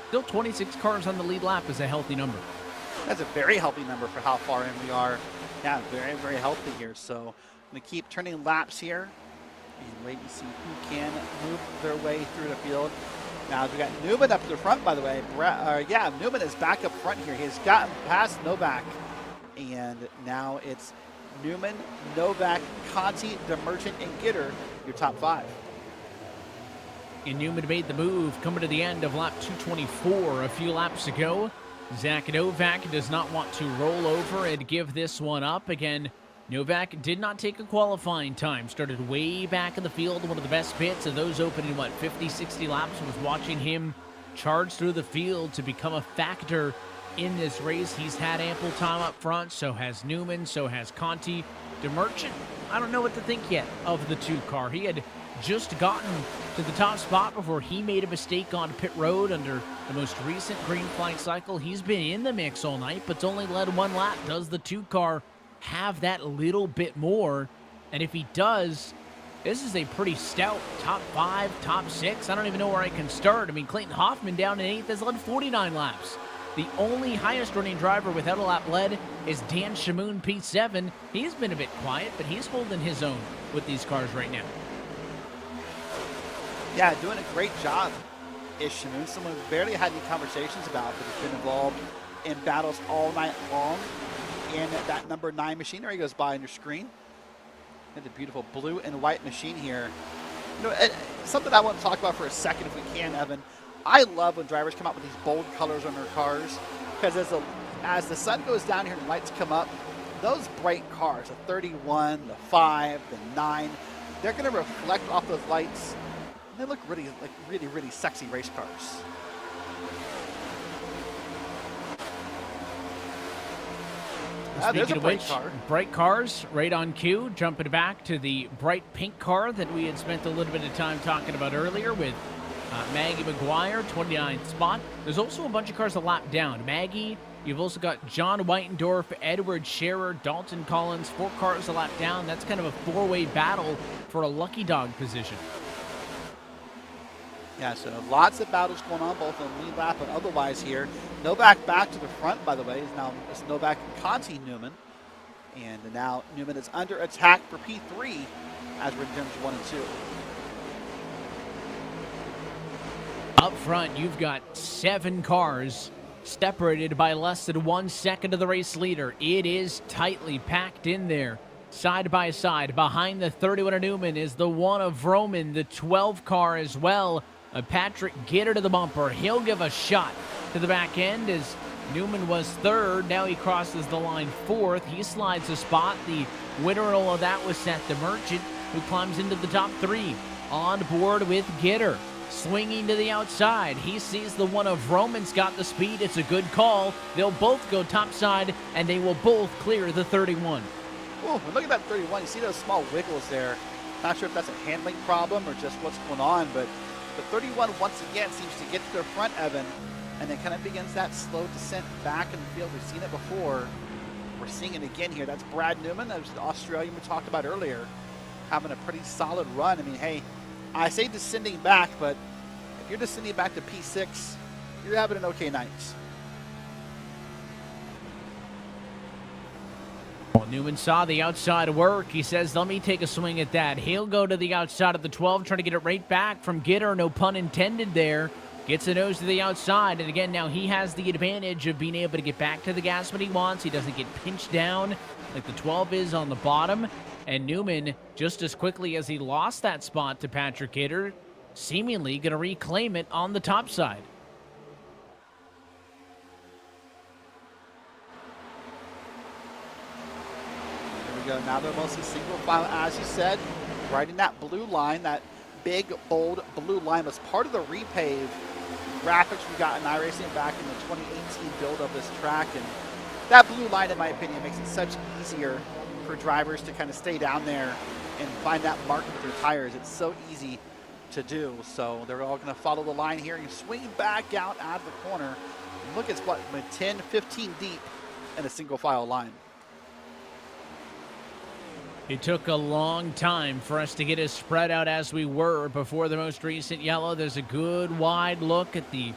still 26 cars on the lead lap is a healthy number. That's a very healthy number for how far in we are. Yeah, very, very healthy here. So I'm going to keep turning laps here and wait and see who can move their way through the field. Now we got Newman up to the front, by the way. Newman is back up front here. He has gotten past Novak. And now it's Newman, Novak, Conti, DeMerchant, and Gitter, your top 5. And Newman made the move coming to the end of lap 224 a few laps ago. Zach Novak does not want to roll over and give this one up. Again, Novak did not take a qualifying time. Started way back in the field. One of the best bits of those opening, 50, 60 laps was watching him charge through the field to become a factor in this race. He's had ample time up front. So has Newman. So has Conti. DeMerchant, I don't know what to think yet of the 2 car. He had just gotten to the top spot before he made a mistake on pit road under the most recent green flag cycle. He's been in the mix all night, but's only led 1 lap. Does the 2 car have that little bit more? And if he does, this is a pretty stout top 5, top 6. I don't even know where I can start. I mean, Clayton Hoffman down in 8th has led 49 laps. The only highest running driver without a lap led is Dan Shamoon, P7. He's been a bit quiet, but he's holding his own with these cars right now. Yeah, doing a great job is Shamoon. Someone we barely had any conversations about, but has been involved in battles all night long in that number 9 machine. There he goes by on your screen. And the beautiful blue and white machine here. You know, something I want to talk about for a second if we can, Evan. I love when drivers come out with these bold colors on their cars, because as the sun goes down here and the lights come up, those bright cars, the 31, the 5, the 9, they're going to reflect off those lights. They look really sexy race cars. Speaking of which, bright cars right on cue. Jumping back to the bright pink car that we had spent a little bit of time talking about earlier with Maggie McGuire, 29th spot. There's also a bunch of cars a lap down. Maggie, you've also got John Whitendorf, Edward Scherer, Dalton Collins, 4 cars a lap down. That's kind of a 4-way battle for a lucky dog position. Yeah, so lots of battles going on, both on lead lap and otherwise here. Novak back to the front, by the way. It's Novak and Conti Newman. And now Newman is under attack for P3 as we're in turns 1 and 2. Up front, you've got 7 cars separated by less than 1 second of the race leader. It is tightly packed in there. Side by side, behind the 31 of Newman is the 1 of Roman, the 12 car as well. Patrick Gitter to the bumper. He'll give a shot to the back end as Newman was 3rd. Now he crosses the line 4th. He slides a spot. The winner in all of that was Seth DeMerchant, who climbs into the top 3. On board with Gitter. Swinging to the outside. He sees the 1 of Roman's got the speed. It's a good call. They'll both go topside, and they will both clear the 31. Oh, look at that 31. You see those small wiggles there. Not sure if that's a handling problem or just what's going on, but the 31 once again seems to get to their front, Evan, and then kind of begins that slow descent back in the field. We've seen it before. We're seeing it again here. That's Brad Newman. That was the Australian we talked about earlier, having a pretty solid run. I mean, hey, I say descending back, but if you're descending back to P6, you're having an okay night. Well, Newman saw the outside work. He says, let me take a swing at that. He'll go to the outside of the 12, trying to get it right back from Gitter. No pun intended there. Gets a nose to the outside. And again, now he has the advantage of being able to get back to the gas when he wants. He doesn't get pinched down like the 12 is on the bottom. And Newman, just as quickly as he lost that spot to Patrick Gitter, seemingly going to reclaim it on the top side. Now they're mostly single file, as you said, riding that blue line. That big, bold blue line was part of the repave graphics we got in iRacing back in the 2018 build of this track. And that blue line, in my opinion, makes it such easier for drivers to kind of stay down there and find that mark with their tires. It's so easy to do. So they're all going to follow the line here and swing back out of the corner. Look, it's what, 10, 15 deep in a single file line. It took a long time for us to get as spread out as we were before the most recent yellow. There's a good wide look at the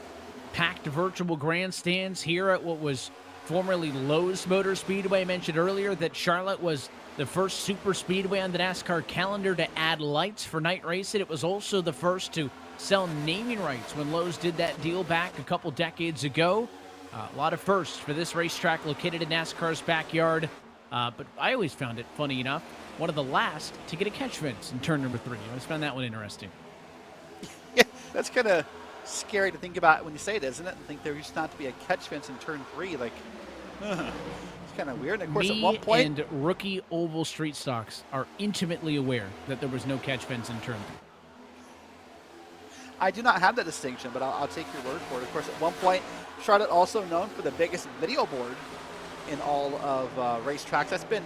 packed virtual grandstands here at what was formerly Lowe's Motor Speedway. I mentioned earlier that Charlotte was the first super speedway on the NASCAR calendar to add lights for night racing. It was also the first to sell naming rights when Lowe's did that deal back a couple decades ago. A lot of firsts for this racetrack located in NASCAR's backyard. But I always found it, funny enough, one of the last to get a catch fence in turn number 3. I always found that one interesting. Yeah, that's kind of scary to think about when you say it, isn't it? And think there used not to be a catch fence in turn 3. Like, it's kind of weird. And of course, at one point, and rookie oval street stocks are intimately aware that there was no catch fence in turn 3. I do not have that distinction, but I'll take your word for it. Of course, at one point, Charlotte also known for the biggest video board in all of racetracks. That's been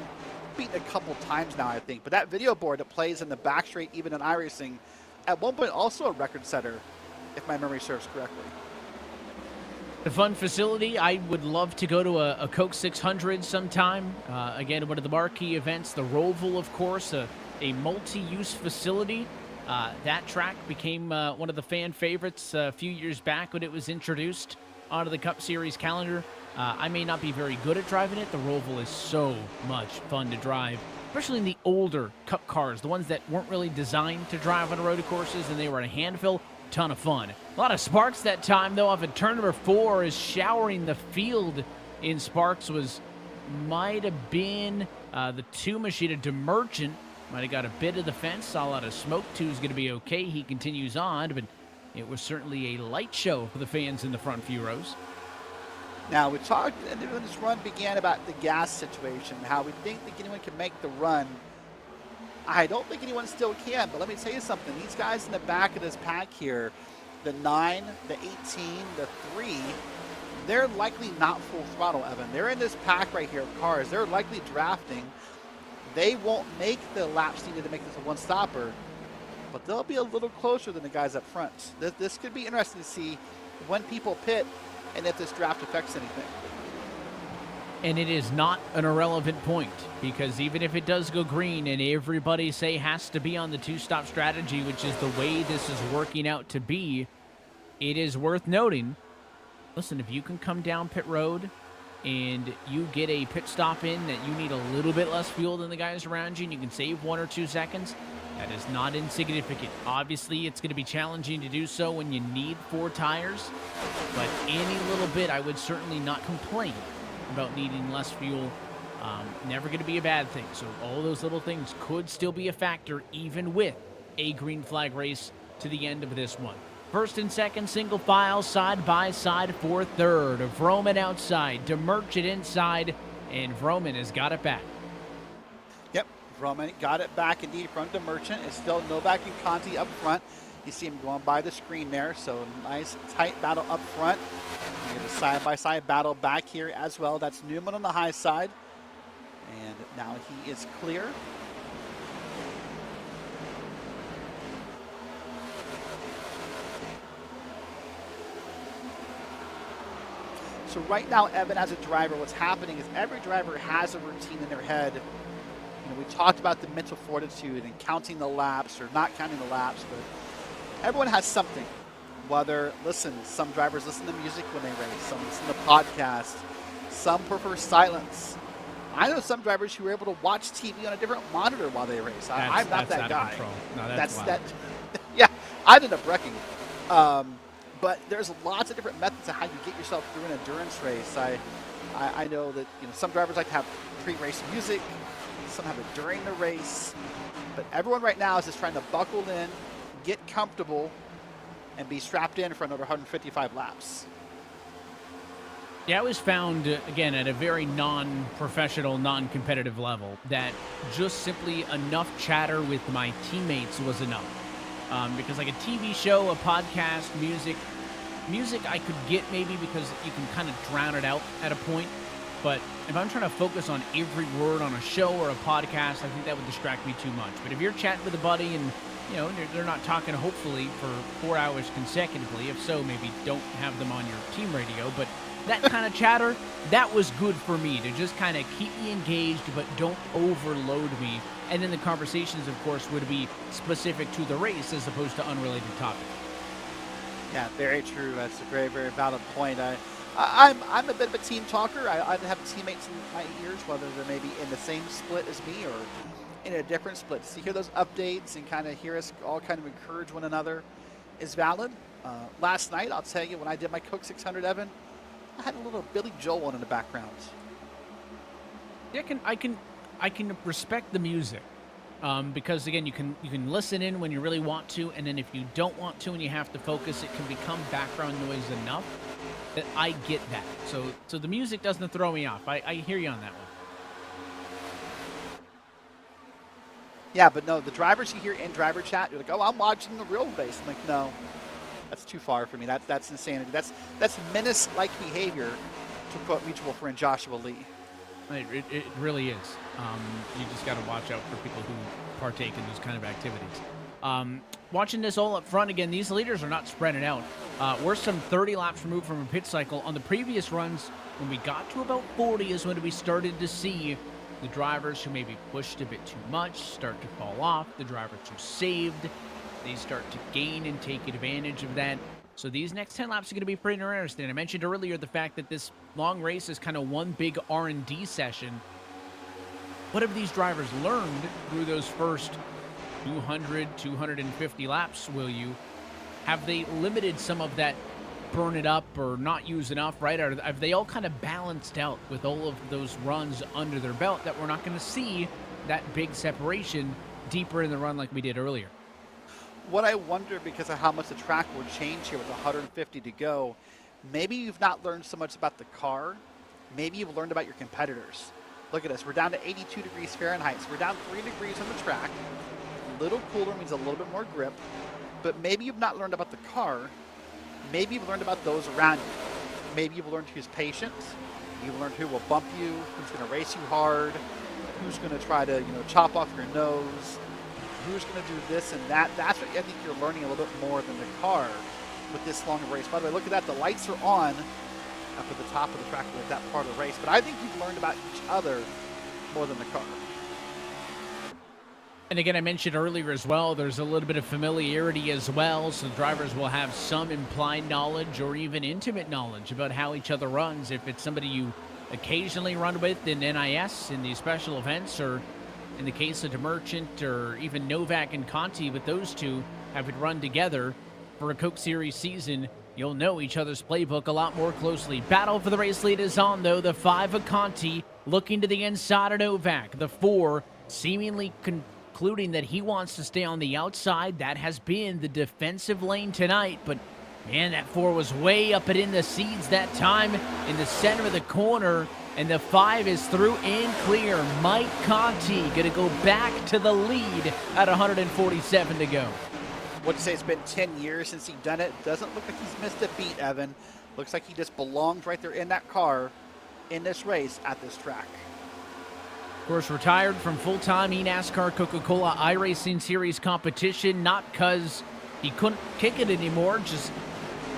beaten a couple times now, I think. But that video board that plays in the back straight, even in iRacing, at one point also a record setter, if my memory serves correctly. The fun facility, I would love to go to a Coke 600 sometime. Again, one of the marquee events, the Roval, of course, a multi-use facility. That track became one of the fan favorites a few years back when it was introduced onto the Cup Series calendar. I may not be very good at driving it. The Roval is so much fun to drive, especially in the older Cup cars, the ones that weren't really designed to drive on road courses, and they were a handful. Ton of fun. A lot of sparks that time, though, off of turn number 4 is showering the field in sparks. Might have been the 2 machine to Merchant. Might have got a bit of the fence. Saw a lot of smoke. 2's going to be okay. He continues on, but it was certainly a light show for the fans in the front few rows. Now, we talked when this run began about the gas situation, how we think that anyone can make the run. I don't think anyone still can, but let me tell you something. These guys in the back of this pack here, the 9, the 18, the 3, they're likely not full throttle, Evan. They're in this pack right here of cars. They're likely drafting. They won't make the laps needed to make this a one-stopper, but they'll be a little closer than the guys up front. This could be interesting to see when people pit and if this draft affects anything. And it is not an irrelevant point, because even if it does go green and everybody, say, has to be on the 2-stop strategy, which is the way this is working out to be, it is worth noting, listen, if you can come down pit road and you get a pit stop in that you need a little bit less fuel than the guys around you and you can save 1 or 2 seconds, that is not insignificant. Obviously, it's going to be challenging to do so when you need 4 tires, but any little bit, I would certainly not complain about needing less fuel. Never going to be a bad thing. So all those little things could still be a factor, even with a green flag race to the end of this one. First and second, single file, side by side for third. Vroman outside, DeMerchant inside, and Vroman has got it back. Yep, Vroman got it back indeed from DeMerchant. It's still Novak and Conti up front. You see him going by the screen there, so nice tight battle up front. You get a side-by-side battle back here as well. That's Newman on the high side. And now he is clear. So right now, Evan, as a driver, what's happening is every driver has a routine in their head. You know, we talked about the mental fortitude and counting the laps or not counting the laps, but everyone has something. Whether, some drivers listen to music when they race, some listen to podcasts, some prefer silence. I know some drivers who are able to watch TV on a different monitor while they race. I'm not that guy. No, that's wild. Yeah, I'd end up wrecking. But there's lots of different methods of how you get yourself through an endurance race. I know that some drivers like to have pre-race music, some have it during the race, but everyone right now is just trying to buckle in, get comfortable, and be strapped in for another 155 laps. Yeah, I was found, again, at a very non-professional, non-competitive level, that just simply enough chatter with my teammates was enough. Because like a TV show, a podcast, music I could get maybe because you can kind of drown it out at a point. But if I'm trying to focus on every word on a show or a podcast, I think that would distract me too much. But if you're chatting with a buddy and You know, they're not talking hopefully for 4 hours consecutively. If so, maybe don't have them on your team radio. But that kind of chatter, that was good for me to just kind of keep me engaged, but don't overload me. And then the conversations, of course, would be specific to the race as opposed to unrelated topics. Yeah, very true. That's a very, very valid point. I'm a bit of a team talker. I have teammates in my ears, whether they're maybe in the same split as me or in a different split. To hear those updates and kind of hear us all kind of encourage one another is valid. Last night, I'll tell you, when I did my Coke 600, Evan, I had a little Billy Joel one in the background. Yeah, I can respect the music. Because again, you can listen in when you really want to, and then if you don't want to and you have to focus, it can become background noise enough that I get that. So the music doesn't throw me off. I hear you on that one. Yeah, but no, the drivers you hear in driver chat, you're like, oh, I'm watching the real race. I'm like, no, that's too far for me. That's insanity. That's menace-like behavior, to quote mutual friend Joshua Lee. It really is. You just got to watch out for people who partake in those kind of activities. Watching this all up front again, these leaders are not spreading out. We're some 30 laps removed from a pit cycle. On the previous runs, when we got to about 40 is when we started to see the drivers who maybe pushed a bit too much start to fall off. The drivers who saved, they start to gain and take advantage of that. So these next 10 laps are going to be pretty interesting. I mentioned earlier the fact that this long race is kind of one big R&D session. What have these drivers learned through those first 200, 250 laps, will you? Have they limited some of that burn it up or not use enough, right? Or have they all kind of balanced out with all of those runs under their belt that we're not going to see that big separation deeper in the run like we did earlier? What I wonder, because of how much the track will change here with 150 to go, maybe you've not learned so much about the car. Maybe you've learned about your competitors. Look at us. We're down to 82 degrees Fahrenheit. So we're down 3 degrees on the track. A little cooler means a little bit more grip. But maybe you've not learned about the car. Maybe you've learned about those around you. Maybe you've learned who's patient. You've learned who will bump you, who's going to race you hard, who's going to try to, chop off your nose, who's going to do this and that. That's what I think you're learning a little bit more than the car with this long race. By the way, look at that. The lights are on up at the top of the track with that part of the race. But I think you've learned about each other more than the car. And again, I mentioned earlier as well, there's a little bit of familiarity as well. So drivers will have some implied knowledge or even intimate knowledge about how each other runs. If it's somebody you occasionally run with in NIS, in these special events, or in the case of DeMerchant or even Novak and Conti, with those two having run together for a Coke Series season, you'll know each other's playbook a lot more closely. Battle for the race lead is on, though. The 5 of Conti looking to the inside of Novak. The 4 seemingly concluding that he wants to stay on the outside. That has been the defensive lane tonight, but man, that 4 was way up and in the seeds that time in the center of the corner. And the 5 is through and clear. Mike Conti going to go back to the lead at 147 to go. What'd you say? It's been 10 years since he's done it. Doesn't look like he's missed a beat, Evan. Looks like he just belongs right there in that car in this race at this track. Of course, retired from full-time eNASCAR Coca-Cola iRacing Series competition, not because he couldn't kick it anymore, just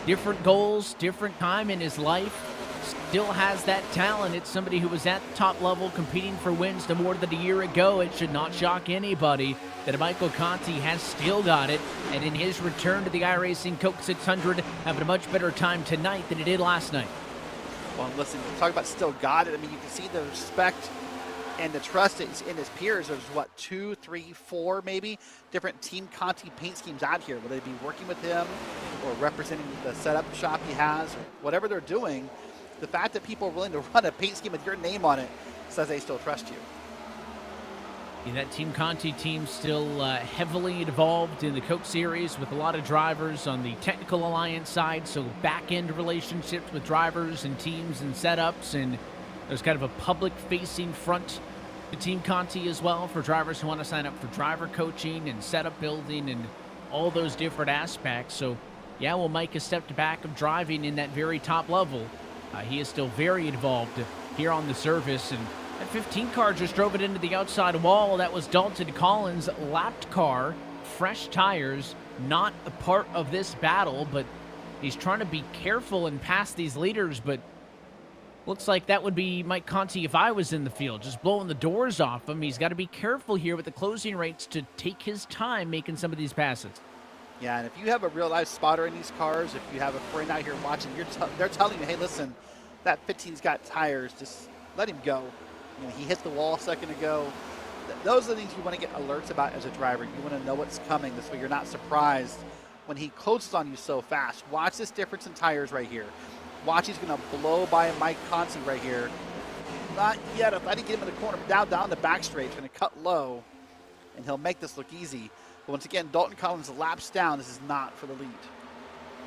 different goals, different time in his life. Still has that talent. It's somebody who was at the top level competing for wins no more than a year ago. It should not shock anybody that Michael Conti has still got it. And in his return to the iRacing Coke 600, having a much better time tonight than he did last night. Well, listen, talk about still got it. I mean, you can see the respect and the trust in his peers. There's, 2, 3, 4 maybe different Team Conti paint schemes out here. Will they be working with him or representing the setup shop he has or whatever they're doing? The fact that people are willing to run a paint scheme with your name on it says they still trust you. Yeah, that Team Conti team still heavily involved in the Coke Series with a lot of drivers on the technical alliance side, so back-end relationships with drivers and teams and setups, and there's kind of a public-facing front to Team Conti as well for drivers who want to sign up for driver coaching and setup building and all those different aspects. So, yeah, well, Mike has stepped back of driving in that very top level. He is still very involved here on the surface, and that 15 car just drove it into the outside wall. That was Dalton Collins' lapped car fresh tires, not a part of this battle, but he's trying to be careful and pass these leaders, but looks like that would be Mike Conti if I was in the field, just blowing the doors off him. He's got to be careful here with the closing rates to take his time making some of these passes. Yeah, and if you have a real-life spotter in these cars, if you have a friend out here watching, they're telling you, hey, listen, that 15's got tires, just let him go. You know, he hit the wall a second ago. Those are the things you want to get alerts about as a driver. You want to know what's coming. This way you're not surprised when he closes on you so fast. Watch this difference in tires right here. Watch, he's going to blow by Mike Conti right here. Not yet. If I didn't get him in the corner, down the back straight, he's going to cut low, and he'll make this look easy. But once again, Dalton Collins laps down. This is not for the lead.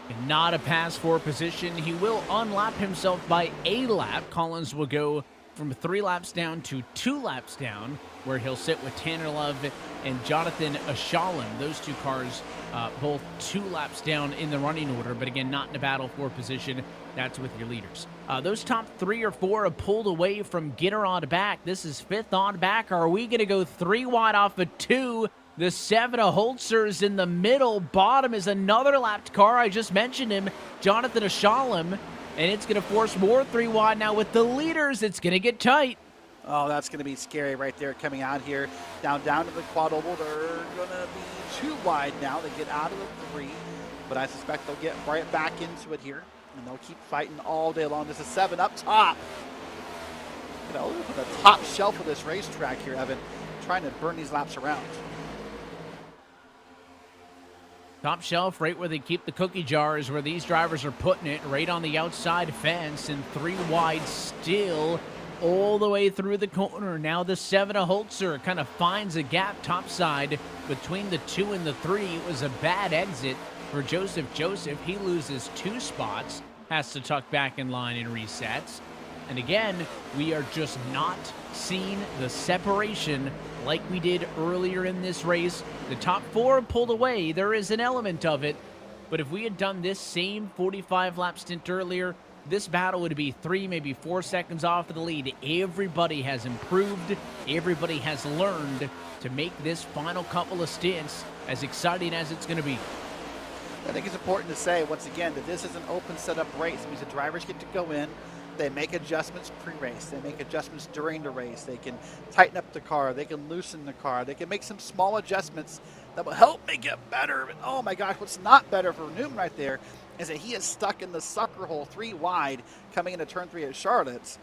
And not a pass for position. He will unlap himself by a lap. Collins will go from 3 laps down to 2 laps down, where he'll sit with Tanner Love and Jonathan Ashalem. Those two cars both 2 laps down in the running order, but again, not in a battle for position. That's with your leaders. Those top 3 or 4 have pulled away from Gitter on back. This is 5th on back. Are we going to go 3 wide off of 2? The 7 of Holzer's in the middle. Bottom is another lapped car. I just mentioned him, Jonathan Ashalem. And it's going to force more 3 wide now with the leaders. It's going to get tight. Oh, that's going to be scary right there coming out here. Down to the quad oval. They're going to be 2 wide now. They get out of the 3. But I suspect they'll get right back into it here. And they'll keep fighting all day long. This is 7 up top. You know, look at the top shelf of this racetrack here, Evan. Trying to burn these laps around. Top shelf, right where they keep the cookie jars, where these drivers are putting it, right on the outside fence, and 3 wide still all the way through the corner. Now the 7 of Holzer kind of finds a gap topside between the 2 and the 3. It was a bad exit for Joseph. He loses 2 spots, has to tuck back in line and resets. And again, we are just not seeing the separation like we did earlier in this race. The top 4 pulled away. There is an element of it. But if we had done this same 45-lap stint earlier, this battle would be 3, maybe 4 seconds off of the lead. Everybody has improved. Everybody has learned to make this final couple of stints as exciting as it's going to be. I think it's important to say, once again, that this is an open setup race. It means the drivers get to go in. They make adjustments pre-race. They make adjustments during the race. They can tighten up the car. They can loosen the car. They can make some small adjustments that will help make it better. But oh my gosh, what's not better for Newman right there is that he is stuck in the sucker hole 3 wide coming into turn 3 at Charlotte's.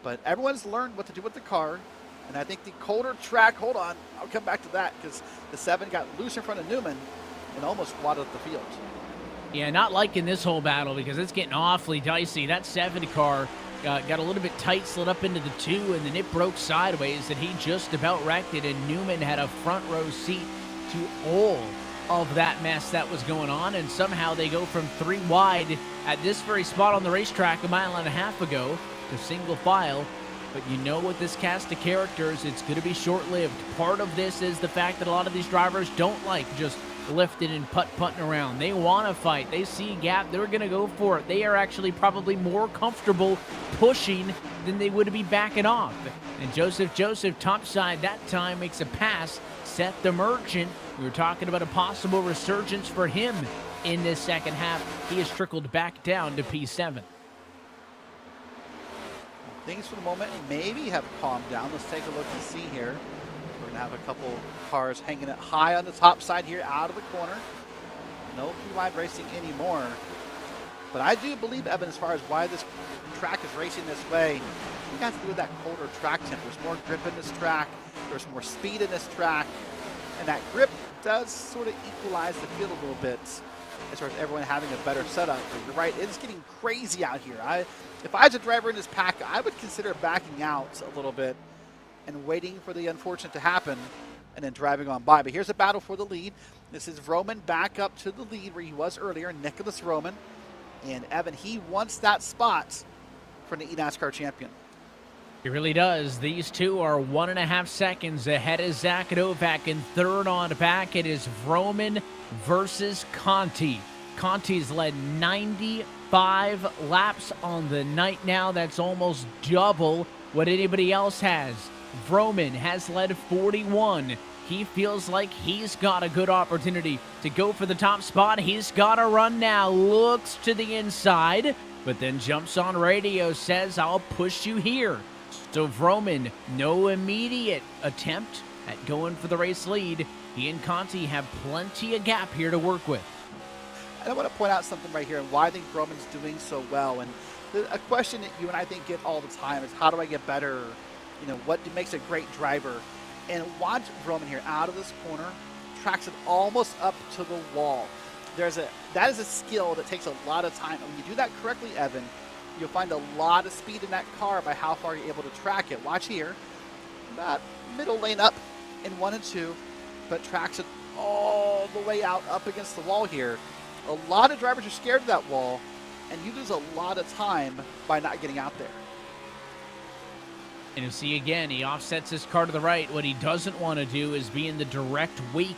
But everyone's learned what to do with the car. And I think the colder track, hold on, I'll come back to that, because the 7 got loose in front of Newman and almost wadded up the field. Yeah, not liking this whole battle because it's getting awfully dicey. That 7 car got a little bit tight, slid up into the 2, and then it broke sideways, and he just about wrecked it, and Newman had a front row seat to all of that mess that was going on, and somehow they go from 3 wide at this very spot on the racetrack a mile and a half ago to single file. But you know, with this cast of characters, it's going to be short-lived. Part of this is the fact that a lot of these drivers don't like just lifting and putt-putting around. They want to fight. They see a gap. They're going to go for it. They are actually probably more comfortable pushing than they would be backing off. And Joseph topside that time makes a pass. Seth the Merchant, we were talking about a possible resurgence for him in this second half. He has trickled back down to P7. Things for the moment maybe have calmed down. Let's take a look and see here. We're going to have a couple cars hanging it high on the top side here out of the corner. No P-wide racing anymore. But I do believe, Evan, as far as why this track is racing this way, it has to do with that colder track temp. There's more grip in this track. There's more speed in this track. And that grip does sort of equalize the field a little bit as far as everyone having a better setup. But you're right, it's getting crazy out here. If I was a driver in this pack, I would consider backing out a little bit and waiting for the unfortunate to happen and then driving on by. But here's a battle for the lead. This is Roman back up to the lead where he was earlier, Nicholas Roman. And Evan, he wants that spot for the eNASCAR champion. He really does. These two are 1.5 seconds ahead of Zach Novak. In third on back, it is Roman versus Conti. Conti's led 95 laps on the night now. That's almost double what anybody else has. Vroman has led 41. He feels like he's got a good opportunity to go for the top spot. He's got to run now. Looks to the inside, but then jumps on radio, says, I'll push you here. So Vroman, no immediate attempt at going for the race lead. He and Conti have plenty of gap here to work with. And I want to point out something right here and why I think Vroman's doing so well. And a question that you and I think get all the time is, how do I get better? You know, what makes a great driver? And watch Vroman here out of this corner, tracks it almost up to the wall. That is a skill that takes a lot of time. And when you do that correctly, Evan, you'll find a lot of speed in that car by how far you're able to track it. Watch here, about middle lane up in 1 and 2, but tracks it all the way out up against the wall here. A lot of drivers are scared of that wall, and you lose a lot of time by not getting out there. And you'll see again, he offsets his car to the right. What he doesn't want to do is be in the direct wake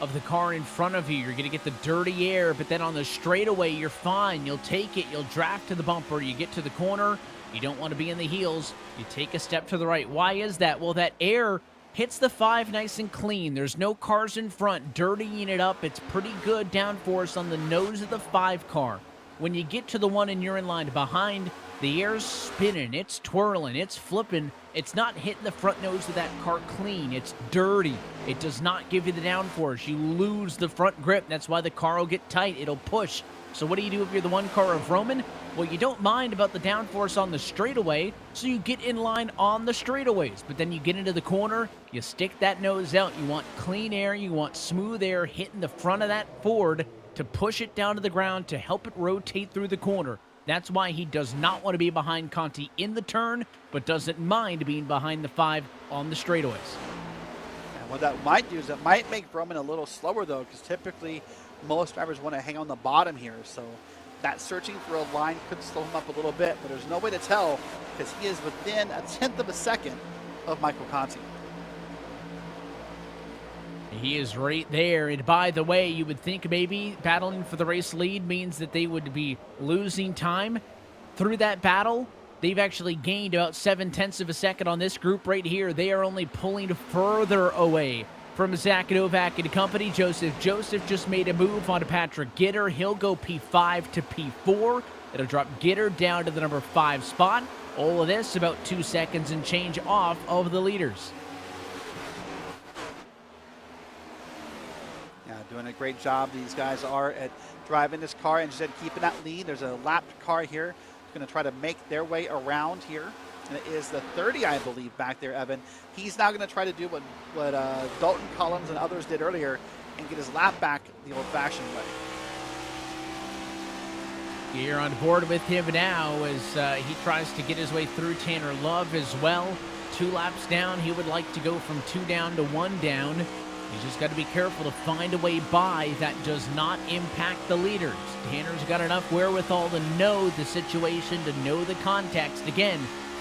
of the car in front of you. You're going to get the dirty air, but then on the straightaway, you're fine. You'll take it. You'll draft to the bumper. You get to the corner. You don't want to be in the heels. You take a step to the right. Why is that? Well, that air hits the 5 nice and clean. There's no cars in front dirtying it up. It's pretty good downforce on the nose of the 5 car. When you get to the 1 and you're in line behind, the air's spinning, it's twirling, it's flipping. It's not hitting the front nose of that car clean. It's dirty. It does not give you the downforce. You lose the front grip. That's why the car will get tight. It'll push. So what do you do if you're the 1 car of Vroman? Well, you don't mind about the downforce on the straightaway, so you get in line on the straightaways. But then you get into the corner, you stick that nose out. You want clean air. You want smooth air hitting the front of that Ford to push it down to the ground to help it rotate through the corner. That's why he does not want to be behind Conti in the turn, but doesn't mind being behind the 5 on the straightaways. And what that might do is it might make Vroman a little slower, though, because typically most drivers want to hang on the bottom here. So that searching for a line could slow him up a little bit, but there's no way to tell because he is within 1/10 of a second of Michael Conti. He is right there. And by the way, you would think maybe battling for the race lead means that they would be losing time through that battle. They've actually gained about 7/10 of a second on this group right here. They are only pulling further away from Zach Novak and company. Joseph just made a move onto Patrick Gitter. He'll go P5 to P4. It'll drop Gitter down to the number 5 spot. All of this about 2 seconds and change off of the leaders. Doing a great job, these guys are, at driving this car and just keeping that lead. There's a lapped car here. Going to try to make their way around here. And it is the 30, I believe, back there, Evan. He's now going to try to do what Dalton Collins and others did earlier and get his lap back the old-fashioned way. You're on board with him now as he tries to get his way through Tanner Love as well. 2 laps down. He would like to go from 2 down to 1 down. He's just got to be careful to find a way by that does not impact the leaders. Tanner's got enough wherewithal to know the situation, to know the context. Again,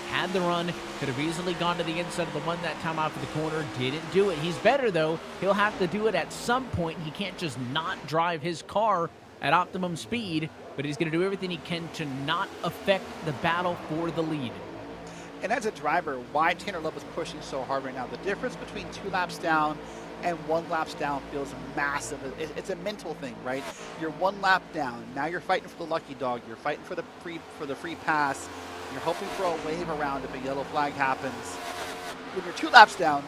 had the run, could have easily gone to the inside of the 1 that time off of the corner, didn't do it. He's better, though. He'll have to do it at some point. He can't just not drive his car at optimum speed, but he's going to do everything he can to not affect the battle for the lead. And as a driver, why Tanner Love is pushing so hard right now, the difference between 2 laps down and 1 lap down feels massive. It's a mental thing, right? You're 1 lap down. Now you're fighting for the lucky dog. You're fighting for the free pass. You're hoping for a wave around if a yellow flag happens. When you're 2 laps down,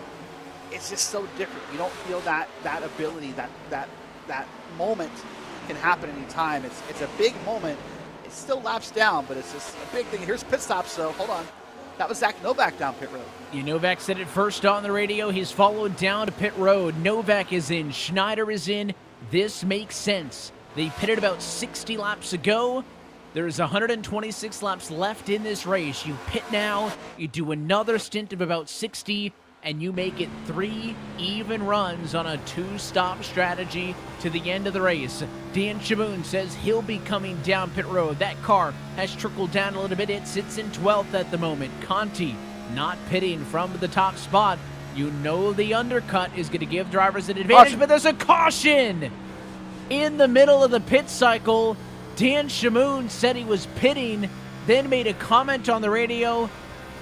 it's just so different. You don't feel that ability, that moment can happen anytime. It's a big moment. It's still laps down, but it's just a big thing. Here's pit stops, so hold on. That was Zach Novak down pit road. Novak said it first on the radio. He's followed down to pit road. Novak is in. Schneider is in. This makes sense. They pitted about 60 laps ago. There's 126 laps left in this race. You pit now. You do another stint of about 60, and you make it 3 even runs on a 2-stop strategy to the end of the race. Dan Shaboon says he'll be coming down pit road. That car has trickled down a little bit. It sits in 12th at the moment. Conti not pitting from the top spot. You know the undercut is going to give drivers an advantage, Caution. but there's a caution in the middle of the pit cycle. Dan Shamoon said he was pitting, then made a comment on the radio.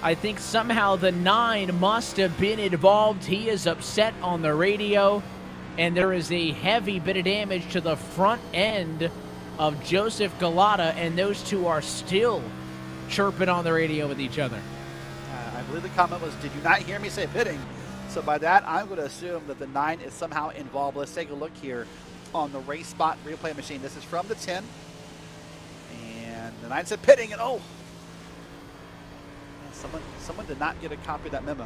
I think somehow the 9 must have been involved. He is upset on the radio, and there is a heavy bit of damage to the front end of Joseph Galata, and those two are still chirping on the radio with each other. I believe the comment was, did you not hear me say pitting? So by that, I'm going to assume that the 9 is somehow involved. Let's take a look here on the Race Spot replay machine. This is from the 10. And the 9 said pitting, and oh! Someone did not get a copy of that memo.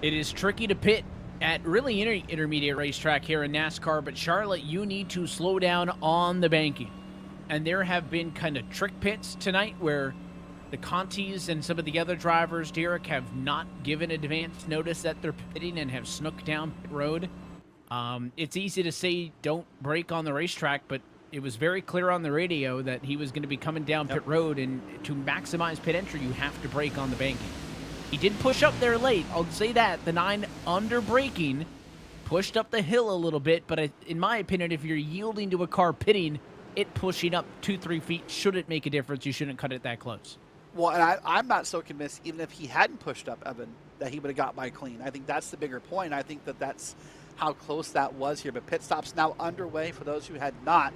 It is tricky to pit at really intermediate racetrack here in NASCAR, but Charlotte, you need to slow down on the banking. And there have been kind of trick pits tonight where the Contis and some of the other drivers, Derek, have not given advance notice that they're pitting and have snuck down pit road. It's easy to say don't brake on the racetrack, but it was very clear on the radio that he was going to be coming down pit road, and to maximize pit entry, you have to brake on the banking. He did push up there late, I'll say that. The 9 under braking pushed up the hill a little bit, but in my opinion, if you're yielding to a car pitting, it pushing up 2-3 feet shouldn't make a difference. You shouldn't cut it that close. Well, and I'm not so convinced, even if he hadn't pushed up Evan, that he would have got by clean. I think that's the bigger point. I think that's how close that was here. But pit stop's now underway for those who had not.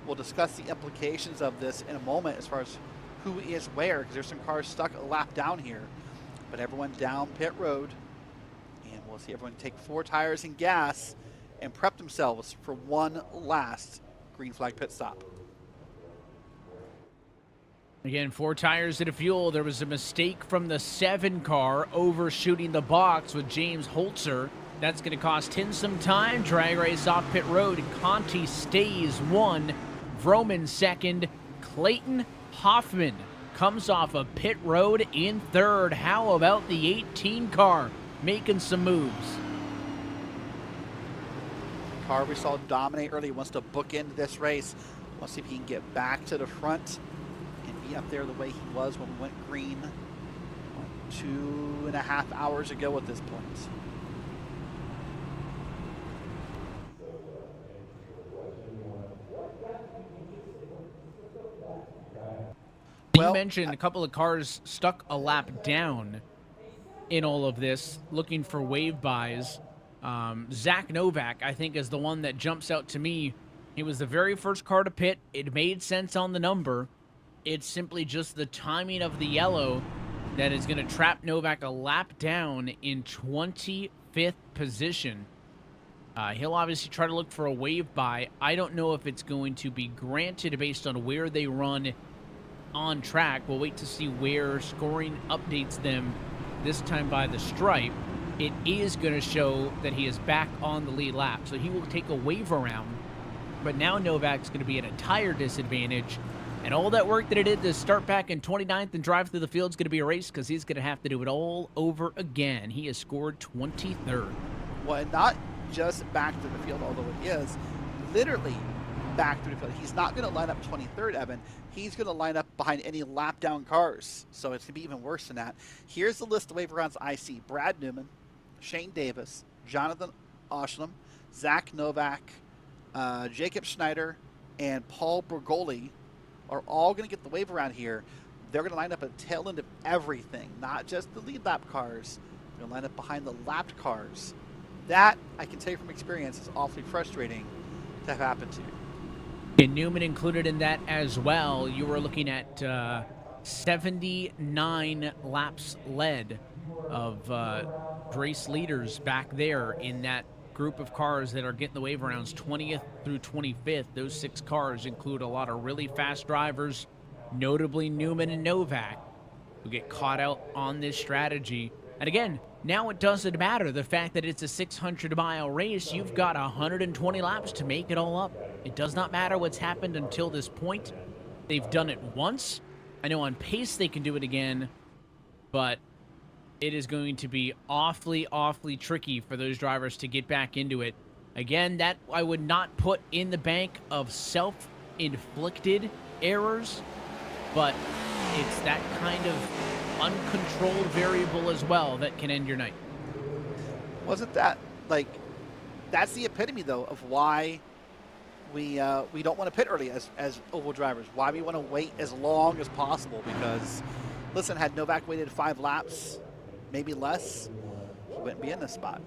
We'll discuss the implications of this in a moment as far as who is where, because there's some cars stuck a lap down here. But everyone down pit road, and we'll see everyone take 4 tires and gas and prep themselves for one last green flag pit stop. Again, 4 tires and a fuel. There was a mistake from the 7 car overshooting the box with James Holzer. That's going to cost him some time. Drag race off pit road. Conti stays 1. Vroman 2nd. Clayton Hoffman comes off of pit road in 3rd. How about the 18 car making some moves? The car we saw dominate early wants to bookend this race. Let's see if he can get back to the front and be up there the way he was when we went green 2.5 hours ago at this point. You mentioned a couple of cars stuck a lap down in all of this, looking for wave buys. Zach Novak, I think, is the one that jumps out to me. He was the very first car to pit. It made sense on the number. It's simply just the timing of the yellow that is going to trap Novak a lap down in 25th position. He'll obviously try to look for a wave buy. I don't know if it's going to be granted based on where they run on track. We'll wait to see where scoring updates them this time by the stripe. It is going to show that he is back on the lead lap, so he will take a wave around. But now Novak's going to be at a tire disadvantage, and all that work that he did to start back in 29th and drive through the field is going to be erased because he's going to have to do it all over again. He has scored 23rd. Well, and not just back to the field, although it is literally back through the field. He's not going to line up 23rd, Evan. He's going to line up behind any lap down cars. So it's going to be even worse than that. Here's the list of wave rounds I see. Brad Newman, Shane Davis, Jonathan Oshlam, Zach Novak, Jacob Schneider, and Paul Bergoli are all going to get the wave around here. They're going to line up at the tail end of everything, not just the lead lap cars. They're going to line up behind the lapped cars. That, I can tell you from experience, is awfully frustrating to have happen to you. And Newman included in that as well. You were looking at 79 laps led of race leaders back there in that group of cars that are getting the wave rounds 20th through 25th. Those 6 cars include a lot of really fast drivers, notably Newman and Novak, who get caught out on this strategy. And again, now it doesn't matter. The fact that it's a 600-mile race, you've got 120 laps to make it all up. It does not matter what's happened until this point. They've done it once. I know on pace they can do it again, but it is going to be awfully, awfully tricky for those drivers to get back into it. Again, that I would not put in the bank of self-inflicted errors, but it's that kind of uncontrolled variable as well that can end your night. Wasn't that, like, that's the epitome, though, of why we don't want to pit early as oval drivers, why we want to wait as long as possible, because Listen, had Novak waited 5 laps, maybe less, he wouldn't be in this spot.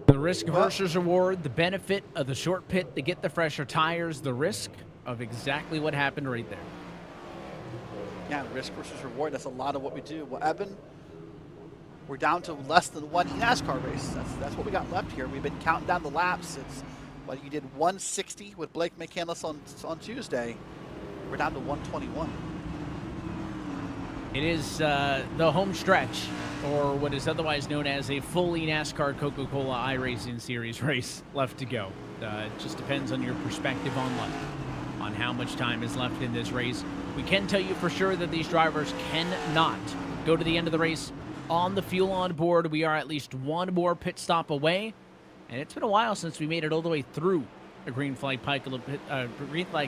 The risk versus reward, the benefit of the short pit to get the fresher tires, the risk of exactly what happened right there. Yeah, risk versus reward, that's a lot of what we do. Well, Evan, we're down to less than 1 NASCAR race. That's what we got left here. We've been counting down the laps. It's, well, you did 160 with Blake McCandless on Tuesday. We're down to 121. It is the home stretch, or what is otherwise known as a fully NASCAR Coca-Cola iRacing Series race left to go. It just depends on your perspective on life, on how much time is left in this race. We can tell you for sure that these drivers cannot go to the end of the race on the fuel on board. We are at least one more pit stop away, and it's been a while since we made it all the way through a green flag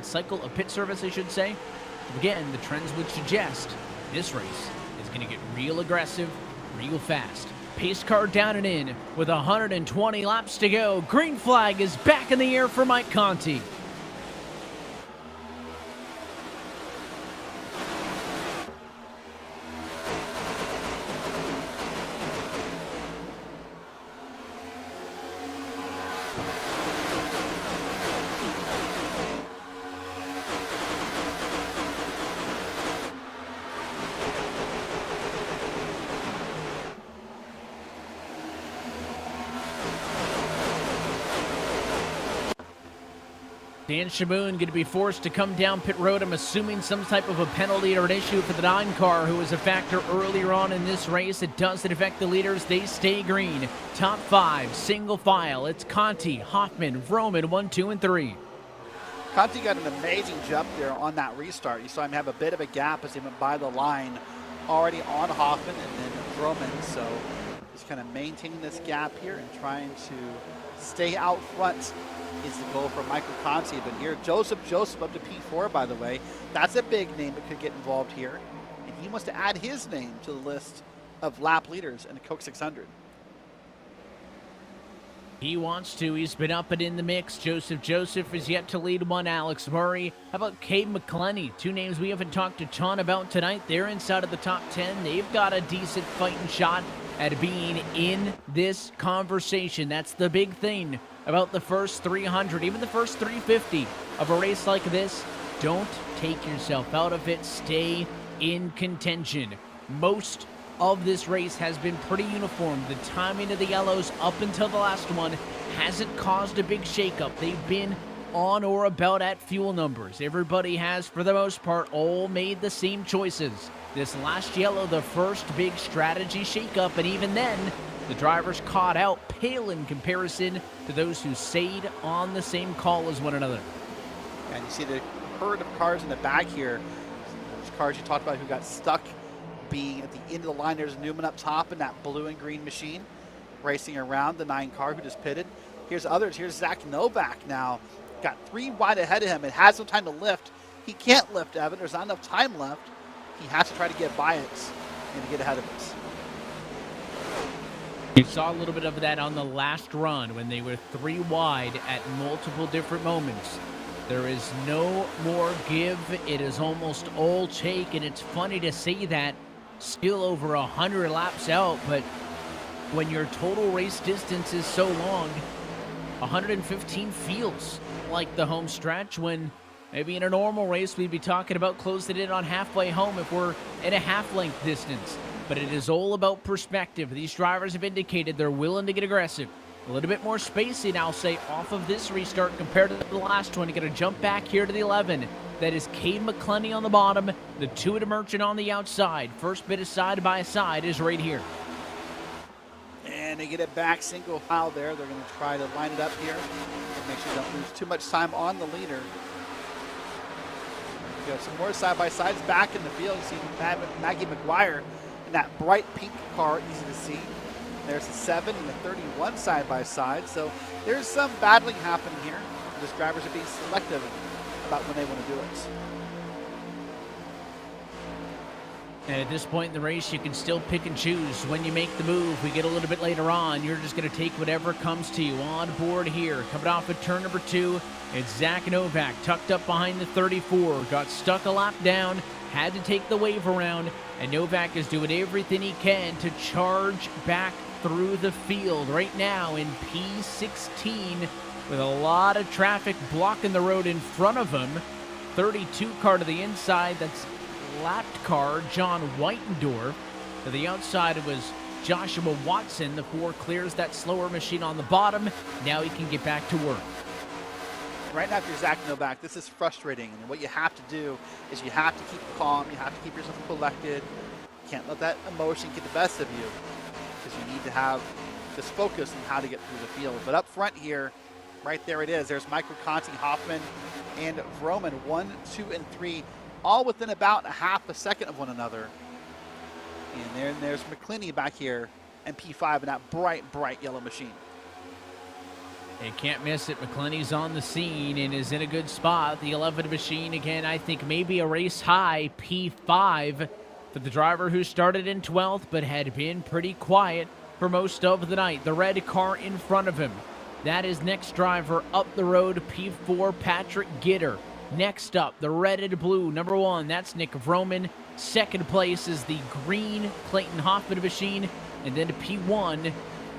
cycle of pit service, I should say. Again, the trends would suggest this race is going to get real aggressive, real fast. Pace car down and in with 120 laps to go. Green flag is back in the air for Mike Conti. Dan Shaboon going to be forced to come down pit road. I'm assuming some type of a penalty or an issue for the 9 car, who was a factor earlier on in this race. It doesn't affect the leaders. They stay green. Top 5, single file. It's Conti, Hoffman, Roman, 1, 2, and 3. Conti got an amazing jump there on that restart. You saw him have a bit of a gap as he went by the line, already on Hoffman and then Roman. So he's kind of maintaining this gap here and trying to stay out front is the goal for Michael Conti. But here, Joseph up to P4, by the way. That's a big name that could get involved here. And he wants to add his name to the list of lap leaders in the Coke 600. He wants to. He's been up and in the mix. Joseph is yet to lead one. Alex Murray. How about Cade McClenny? 2 names we haven't talked a ton about tonight. They're inside of the top 10. They've got a decent fighting shot at being in this conversation. That's the big thing about the first 300, even the first 350 of a race like this. Don't take yourself out of it. Stay in contention. Most of this race has been pretty uniform. The timing of the yellows up until the last one hasn't caused a big shakeup. They've been on or about at fuel numbers. Everybody has, for the most part, all made the same choices. This last yellow, the first big strategy shakeup, and even then, the drivers caught out pale in comparison to those who stayed on the same call as one another. And you see the herd of cars in the back here. Those cars you talked about who got stuck being at the end of the line. There's Newman up top in that blue and green machine racing around the 9 car who just pitted. Here's others. Here's Zach Novak now. Got 3 wide ahead of him. It has no time to lift. He can't lift, Evan. There's not enough time left. He has to try to get by it and to get ahead of it. You saw a little bit of that on the last run when they were 3 wide at multiple different moments. There is no more give. It is almost all take, and it's funny to say that still over 100 laps out, but when your total race distance is so long, 115 feels like the home stretch, when maybe in a normal race we'd be talking about closing it on halfway home if we're in a half-length distance. But it is all about perspective. These drivers have indicated they're willing to get aggressive. A little bit more spacing, I'll say, off of this restart compared to the last one. You're going to jump back here to the 11. That is Cade McClenny on the bottom, the 2 to Merchant on the outside. First bit of side-by-side is right here. And they get it back single file there. They're going to try to line it up here and make sure they don't lose too much time on the leader. We got some more side-by-sides back in the field. You see Maggie McGuire in that bright pink car, easy to see. There's the 7 and the 31 side-by-side. So there's some battling happening here. These drivers are being selective about when they want to do it. And at this point in the race, you can still pick and choose when you make the move. We get a little bit later on. You're just going to take whatever comes to you on board here. Coming off of turn number 2, it's Zach Novak tucked up behind the 34. Got stuck a lap down, had to take the wave around, and Novak is doing everything he can to charge back through the field right now in P16 with a lot of traffic blocking the road in front of him. 32 car to the inside, that's lapped car John Whitendorf. To the outside, it was Joshua Watson. The 4 clears that slower machine on the bottom. Now he can get back to work. Right now, if you're Zach Novak, this is frustrating. And what you have to do is you have to keep calm. You have to keep yourself collected. You can't let that emotion get the best of you, because you need to have this focus on how to get through the field. But up front here, right there it is. There's Michael Conti, Hoffman, and Vroman, 1, 2, and 3, all within about a half a second of one another. And then there's McClinney back here and P5 in that bright, bright yellow machine. You can't miss it. McClinney's on the scene and is in a good spot. The 11 machine, again, I think maybe a race high, P5, for the driver who started in 12th but had been pretty quiet for most of the night. The red car in front of him. That is next driver up the road, P4, Patrick Gitter. Next up, the red and blue, number 1, that's Nick Vroman. Second place is the green Clayton Hoffman machine. And then to P1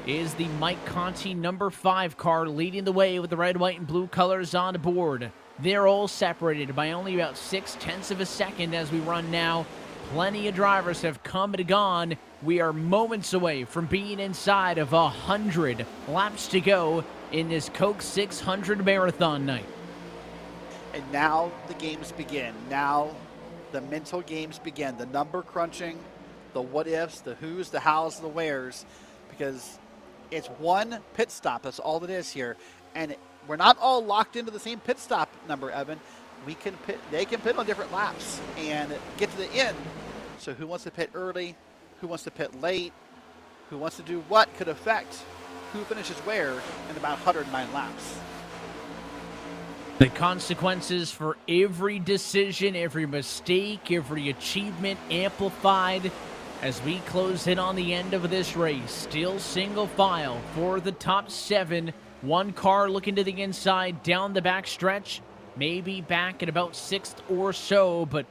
is the Mike Conti number 5 car leading the way with the red, white, and blue colors on board. They're all separated by only about 0.6 of a second as we run now. Plenty of drivers have come and gone. We are moments away from being inside of 100 laps to go in this Coke 600 marathon night. And now the games begin. Now the mental games begin. The number crunching, the what ifs, the who's, the how's, the where's, because it's one pit stop. That's all it is here. And we're not all locked into the same pit stop number, Evan. We can pit, they can pit on different laps and get to the end. So who wants to pit early? Who wants to pit late? Who wants to do what could affect who finishes where in about 109 laps. The consequences for every decision, every mistake, every achievement amplified as we close in on the end of this race. Still single file for the top 7. One car looking to the inside down the back stretch. Maybe back at about 6th or so, but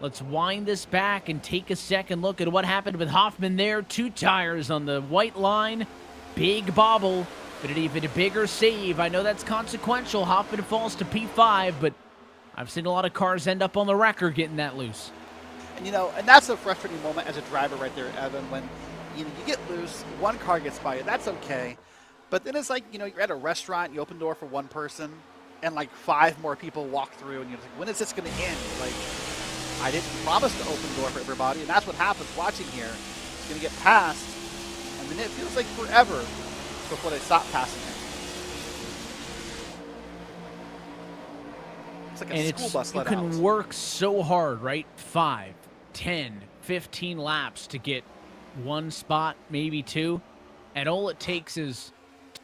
let's wind this back and take a second look at what happened with Hoffman there. 2 tires on the white line. Big bobble, but an even bigger save. I know that's consequential. Hoffman falls to P5, but I've seen a lot of cars end up on the wrecker getting that loose. And, and that's a frustrating moment as a driver right there, Evan, when you get loose, one car gets by you. That's okay. But then it's like, you're at a restaurant, you open the door for one person, and like 5 more people walk through, and you're like, when is this going to end? Like, I didn't promise to open the door for everybody, and that's what happens watching here. It's going to get passed, and then it feels like forever before they stop passing it. It's like a school bus let out. You can work so hard, right? 5, 10, 15 laps to get one spot, maybe 2, and all it takes is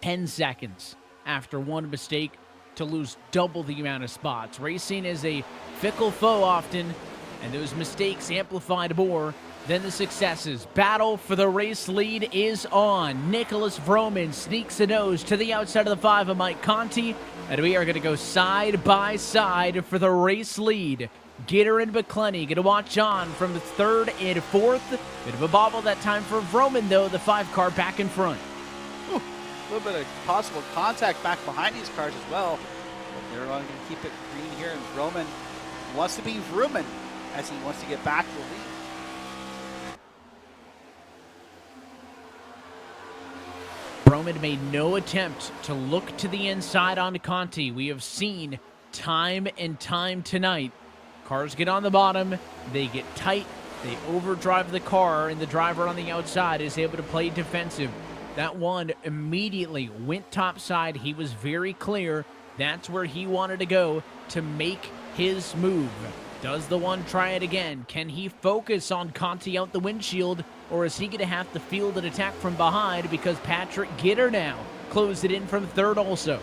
10 seconds after one mistake to lose double the amount of spots. Racing is a fickle foe often, and those mistakes amplified more than the successes. Battle for the race lead is on. Nicholas Vroman sneaks a nose to the outside of the 5 of Mike Conti, and we are going to go side by side for the race lead. Gitter and McClenny going to watch on from the 3rd and 4th. Bit of a bobble that time for Vroman, though, the 5 car back in front. Ooh, a little bit of possible contact back behind these cars as well. But they're going to keep it green here, and Vroman wants to be Vroman as he wants to get back to the lead. Vroman made no attempt to look to the inside on Conti. We have seen time and time tonight. Cars get on the bottom, they get tight, they overdrive the car, and the driver on the outside is able to play defensive. That one immediately went topside. He was very clear. That's where he wanted to go to make his move. Does the one try it again? Can he focus on Conti out the windshield, or is he going to have to field an attack from behind because Patrick Gitter now closed it in from 3rd also?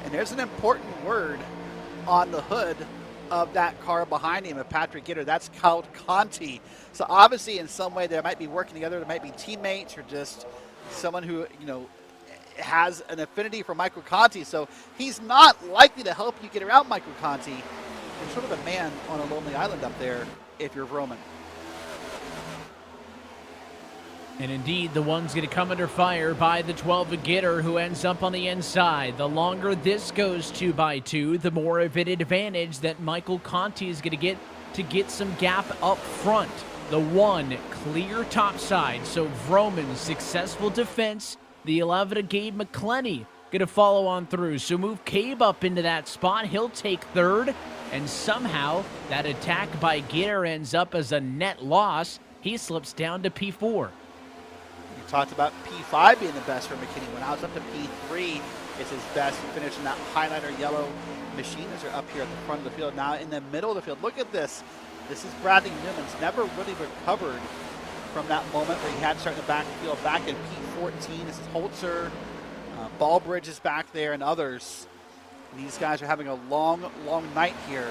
And there's an important word on the hood of that car behind him of Patrick Gitter. That's called Conti. So obviously in some way they might be working together. They might be teammates or just someone who, has an affinity for Michael Conti. So he's not likely to help you get around Michael Conti. You're sort of a man on a lonely island up there if you're Roman. And indeed, the one's going to come under fire by the 12 of Gitter, who ends up on the inside. The longer this goes 2 by 2, the more of an advantage that Michael Conti is going to get some gap up front. The 1 clear top side, so Vroman's successful defense. The 11 of Gabe McClenny going to follow on through. So move Cabe up into that spot. He'll take 3rd, and somehow that attack by Gitter ends up as a net loss. He slips down to P4. You talked about P5 being the best for McKinney. When I was up to P3, it's his best, finishing that highlighter yellow. Machines are up here at the front of the field. Now in the middle of the field, look at this. This is Bradley Newman's never really recovered from that moment where he had to start in the backfield. Back in P14, this is Holzer, Ballbridge is back there, and others. These guys are having a long, long night here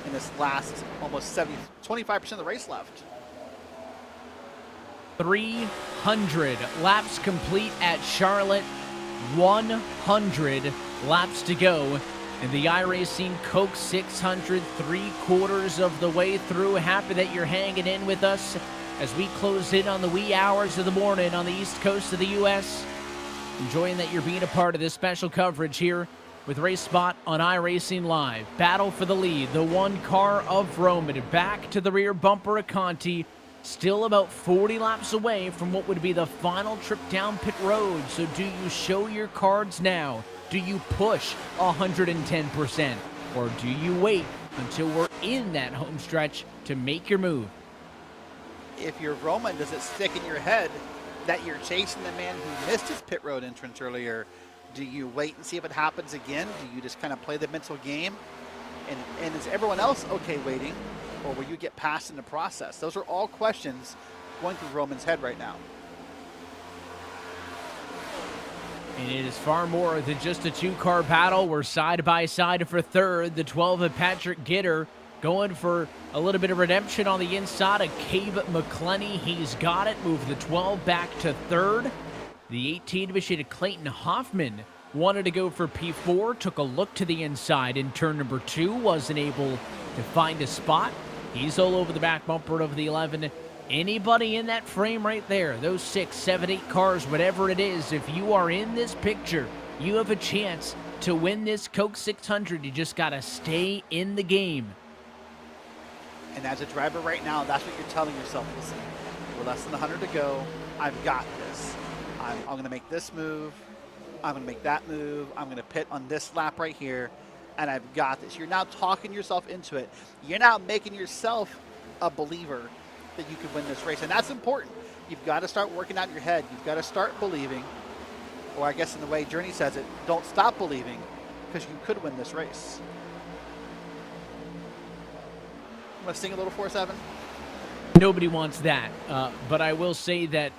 in this last almost 25% of the race left. 300 laps complete at Charlotte. 100 laps to go. And the iRacing Coke 600, 3/4 of the way through. Happy that you're hanging in with us as we close in on the wee hours of the morning on the east coast of the U.S. Enjoying that you're being a part of this special coverage here with RaceSpot on iRacing Live. Battle for the lead. The 1 car of Roman back to the rear bumper of Conti. Still about 40 laps away from what would be the final trip down pit road. So do you show your cards now? Do you push 110%? Or do you wait until we're in that home stretch to make your move? If you're Roman, does it stick in your head that you're chasing the man who missed his pit road entrance earlier? Do you wait and see if it happens again? Do you just kind of play the mental game? And is everyone else okay waiting? Or will you get past in the process? Those are all questions going through Roman's head right now. And it is far more than just a 2-car battle. We're side by side for 3rd. The 12 of Patrick Gitter going for a little bit of redemption on the inside of Cabe McClenny. He's got it. Move the 12 back to 3rd. The 18 of Michigan Clayton Hoffman wanted to go for P4. Took a look to the inside in turn number 2. Wasn't able to find a spot. He's all over the back bumper of the 11. Anybody in that frame right there, those 6, 7, 8 cars, whatever it is, if you are in this picture, you have a chance to win this Coke 600. You just got to stay in the game. And as a driver right now, that's what you're telling yourself. Listen, we're less than 100 to go. I've got this. I'm going to make this move. I'm going to make that move. I'm going to pit on this lap right here. And I've got this. You're now talking yourself into it. You're now making yourself a believer that you can win this race. And that's important. You've got to start working out in your head. You've got to start believing. Or I guess in the way Journey says it, don't stop believing, because you could win this race. I'm going to sing a little 4-7. Nobody wants that. But I will say that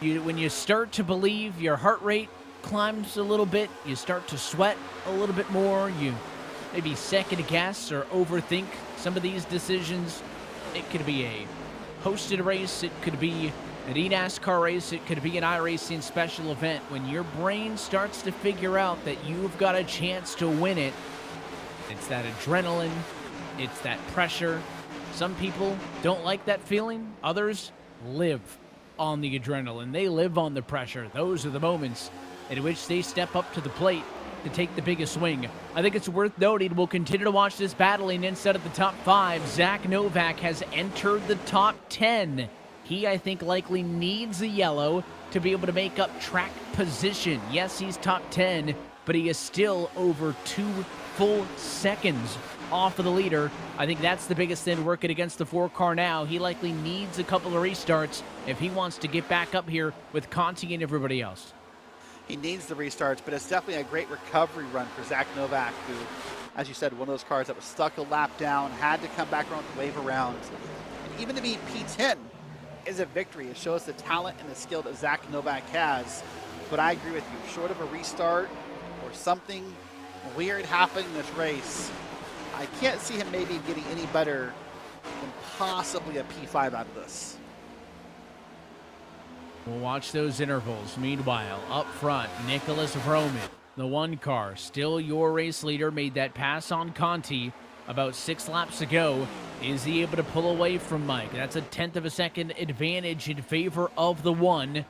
when you start to believe, your heart rate climbs a little bit. You start to sweat a little bit more. You maybe second guess or overthink some of these decisions. It could be a hosted race. It could be an eNASCAR race. It could be an iRacing special event. When your brain starts to figure out that you've got a chance to win it, it's that adrenaline. It's that pressure. Some people don't like that feeling. Others live on the adrenaline. They live on the pressure. Those are the moments in which they step up to the plate to take the biggest swing. I think it's worth noting we'll continue to watch this battling inside of the top 5. Zach Novak has entered the top 10. He, I think, likely needs a yellow to be able to make up track position. Yes, he's top 10, but he is still over 2 full seconds off of the leader. I think that's the biggest thing working against the 4-car now. He likely needs a couple of restarts if he wants to get back up here with Conti and everybody else. He needs the restarts, but it's definitely a great recovery run for Zach Novak, who, as you said, one of those cars that was stuck a lap down, had to come back around to wave around. And even to be P10 is a victory. It shows the talent and the skill that Zach Novak has. But I agree with you, short of a restart or something weird happening in this race, I can't see him maybe getting any better than possibly a P5 out of this. We'll watch those intervals. Meanwhile, up front, Nicholas Vroman, the 1 car, still your race leader, made that pass on Conti. about 6 laps to go. Is he able to pull away from Mike? That's a 1/10 of a second advantage in favor of the 1.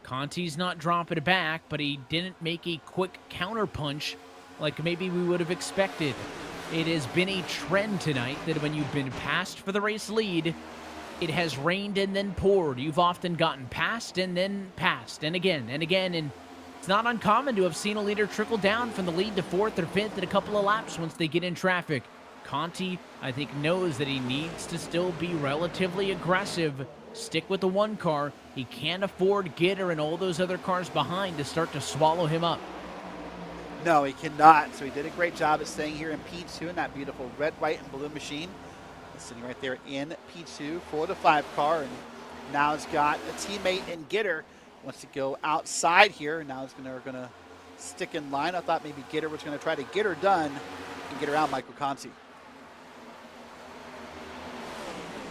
Conti's not dropping it back, but he didn't make a quick counterpunch like maybe we would have expected. It has been a trend tonight that when you've been passed for the race lead, it has rained and then poured. You've often gotten passed and then passed, and again, and it's not uncommon to have seen a leader trickle down from the lead to 4th or 5th in a couple of laps once they get in traffic. Conti, I think, knows that he needs to still be relatively aggressive, stick with the 1 car. He can't afford Gitter and all those other cars behind to start to swallow him up. No, he cannot. So he did a great job at staying here in P2 in that beautiful red, white, and blue machine. He's sitting right there in P2 for the 5 car, and now he's got a teammate in Gitter. Wants to go outside here. Now he's going to stick in line. I thought maybe Gitter was going to try to get her done and get around Michael Conti.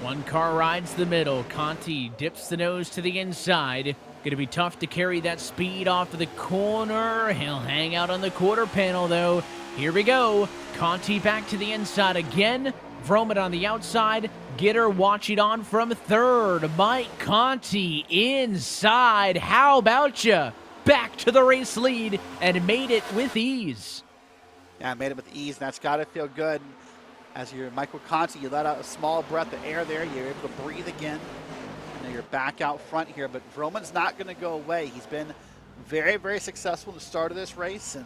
1 car rides the middle. Conti dips the nose to the inside. Going to be tough to carry that speed off of the corner. He'll hang out on the quarter panel, though. Here we go. Conti back to the inside again. Vroman on the outside. Gitter watching on from 3rd. Mike Conti inside. How about you? Back to the race lead and made it with ease. Yeah, made it with ease, and that's got to feel good. As you're Michael Conti, you let out a small breath of air there. You're able to breathe again. Now you're back out front here, but Vroman's not going to go away. He's been very, very successful in the start of this race, and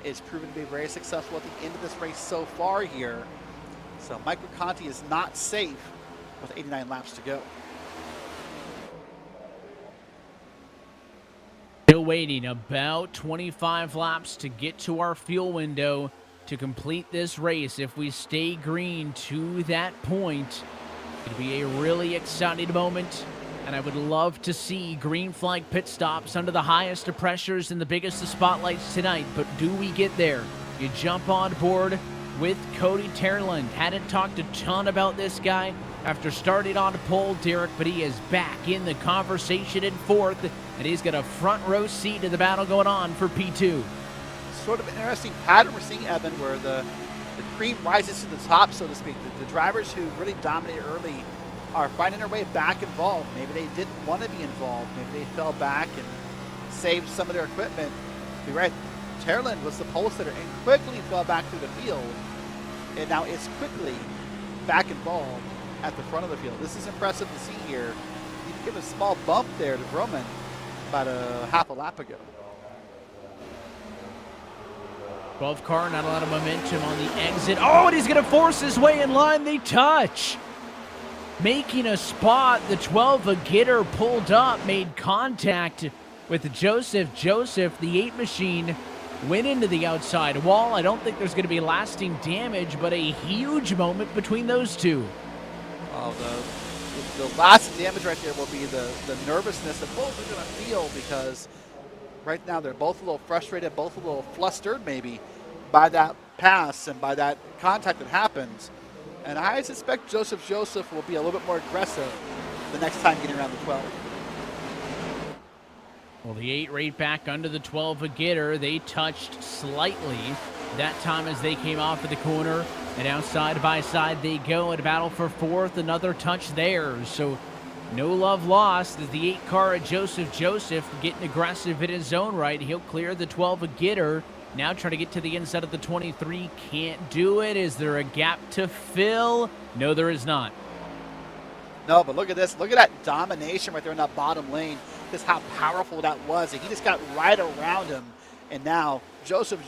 is proven to be very successful at the end of this race so far here. So Michael Conti is not safe with 89 laps to go. Still waiting about 25 laps to get to our fuel window to complete this race. If we stay green to that point, it'll be a really exciting moment, and I would love to see green flag pit stops under the highest of pressures and the biggest of spotlights tonight. But do we get there? You jump on board with Cody Terland. Hadn't talked a ton about this guy after starting on pole, Derek, but he is back in the conversation in 4th, and he's got a front row seat to the battle going on for P2. Sort of an interesting pattern we're seeing, Evan, where the cream rises to the top, so to speak. The drivers who really dominated early are finding their way back involved. Maybe they didn't want to be involved. Maybe they fell back and saved some of their equipment. You're right. Terland was the pole sitter and quickly fell back through the field, and now is quickly back involved at the front of the field. This is impressive to see here. You give a small bump there to Vroman about a half a lap ago. 12 car, not a lot of momentum on the exit. Oh, and he's going to force his way in line. They touch. Making a spot, the 12 of Gitter pulled up, made contact with Joseph. Joseph, the 8 machine, went into the outside wall. I don't think there's going to be lasting damage, but a huge moment between those two. Oh, the lasting damage right there will be the nervousness that both are going to feel, because right now they're both a little frustrated, both a little flustered maybe by that pass and by that contact that happens. And I suspect Joseph will be a little bit more aggressive the next time getting around the 12. Well, the 8 right back under the 12 of Gitter. They touched slightly that time as they came off of the corner. And now side by side they go in battle for 4th. Another touch there. So no love lost as the 8 car at Joseph getting aggressive in his own right. He'll clear the 12 of Gitter. Now trying to get to the inside of the 23. Can't do it. Is there a gap to fill? No, there is not. No, but look at this. Look at that domination right there in that bottom lane. Just how powerful that was. And he just got right around him. And now Joseph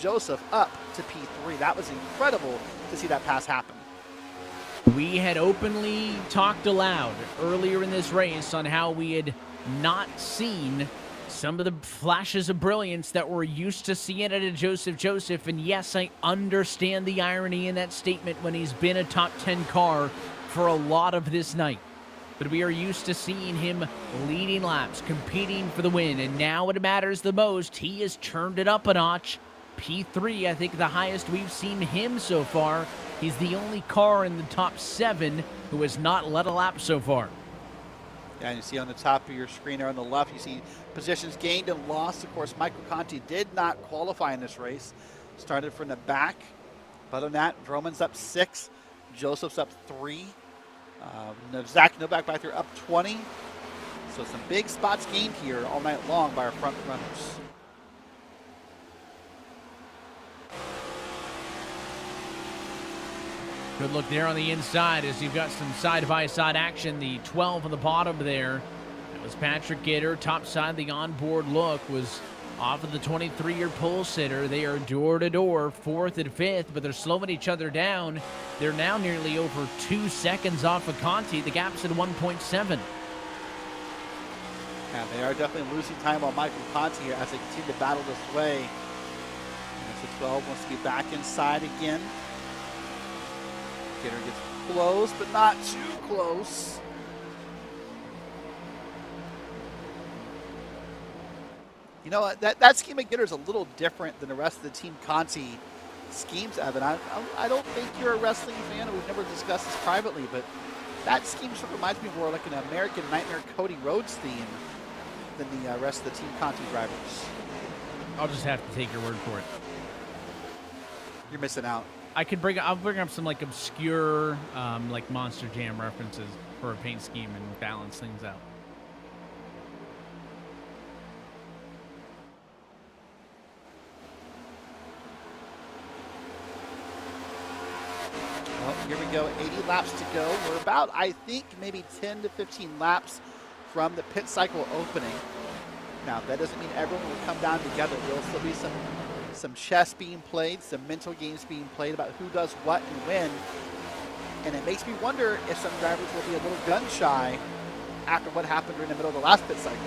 up to P3. That was incredible to see that pass happen. We had openly talked aloud earlier in this race on how we had not seen some of the flashes of brilliance that we're used to seeing at a Joseph. And yes, I understand the irony in that statement when he's been a top 10 car for a lot of this night. But we are used to seeing him leading laps, competing for the win. And now it matters the most. He has turned it up a notch. P3, I think the highest we've seen him so far. He's the only car in the top 7 who has not led a lap so far. Yeah, and you see on the top of your screen there on the left, you see positions gained and lost. Of course, Michael Conti did not qualify in this race. Started from the back But on that, Roman's up 6. Joseph's up 3. Zach Novak back there up 20. So some big spots gained here all night long by our front runners. Good look there on the inside as you've got some side-by-side action. The 12 on the bottom there. That was Patrick Gitter. Top side, the onboard look was off of the 23-year pole sitter. They are door-to-door, 4th and 5th, but they're slowing each other down. They're now nearly over 2 seconds off of Conti. The gap's at 1.7. Yeah, they are definitely losing time on Michael Conti here as they continue to battle this way. As the 12 wants to be back inside again. Gitter gets close, but not too close. You know what? That scheme of Gitter is a little different than the rest of the Team Conti schemes, Evan. I don't think you're a wrestling fan, and we've never discussed this privately, but that scheme sort of reminds me more like an American Nightmare Cody Rhodes theme than the rest of the Team Conti drivers. I'll just have to take your word for it. You're missing out. I'll bring up some like obscure like Monster Jam references for a paint scheme and balance things out. Well, here we go. 80 laps to go. We're about, I think, maybe 10 to 15 laps from the pit cycle opening. Now, that doesn't mean everyone will come down together. There'll still be some chess being played, some mental games being played about who does what and when. And it makes me wonder if some drivers will be a little gun shy after what happened during the middle of the last pit cycle.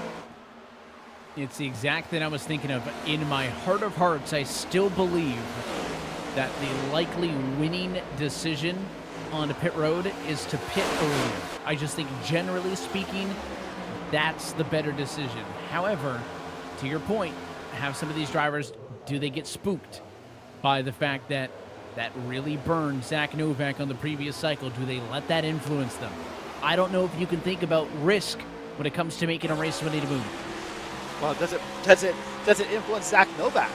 It's the exact thing I was thinking of. In my heart of hearts, I still believe that the likely winning decision on a pit road is to pit earlier. I just think, generally speaking, that's the better decision. However, to your point, have some of these drivers, do they get spooked by the fact that that really burned Zach Novak on the previous cycle? Do they let that influence them? I don't know if you can think about risk when it comes to making a race winning move. Well, does it influence Zach Novak?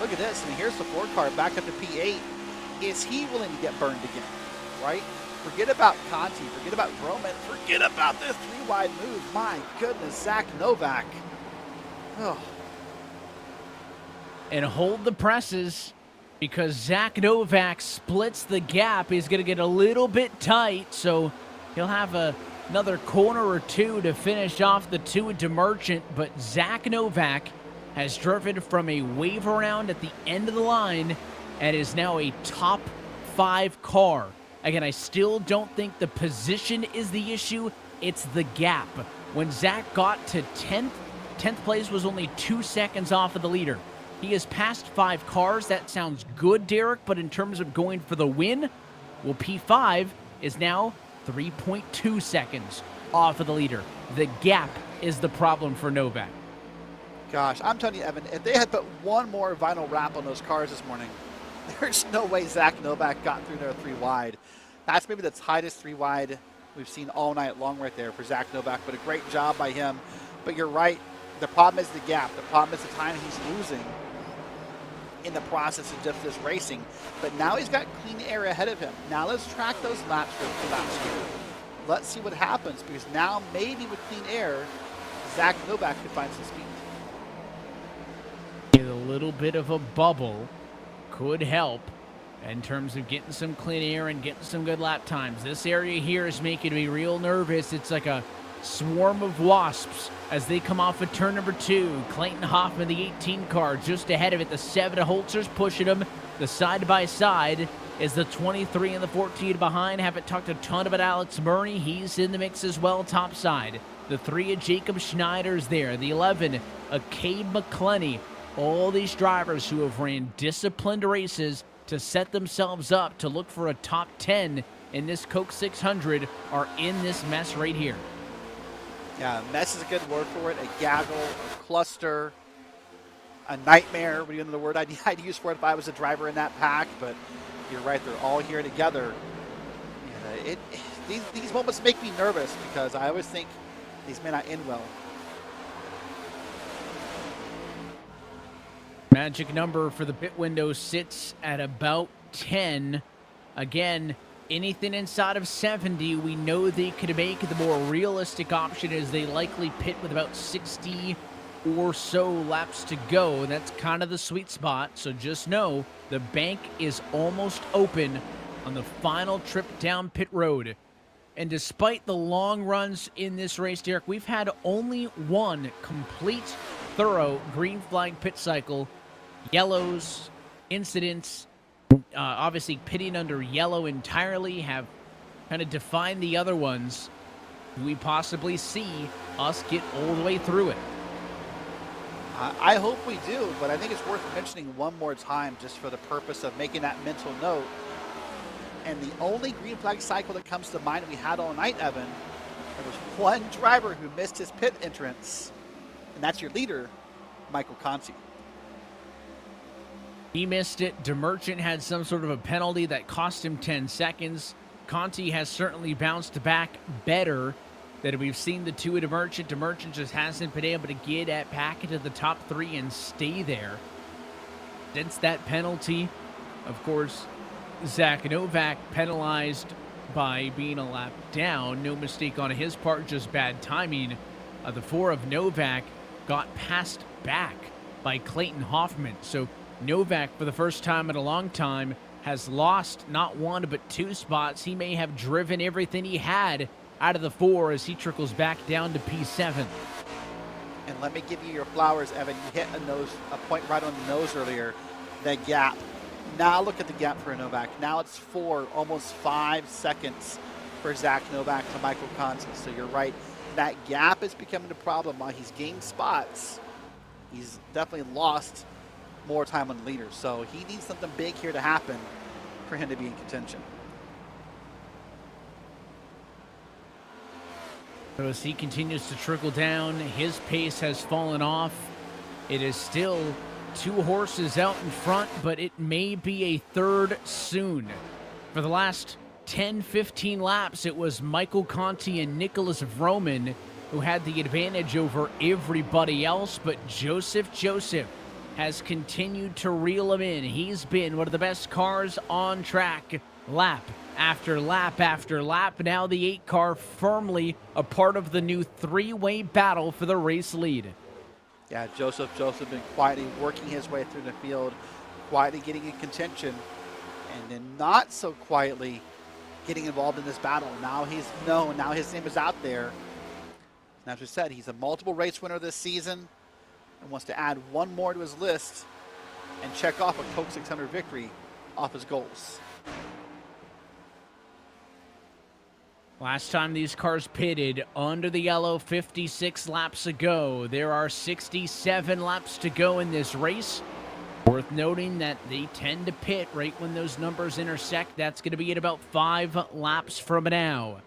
Look at this, and here's the 4 car back up to P8. Is he willing to get burned again, right? Forget about Conti, forget about Roman, forget about this 3-wide move. My goodness, Zach Novak. Oh. And hold the presses, because Zach Novak splits the gap. He's going to get a little bit tight, so he'll have another corner or two to finish off the 2 into Merchant, but Zach Novak has driven from a wave around at the end of the line and is now a top 5 car. Again, I still don't think the position is the issue. It's the gap. When Zach got to 10th place was only 2 seconds off of the leader. He has passed 5 cars. That sounds good, Derek, but in terms of going for the win, well, P5 is now 3.2 seconds off of the leader. The gap is the problem for Novak. Gosh, I'm telling you, Evan, if they had put one more vinyl wrap on those cars this morning, there's no way Zach Novak got through there 3 wide. That's maybe the tightest 3 wide we've seen all night long right there for Zach Novak, but a great job by him. But you're right, the problem is the gap. The problem is the time he's losing in the process of just this racing. But now he's got clean air ahead of him. Now let's track those laps for the laps here. Let's see what happens, because now maybe with clean air, Zach Novak could find some speed. A little bit of a bubble could help in terms of getting some clean air and getting some good lap times. This area here is making me real nervous. It's like a swarm of wasps as they come off of turn number 2. Clayton Hoffman, the 18 car, just ahead of it. The 7 Holzer's pushing him. The side-by-side is the 23 and the 14 behind. Haven't talked a ton about Alex Murray. He's in the mix as well, top side. The 3 of Jacob Schneider's there. The 11 of Cade McClenny. All these drivers who have ran disciplined races to set themselves up to look for a top 10 in this Coke 600 are in this mess right here. Yeah, mess is a good word for it. A gaggle, a cluster, a nightmare. What do you know the word I'd use for it if I was a driver in that pack? But you're right, they're all here together. And, these moments make me nervous because I always think these may not end well. Magic number for the pit window sits at about 10. Again, anything inside of 70, we know they could make. The more realistic option is they likely pit with about 60 or so laps to go. That's kind of the sweet spot. So just know the bank is almost open on the final trip down pit road. And despite the long runs in this race, Derek, we've had only one complete, thorough green flag pit cycle. Yellows, incidents, obviously pitting under yellow entirely have kind of defined the other ones. Do we possibly see us get all the way through it? I hope we do, but I think it's worth mentioning one more time just for the purpose of making that mental note. And the only green flag cycle that comes to mind we had all night, Evan, there was one driver who missed his pit entrance, and that's your leader, Michael Conti. He missed it. DeMerchant had some sort of a penalty that cost him 10 seconds. Conti has certainly bounced back better than we've seen the two of DeMerchant. DeMerchant just hasn't been able to get back into the top 3 and stay there. Since that penalty, of course, Zach Novak penalized by being a lap down. No mistake on his part, just bad timing. The 4 of Novak got passed back by Clayton Hoffman. So Novak, for the first time in a long time, has lost not 1 but 2 spots. He may have driven everything he had out of the 4 as he trickles back down to P7. And let me give you your flowers, Evan. You hit a point right on the nose earlier. That gap. Now look at the gap for Novak. Now it's 4, almost 5 seconds for Zach Novak to Michael Conti. So you're right. That gap is becoming a problem. While he's gained spots, he's definitely lost more time on the leader. So he needs something big here to happen for him to be in contention. So as he continues to trickle down, his pace has fallen off. It is still 2 horses out in front, but it may be a third soon. For the last 10-15 laps, it was Michael Conti and Nicholas Vroman who had the advantage over everybody else, but Joseph has continued to reel him in. He's been one of the best cars on track, lap after lap after lap. Now the 8 car firmly a part of the new 3-way battle for the race lead. Yeah, Joseph been quietly working his way through the field, quietly getting in contention, and then not so quietly getting involved in this battle. Now he's known. Now his name is out there. And as we said, he's a multiple race winner this season and wants to add one more to his list and check off a Coke 600 victory off his goals. Last time these cars pitted under the yellow 56 laps ago. There are 67 laps to go in this race. Worth noting that they tend to pit right when those numbers intersect. That's going to be at about 5 laps from now.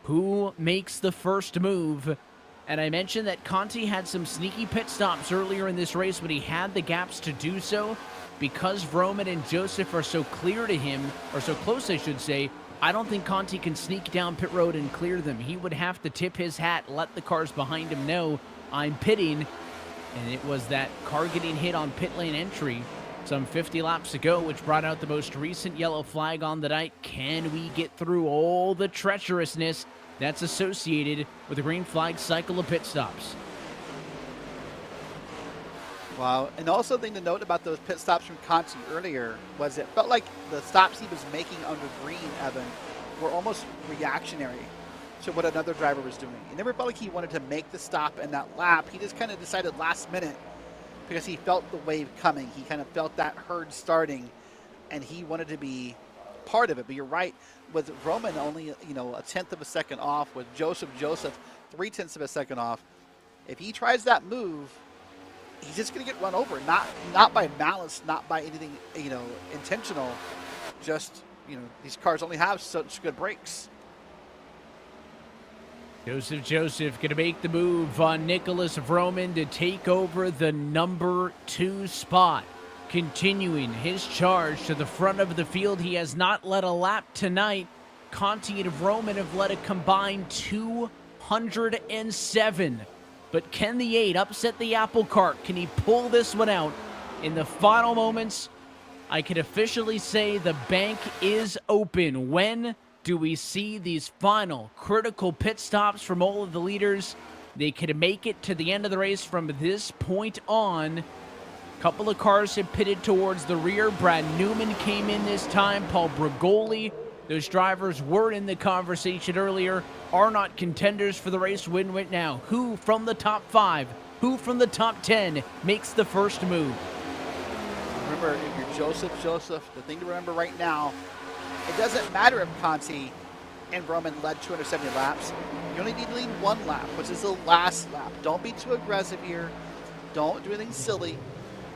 Who makes the first move? And I mentioned that Conti had some sneaky pit stops earlier in this race, but he had the gaps to do so. Because Vroman and Joseph are so clear to him, or so close I should say, I don't think Conti can sneak down pit road and clear them. He would have to tip his hat, let the cars behind him know, I'm pitting. And it was that car getting hit on pit lane entry some 50 laps ago, which brought out the most recent yellow flag on the night. Can we get through all the treacherousness that's associated with the green flag cycle of pit stops? Wow. And also the thing to note about those pit stops from Conti earlier was it felt like the stops he was making under green, Evan, were almost reactionary to what another driver was doing. He never felt like he wanted to make the stop in that lap. He just kind of decided last minute because he felt the wave coming. He kind of felt that herd starting, and he wanted to be part of it. But you're right, with Roman only, a tenth of a second off, with Joseph 3/10 of a second off, if he tries that move, he's just going to get run over, not by malice, not by anything, intentional. Just, these cars only have such good brakes. Joseph going to make the move on Nicholas Vroman to take over the number 2 spot. Continuing his charge to the front of the field. He has not led a lap tonight. Conti and Vroman have led a combined 207. But can the 8 upset the apple cart? Can he pull this one out in the final moments I can officially say the bank is open. When do we see these final critical pit stops from all of the leaders? They could make it to the end of the race from this point on. A couple of cars have pitted towards the rear. Brad Newman came in this time. Paul Brigoli. Those drivers were in the conversation earlier, are not contenders for the race win right now. Who from the top 5, who from the top 10 makes the first move? Remember, if you're Joseph, the thing to remember right now, it doesn't matter if Conti and Roman led 270 laps. You only need to lead 1 lap, which is the last lap. Don't be too aggressive here. Don't do anything silly.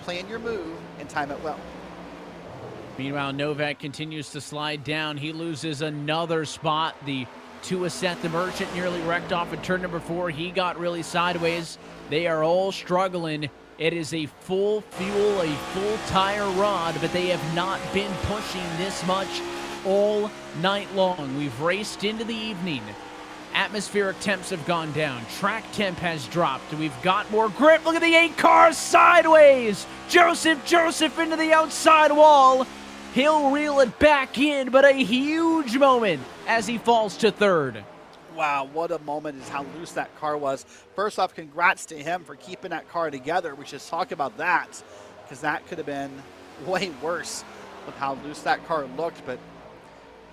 Plan your move and time it well. Meanwhile, Novak continues to slide down. He loses another spot. The Tuaset, the Merchant, nearly wrecked off at turn number 4. He got really sideways. They are all struggling. It is a full fuel, a full tire rod, but they have not been pushing this much all night long. We've raced into the evening. Atmospheric temps have gone down. Track temp has dropped. We've got more grip. Look at the 8 cars sideways. Joseph into the outside wall. He'll reel it back in, but a huge moment as he falls to 3rd. Wow, what a moment is how loose that car was. First off, congrats to him for keeping that car together. We should talk about that because that could have been way worse with how loose that car looked, but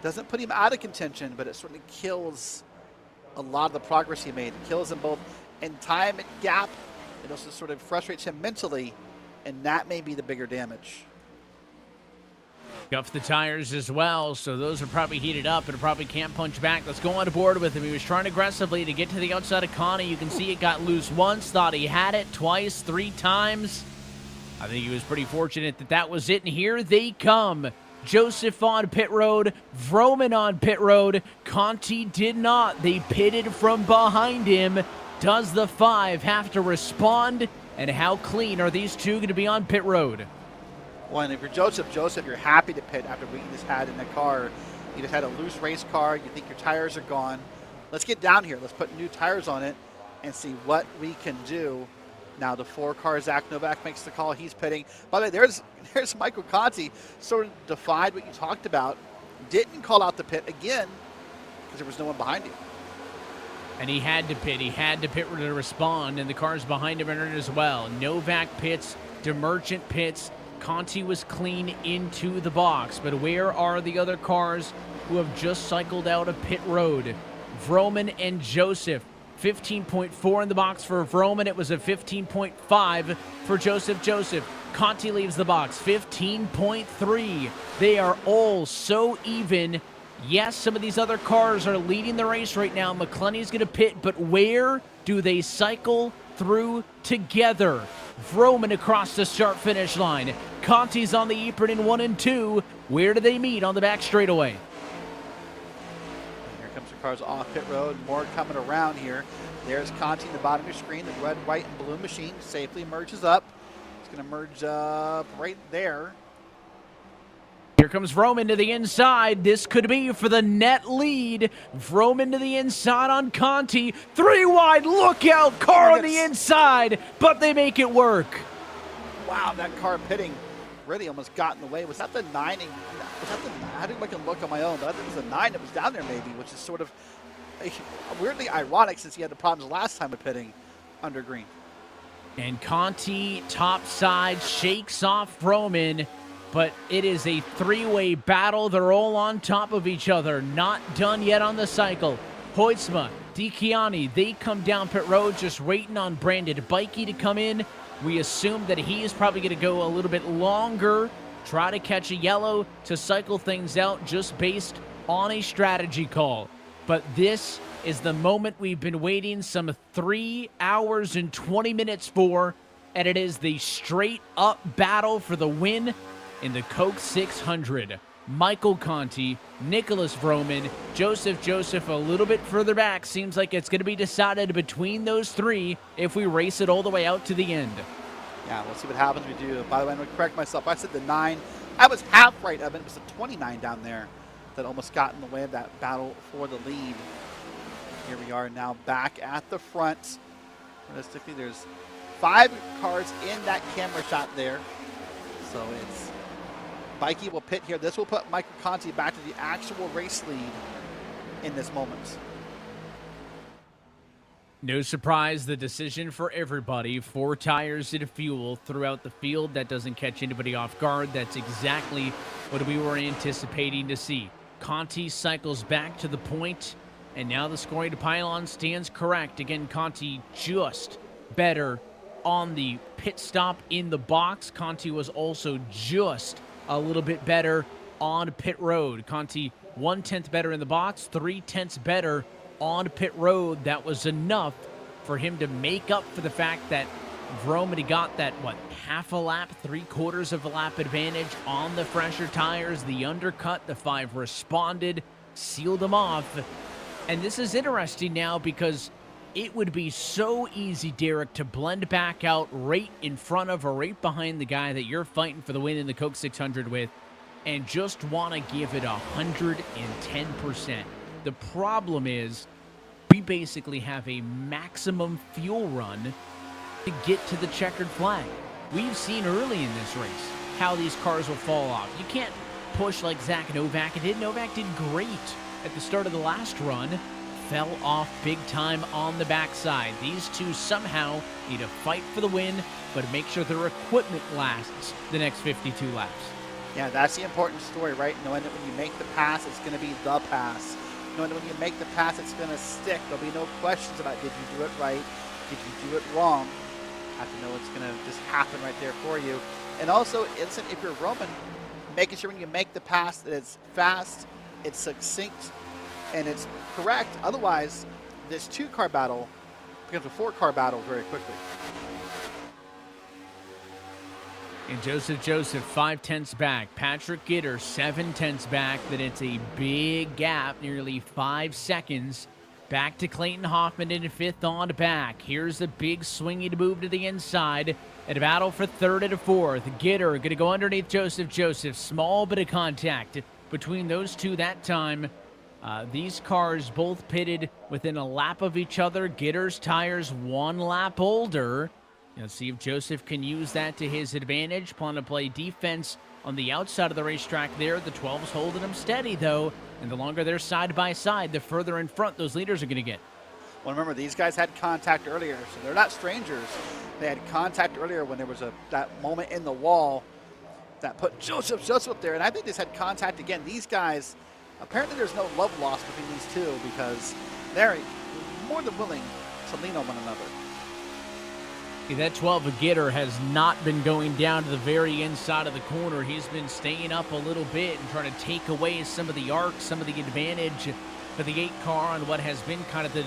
doesn't put him out of contention, but it certainly kills a lot of the progress he made. It kills him both in time and gap. It also sort of frustrates him mentally, and that may be the bigger damage. Scuffed the tires as well, so those are probably heated up and probably can't punch back. Let's go on board with him. He was trying aggressively to get to the outside of Conti. You can see it got loose once, thought he had it twice, 3 times. I think he was pretty fortunate that that was it, and here they come. Joseph on pit road, Vroman on pit road. Conti did not. They pitted from behind him. Does the 5 have to respond? And how clean are these two going to be on pit road? Well, and if you're Joseph, you're happy to pit after what you just had in the car. You just had a loose race car. You think your tires are gone. Let's get down here. Let's put new tires on it and see what we can do. Now the 4 car, Zach Novak makes the call. He's pitting. By the way, there's Michael Conti, sort of defied what you talked about. Didn't call out the pit again because there was no one behind him. And he had to pit. He had to pit to respond, and the cars behind him entered as well. Novak pits, DeMerchant pits. Conti was clean into the box, but where are the other cars who have just cycled out of pit road? Vroman and Joseph. 15.4 in the box for Vroman. It was a 15.5 for Joseph. Conti leaves the box. 15.3. They are all so even. Yes, some of these other cars are leading the race right now. McClenny's going to pit, but where do they cycle through together? Vroman across the start-finish line. Conti's on the apron in 1 and 2. Where do they meet on the back straightaway? Here comes the cars off pit road. More coming around here. There's Conti in the bottom of your screen. The red, white, and blue machine safely merges up. It's going to merge up right there. Here comes Vroman to the inside. This could be for the net lead. Vroman to the inside on Conti. 3 wide. Look out. Car on the inside. But they make it work. Wow, that car pitting really almost got in the way. Was that the 9? I didn't make a look on my own, but I think it was the 9 that was down there maybe, which is sort of weirdly ironic since he had the problems last time with pitting under green. And Conti, top side, shakes off Vroman. But it is a 3-way battle. They're all on top of each other. Not done yet on the cycle. Hoytsma, DiChiani, they come down pit road just waiting on Brandon Bikey to come in. We assume that he is probably going to go a little bit longer, try to catch a yellow to cycle things out just based on a strategy call. But this is the moment we've been waiting some 3 hours and 20 minutes for, and it is the straight-up battle for the win in the Coke 600. Michael Conti, Nicholas Vroman, Joseph a little bit further back. Seems like it's going to be decided between those 3 if we race it all the way out to the end. Yeah, we'll see what happens we do. By the way, I'm going to correct myself. I said the 9. I was half right, Evan. It was the 29 down there that almost got in the way of that battle for the lead. Here we are now back at the front. Realistically, there's 5 cars in that camera shot there. So it's Bikey will pit here. This will put Michael Conti back to the actual race lead in this moment. No surprise, the decision for everybody. 4 tires and fuel throughout the field. That doesn't catch anybody off guard. That's exactly what we were anticipating to see. Conti cycles back to the point, and now the scoring pylon stands correct. Again, Conti just better on the pit stop in the box. Conti was also just a little bit better on pit road. Conti 1/10 better in the box, 3/10 better on pit road. That was enough for him to make up for the fact that Vroom got that, half a lap, 3/4 of a lap advantage on the fresher tires. The undercut, the 5 responded, sealed them off. And this is interesting now because it would be so easy, Derek, to blend back out right in front of or right behind the guy that you're fighting for the win in the Coke 600 with and just want to give it 110%. The problem is we basically have a maximum fuel run to get to the checkered flag. We've seen early in this race how these cars will fall off. You can't push like Zach Novak did. Novak did great at the start of the last run. Fell off big time on the backside. These two somehow need to fight for the win, but make sure their equipment lasts the next 52 laps. Yeah, that's the important story, right? Knowing that when you make the pass, it's going to be the pass. Knowing that when you make the pass, it's going to stick. There'll be no questions about did you do it right, did you do it wrong. You have to know it's going to just happen right there for you. And also, listen, if you're Roman, making sure when you make the pass that it's fast, it's succinct, and it's correct. Otherwise, this 2-car battle becomes a 4-car battle very quickly. And Joseph 5/10 back. Patrick Gitter 7/10 back. Then it's a big gap, nearly 5 seconds. Back to Clayton Hoffman in 5th on back. Here's a big swingy to move to the inside. And a battle for 3rd and 4th. Gitter going to go underneath Joseph. Small bit of contact between those two that time. These cars both pitted within a lap of each other. Gitter's tires 1 lap older. Let's see if Joseph can use that to his advantage. Plan to play defense on the outside of the racetrack there. The 12's holding him steady, though. And the longer they're side by side, the further in front those leaders are going to get. Well, remember, these guys had contact earlier, so they're not strangers. They had contact earlier when there was that moment in the wall that put Joseph up there. And I think they had contact again. These guys, apparently there's no love lost between these two because they're more than willing to lean on one another. That 12 of Gitter has not been going down to the very inside of the corner. He's been staying up a little bit and trying to take away some of the arc, some of the advantage for the 8 car on what has been kind of the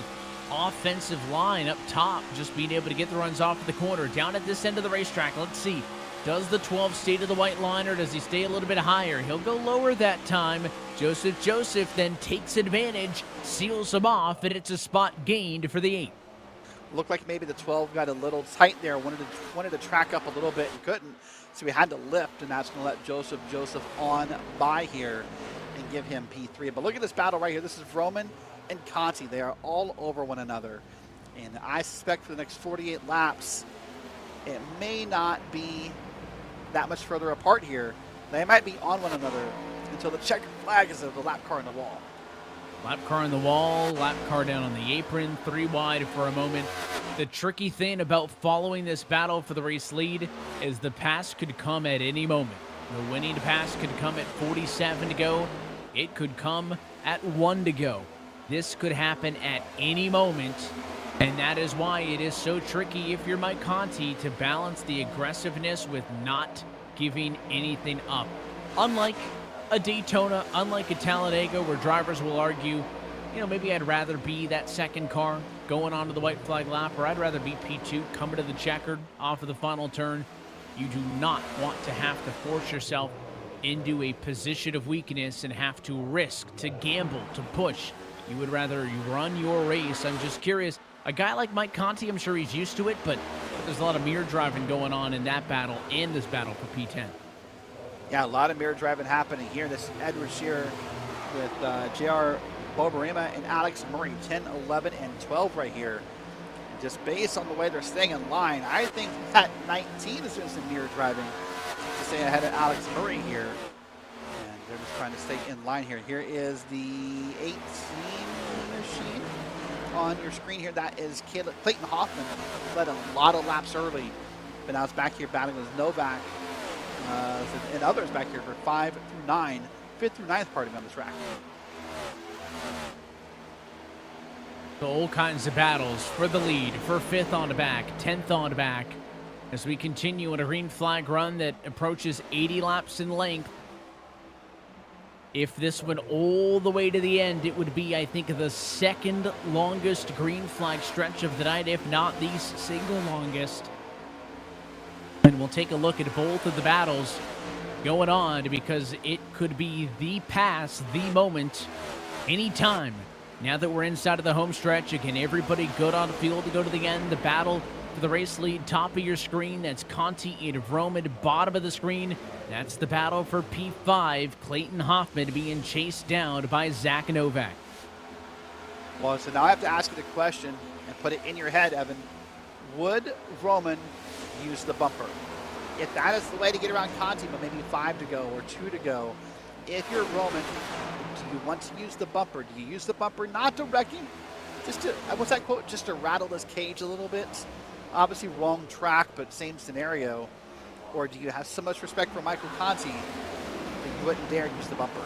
offensive line up top, just being able to get the runs off of the corner. Down at this end of the racetrack, let's see. Does the 12 stay to the white line or does he stay a little bit higher? He'll go lower that time. Joseph then takes advantage, seals him off, and it's a spot gained for the 8. Looked like maybe the 12 got a little tight there, wanted to track up a little bit and couldn't, so he had to lift, and that's going to let Joseph on by here and give him P3. But look at this battle right here. This is Roman and Conti. They are all over one another, and I suspect for the next 48 laps, it may not be that much further apart here. They might be on one another until the checkered flag is the lap car in the wall. Lap car on the wall, lap car down on the apron, 3 wide for a moment. The tricky thing about following this battle for the race lead is the pass could come at any moment. The winning pass could come at 47 to go. It could come at 1 to go. This could happen at any moment, and that is why it is so tricky if you're Mike Conti to balance the aggressiveness with not giving anything up. Unlike a Daytona, unlike a Talladega, where drivers will argue, maybe I'd rather be that second car going onto the white flag lap, or I'd rather be P2 coming to the checkered off of the final turn. You do not want to have to force yourself into a position of weakness and have to risk, to gamble, to push. You would rather you run your race. I'm just curious. A guy like Mike Conti, I'm sure he's used to it, but there's a lot of mirror driving going on in that battle and this battle for P10. Yeah, a lot of mirror driving happening here. This is Edward Shearer with JR Bobarima and Alex Murray, 10, 11, and 12 right here. And just based on the way they're staying in line, I think that 19 is doing some mirror driving to stay ahead of Alex Murray here. They're just trying to stay in line here. Here is the 18 machine on your screen here. That is Clayton Hoffman. Led a lot of laps early, but now it's back here battling with Novak and others back here for 5 through 9, 5th through 9th parting on this track. So all kinds of battles for the lead, for 5th on the back, 10th on the back, as we continue on a green flag run that approaches 80 laps in length. If this went all the way to the end, it would be, I think, the second longest green flag stretch of the night, if not the single longest. And we'll take a look at both of the battles going on, because it could be the pass, the moment, anytime. Now that we're inside of the home stretch, again, everybody good on the field to go to the end. The battle for the race lead, top of your screen, that's Conti and Roman. Bottom of the screen, that's the battle for P5. Clayton Hoffman being chased down by Zach Novak. Well, so now I have to ask you the question and put it in your head, Evan. Would Roman use the bumper? If that is the way to get around Conti, but maybe 5 to go or 2 to go, if you're Roman, do you want to use the bumper? Do you use the bumper not to wreck him? Just to, what's that quote? Just to rattle his cage a little bit? Obviously wrong track, but same scenario. Or do you have so much respect for Michael Conti that you wouldn't dare use the bumper?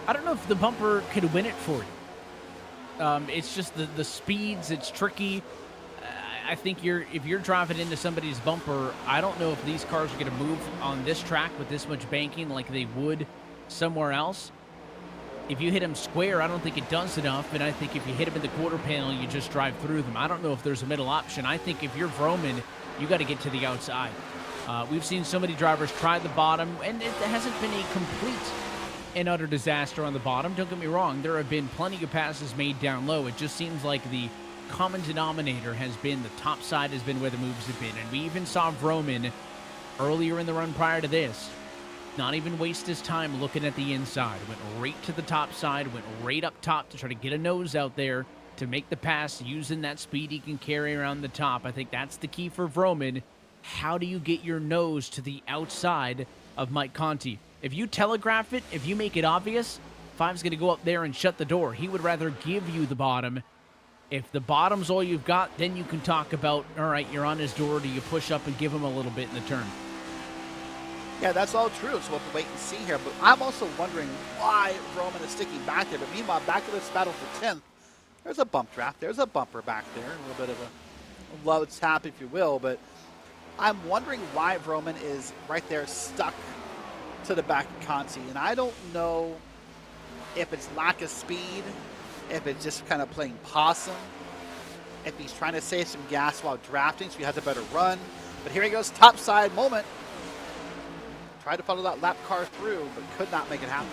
I don't know if the bumper could win it for you. It's just the speeds, it's tricky. I think if you're driving into somebody's bumper, I don't know if these cars are going to move on this track with this much banking like they would somewhere else. If you hit them square, I don't think it does enough, and I think if you hit them in the quarter panel, you just drive through them. I don't know if there's a middle option. I think if you're Vroman, you got to get to the outside. We've seen so many drivers try the bottom, and it hasn't been a complete and utter disaster on the bottom. Don't get me wrong. There have been plenty of passes made down low. It just seems like the common denominator has been the top side has been where the moves have been. And we even saw Vroman earlier in the run prior to this not even waste his time looking at the inside. Went right to the top side, went right up top to try to get a nose out there to make the pass using that speed he can carry around the top. I think that's the key for Vroman. How do you get your nose to the outside of Mike Conti? If you telegraph it, if you make it obvious, Five's going to go up there and shut the door. He would rather give you the bottom. If the bottom's all you've got, then you can talk about, all right, you're on his door. Do you push up and give him a little bit in the turn? Yeah, that's all true. So we'll have to wait and see here. But I'm also wondering why Roman is sticking back there. But meanwhile, back to this battle for 10th, there's a bump draft. There's a bumper back there. A little bit of a low tap, if you will. But I'm wondering why Roman is right there stuck to the back of Conti. And I don't know if it's lack of speed, if it's just kind of playing possum, if he's trying to save some gas while drafting so he has a better run. But here he goes, top side moment. Tried to follow that lap car through, but could not make it happen.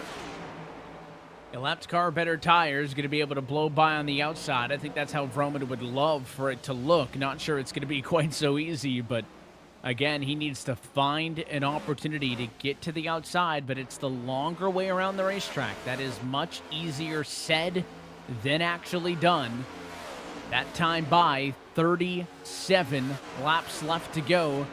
A lapped car, better tires, going to be able to blow by on the outside. I think that's how Vroman would love for it to look. Not sure it's going to be quite so easy, but again, he needs to find an opportunity to get to the outside, but it's the longer way around the racetrack. That is much easier said than actually done. That time by 37 laps left to go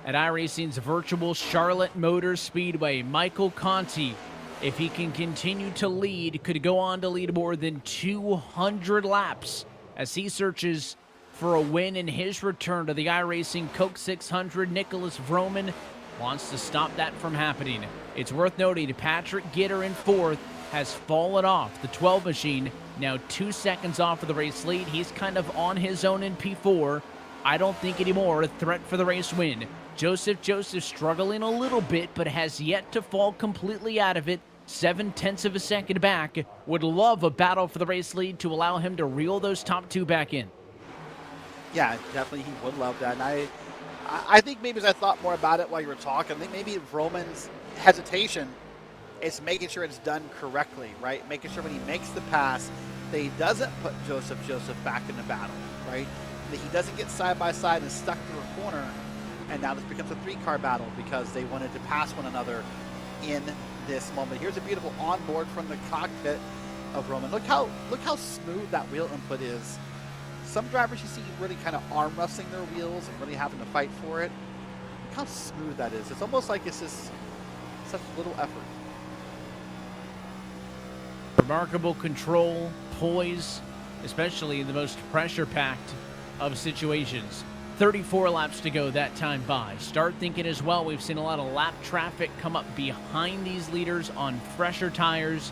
at iRacing's virtual Charlotte Motor Speedway. Michael Conti, if he can continue to lead, could go on to lead more than 200 laps as he searches for a win in his return to the iRacing Coke 600. Nicholas Vroman wants to stop that from happening. It's worth noting Patrick Gitter in 4th has fallen off. The 12 machine now 2 seconds off of the race lead. He's kind of on his own in P4. I don't think anymore a threat for the race win. Joseph struggling a little bit, but has yet to fall completely out of it. 0.7 of a second back. Would love a battle for the race lead to allow him to reel those top 2 back in. Yeah, definitely he would love that. And I think maybe as I thought more about it while you were talking, I think maybe Roman's hesitation is making sure it's done correctly, right? Making sure when he makes the pass that he doesn't put Joseph back in the battle, right? That he doesn't get side by side and stuck through a corner. And now this becomes a 3-car battle because they wanted to pass one another in this moment. Here's a beautiful onboard from the cockpit of Roman. Look how smooth that wheel input is. Some drivers you see really kind of arm wrestling their wheels and really having to fight for it. Look how smooth that is. It's almost like it's just such little effort. Remarkable control, poise, especially in the most pressure-packed of situations. 34 laps to go that time by. Start thinking as well, we've seen a lot of lap traffic come up behind these leaders on fresher tires.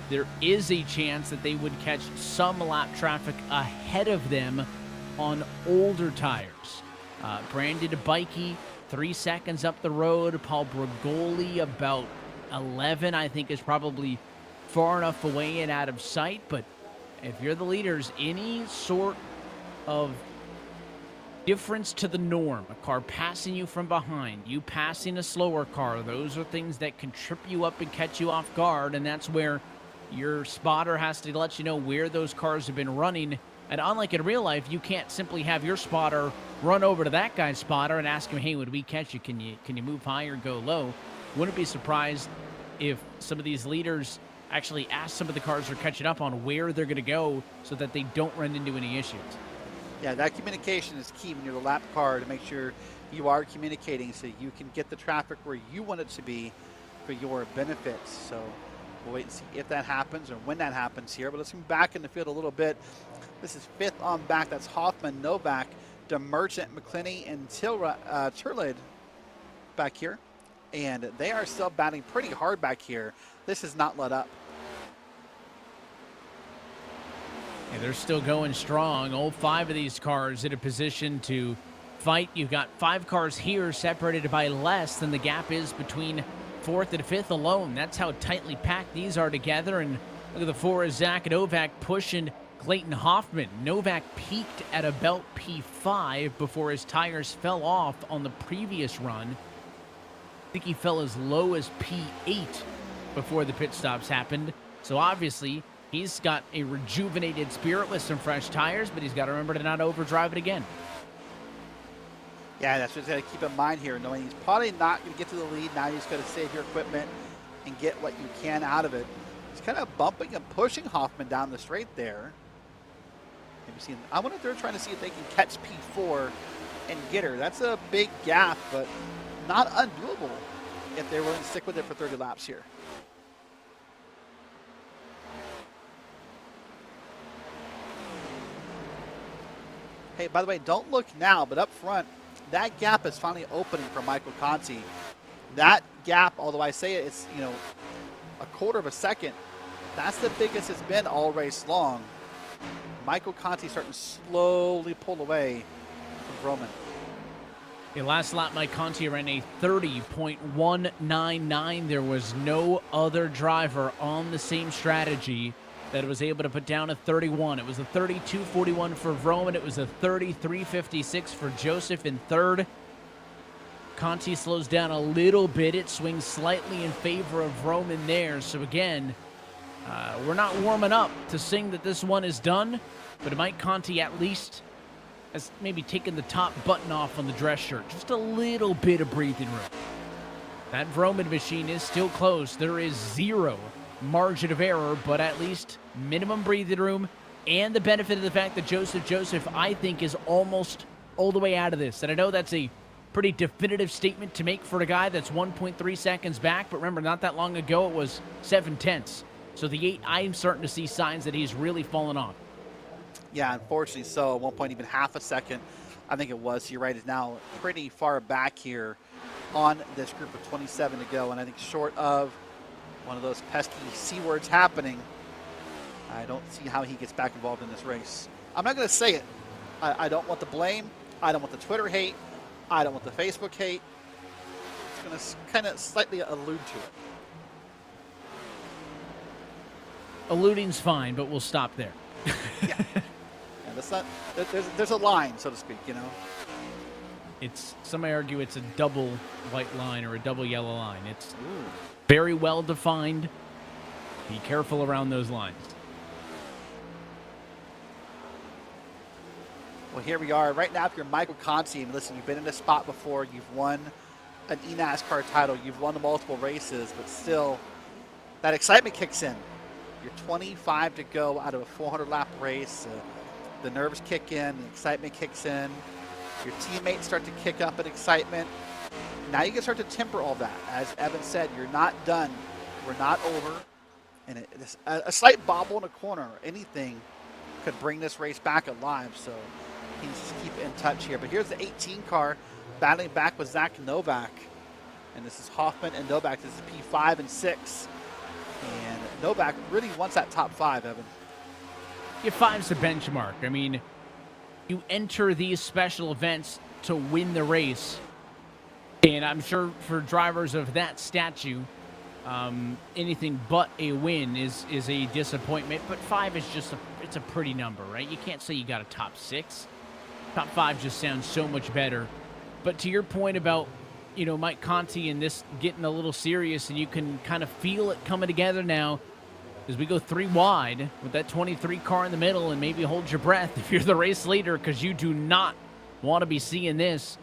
There is a chance that they would catch some lap traffic ahead of them on older tires. Brandon Bikey, 3 seconds up the road. Paul Brigoli, about 11, I think is probably far enough away and out of sight. But if you're the leaders, any sort of difference to the norm, a car passing you from behind, you passing a slower car, those are things that can trip you up and catch you off guard, and that's where your spotter has to let you know where those cars have been running. And unlike in real life, you can't simply have your spotter run over to that guy's spotter and ask him, hey, would we catch you? Can you move high or go low? Wouldn't be surprised if some of these leaders actually ask some of the cars they're catching up on where they're going to go so that they don't run into any issues. Yeah, that communication is key when you're the lap car, to make sure you are communicating so you can get the traffic where you want it to be for your benefits. So we'll wait and see if that happens or when that happens here. But let's move back in the field a little bit. This is fifth on back. That's Hoffman, Novak, DeMerchant, McClinney, and Turlid back here. And they are still batting pretty hard back here. This has not let up. Yeah, they're still going strong. All 5 of these cars in a position to fight. You've got 5 cars here separated by less than the gap is between 4th and 5th alone. That's how tightly packed these are together. And look at the 4 of Zach Novak pushing Clayton Hoffman. Novak peaked at about P5 before his tires fell off on the previous run. I think he fell as low as P8 before the pit stops happened. So obviously, he's got a rejuvenated spirit with some fresh tires, but he's got to remember to not overdrive it again. Yeah, that's what you got to keep in mind here, knowing he's probably not going to get to the lead. Now you just got to save your equipment and get what you can out of it. He's kind of bumping and pushing Hoffman down the straight there. I wonder if they're trying to see if they can catch P4 and get her. That's a big gap, but not undoable if they're willing to stick with it for 30 laps here. Hey, by the way, don't look now, but up front, that gap is finally opening for Michael Conti. That gap, although I say it's, a quarter of a second, that's the biggest it's been all race long. Michael Conti starting to slowly pull away from Roman. The last lap, Mike Conti ran a 30.199. There was no other driver on the same strategy that was able to put down a 31. It was a 32.41 for Roman. It was a 33.56 for Joseph in third. Conti slows down a little bit. It swings slightly in favor of Roman there. So again, we're not warming up to sing that this one is done, but Mike Conti at least has maybe taken the top button off on the dress shirt. Just a little bit of breathing room. That Roman machine is still close. There is zero margin of error, but at least minimum breathing room, and the benefit of the fact that Joseph, I think, is almost all the way out of this. And I know that's a pretty definitive statement to make for a guy that's 1.3 seconds back, but remember, not that long ago, it was 7/10. So the 8, I'm starting to see signs that he's really fallen off. Yeah, unfortunately so. At one point, even half a second, I think it was. You're right, is now pretty far back here on this group of 27 to go. And I think short of one of those pesky C words happening, I don't see how he gets back involved in this race. I'm not going to say it. I don't want the blame. I don't want the Twitter hate. I don't want the Facebook hate. It's going to kind of slightly allude to it. Alluding's fine, but we'll stop there. Yeah. That's not, there's a line, so to speak, Some may argue it's a double white line or a double yellow line. It's very well defined. Be careful around those lines. Well, here we are. Right now, if you're Michael Conti, and listen, you've been in this spot before, you've won an eNASCAR title, you've won multiple races, but still, that excitement kicks in. You're 25 to go out of a 400-lap race. The nerves kick in, the excitement kicks in. Your teammates start to kick up in excitement. Now you can start to temper all that. As Evan said, you're not done. We're not over. And a slight bobble in a corner or anything could bring this race back alive. So he needs to keep it in touch here. But here's the 18 car battling back with Zach Novak. And this is Hoffman and Novak. This is P5 and 6. And Novak really wants that top 5, Evan. Yeah, 5's the benchmark. I mean, you enter these special events to win the race. And I'm sure for drivers of that statue, anything but a win is a disappointment. But 5 is just it's a pretty number, right? You can't say you got a top 6. Top 5 just sounds so much better. But to your point about, you know, Mike Conti and this getting a little serious, and you can kind of feel it coming together now as we go 3 wide with that 23 car in the middle, and maybe hold your breath if you're the race leader, because you do not want to be seeing this.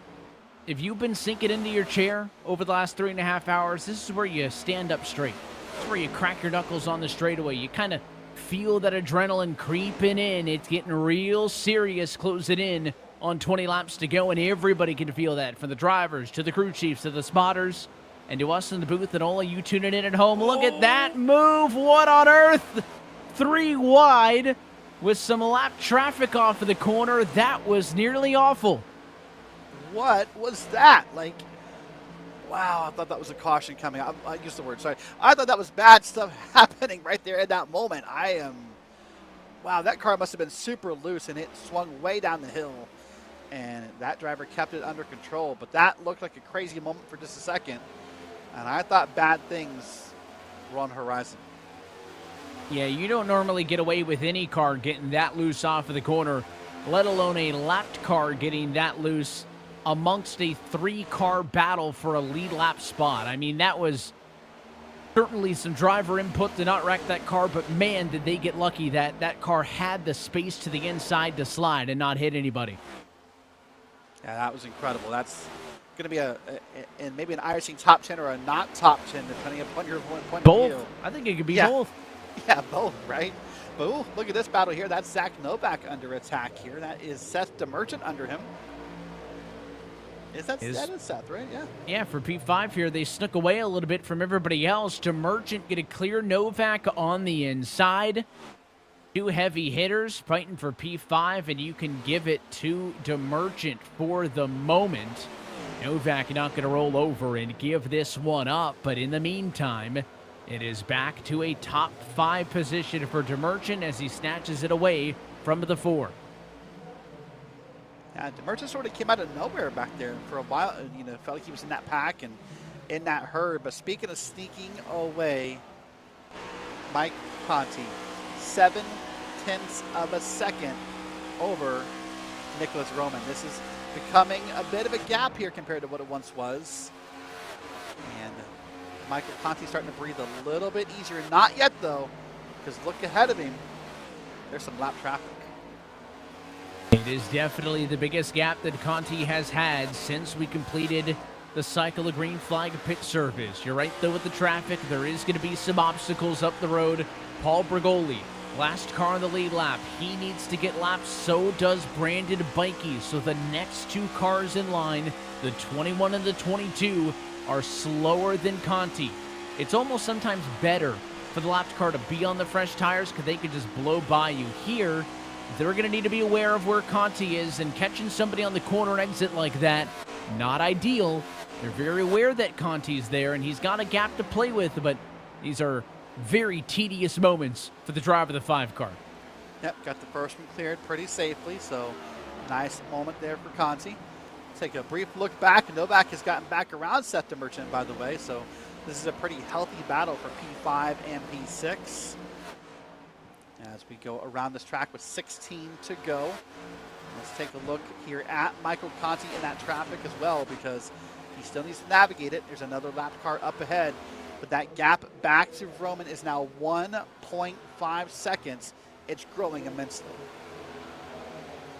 If you've been sinking into your chair over the last 3.5 hours, this is where you stand up straight. This is where you crack your knuckles on the straightaway. You kind of feel that adrenaline creeping in. It's getting real serious, closing in on 20 laps to go, and everybody can feel that, from the drivers to the crew chiefs to the spotters and to us in the booth and all of you tuning in at home. Look at that move. What on earth? 3 wide with some lap traffic off of the corner. That was nearly awful. What was that? Like, wow, I thought that was a caution coming. I used the word, sorry. I thought that was bad stuff happening right there in that moment. Wow, that car must have been super loose, and it swung way down the hill. And that driver kept it under control. But that looked like a crazy moment for just a second. And I thought bad things were on the horizon. Yeah, you don't normally get away with any car getting that loose off of the corner, let alone a lapped car getting that loose amongst a 3-car battle for a lead lap spot. I mean, that was certainly some driver input to not wreck that car, but man, did they get lucky that that car had the space to the inside to slide and not hit anybody. Yeah, that was incredible. That's going to be maybe an iRacing top 10 or a not top 10, depending upon your point Both. of view. I think it could be both. Yeah, both, right? But ooh, look at this battle here. That's Zach Novak under attack here. That is Seth DeMerchant under him. That is Seth, right? Yeah. Yeah, for P5 here, they snuck away a little bit from everybody else. DeMerchant get a clear Novak on the inside. 2 heavy hitters fighting for P5, and you can give it to DeMerchant for the moment. Novak not going to roll over and give this one up, but in the meantime, it is back to a top 5 position for DeMerchant as he snatches it away from the 4. Yeah, DeMerchant sort of came out of nowhere back there for a while. You know, felt like he was in that pack and in that herd. But speaking of sneaking away, Mike Conti, 0.7 of a second over Nicholas Roman. This is becoming a bit of a gap here compared to what it once was. And Michael Conti starting to breathe a little bit easier. Not yet, though, because look ahead of him. There's some lap traffic. It is definitely the biggest gap that Conti has had since we completed the cycle of green flag pit service. You're right, though, with the traffic. There is going to be some obstacles up the road. Paul Brigoli, last car on the lead lap. He needs to get laps. So does Brandon Bikey. So the next 2 cars in line, the 21 and the 22, are slower than Conti. It's almost sometimes better for the lapped car to be on the fresh tires because they could just blow by you. Here, they're going to need to be aware of where Conti is, and catching somebody on the corner exit like that, not ideal. They're very aware that Conti's there, and he's got a gap to play with, but these are very tedious moments for the driver of the 5 car. Yep, got the first one cleared pretty safely, so nice moment there for Conti. Take a brief look back. Novak has gotten back around Seth DeMerchant, by the way, so this is a pretty healthy battle for P5 and P6. As we go around this track with 16 to go. Let's take a look here at Michael Conti in that traffic as well, because he still needs to navigate it. There's another lap car up ahead, but that gap back to Roman is now 1.5 seconds. It's growing immensely.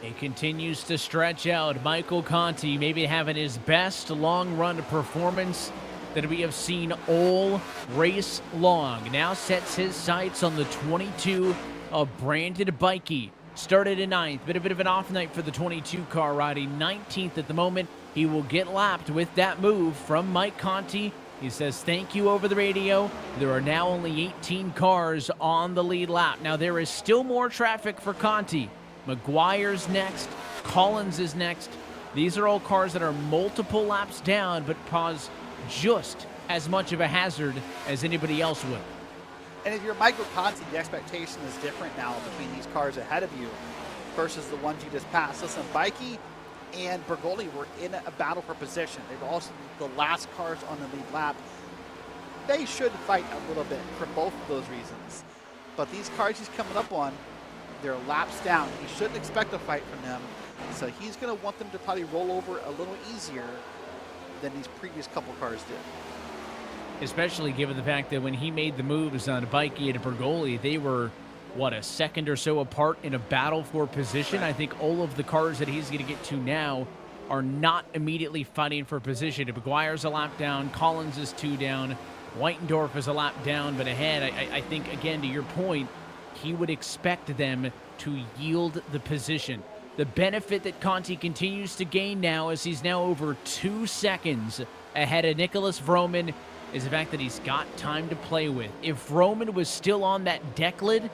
It continues to stretch out. Michael Conti maybe having his best long-run performance that we have seen all race long. Now sets his sights on the 22 of Brandon Bikey. Started in 9th. Bit of an off night for the 22 car, riding 19th at the moment. He will get lapped with that move from Mike Conti He says, thank you over the radio. There are now only 18 cars on the lead lap. Now, there is still more traffic for Conti. McGuire's next. Collins is next. These are all cars that are multiple laps down, but pose just as much of a hazard as anybody else would. And if you're Michael Conti, the expectation is different now between these cars ahead of you versus the ones you just passed. Listen, Bikey and Bergoli were in a battle for position. They were also the last cars on the lead lap. They should fight a little bit for both of those reasons. But these cars he's coming up on, they're laps down. He shouldn't expect a fight from them. So he's going to want them to probably roll over a little easier than these previous couple cars did. Especially given the fact that when he made the moves on Bikey and Bergoli, they were, what, a second or so apart in a battle for position. I think all of the cars that he's going to get to now are not immediately fighting for position. McGuire's a lap down, Collins is 2 down, Whitendorf is a lap down, but ahead. I think, again, to your point, he would expect them to yield the position. The benefit that Conti continues to gain now, as he's now over 2 seconds ahead of Nicholas Vroman, is the fact that he's got time to play with. If Vroman was still on that deck lid,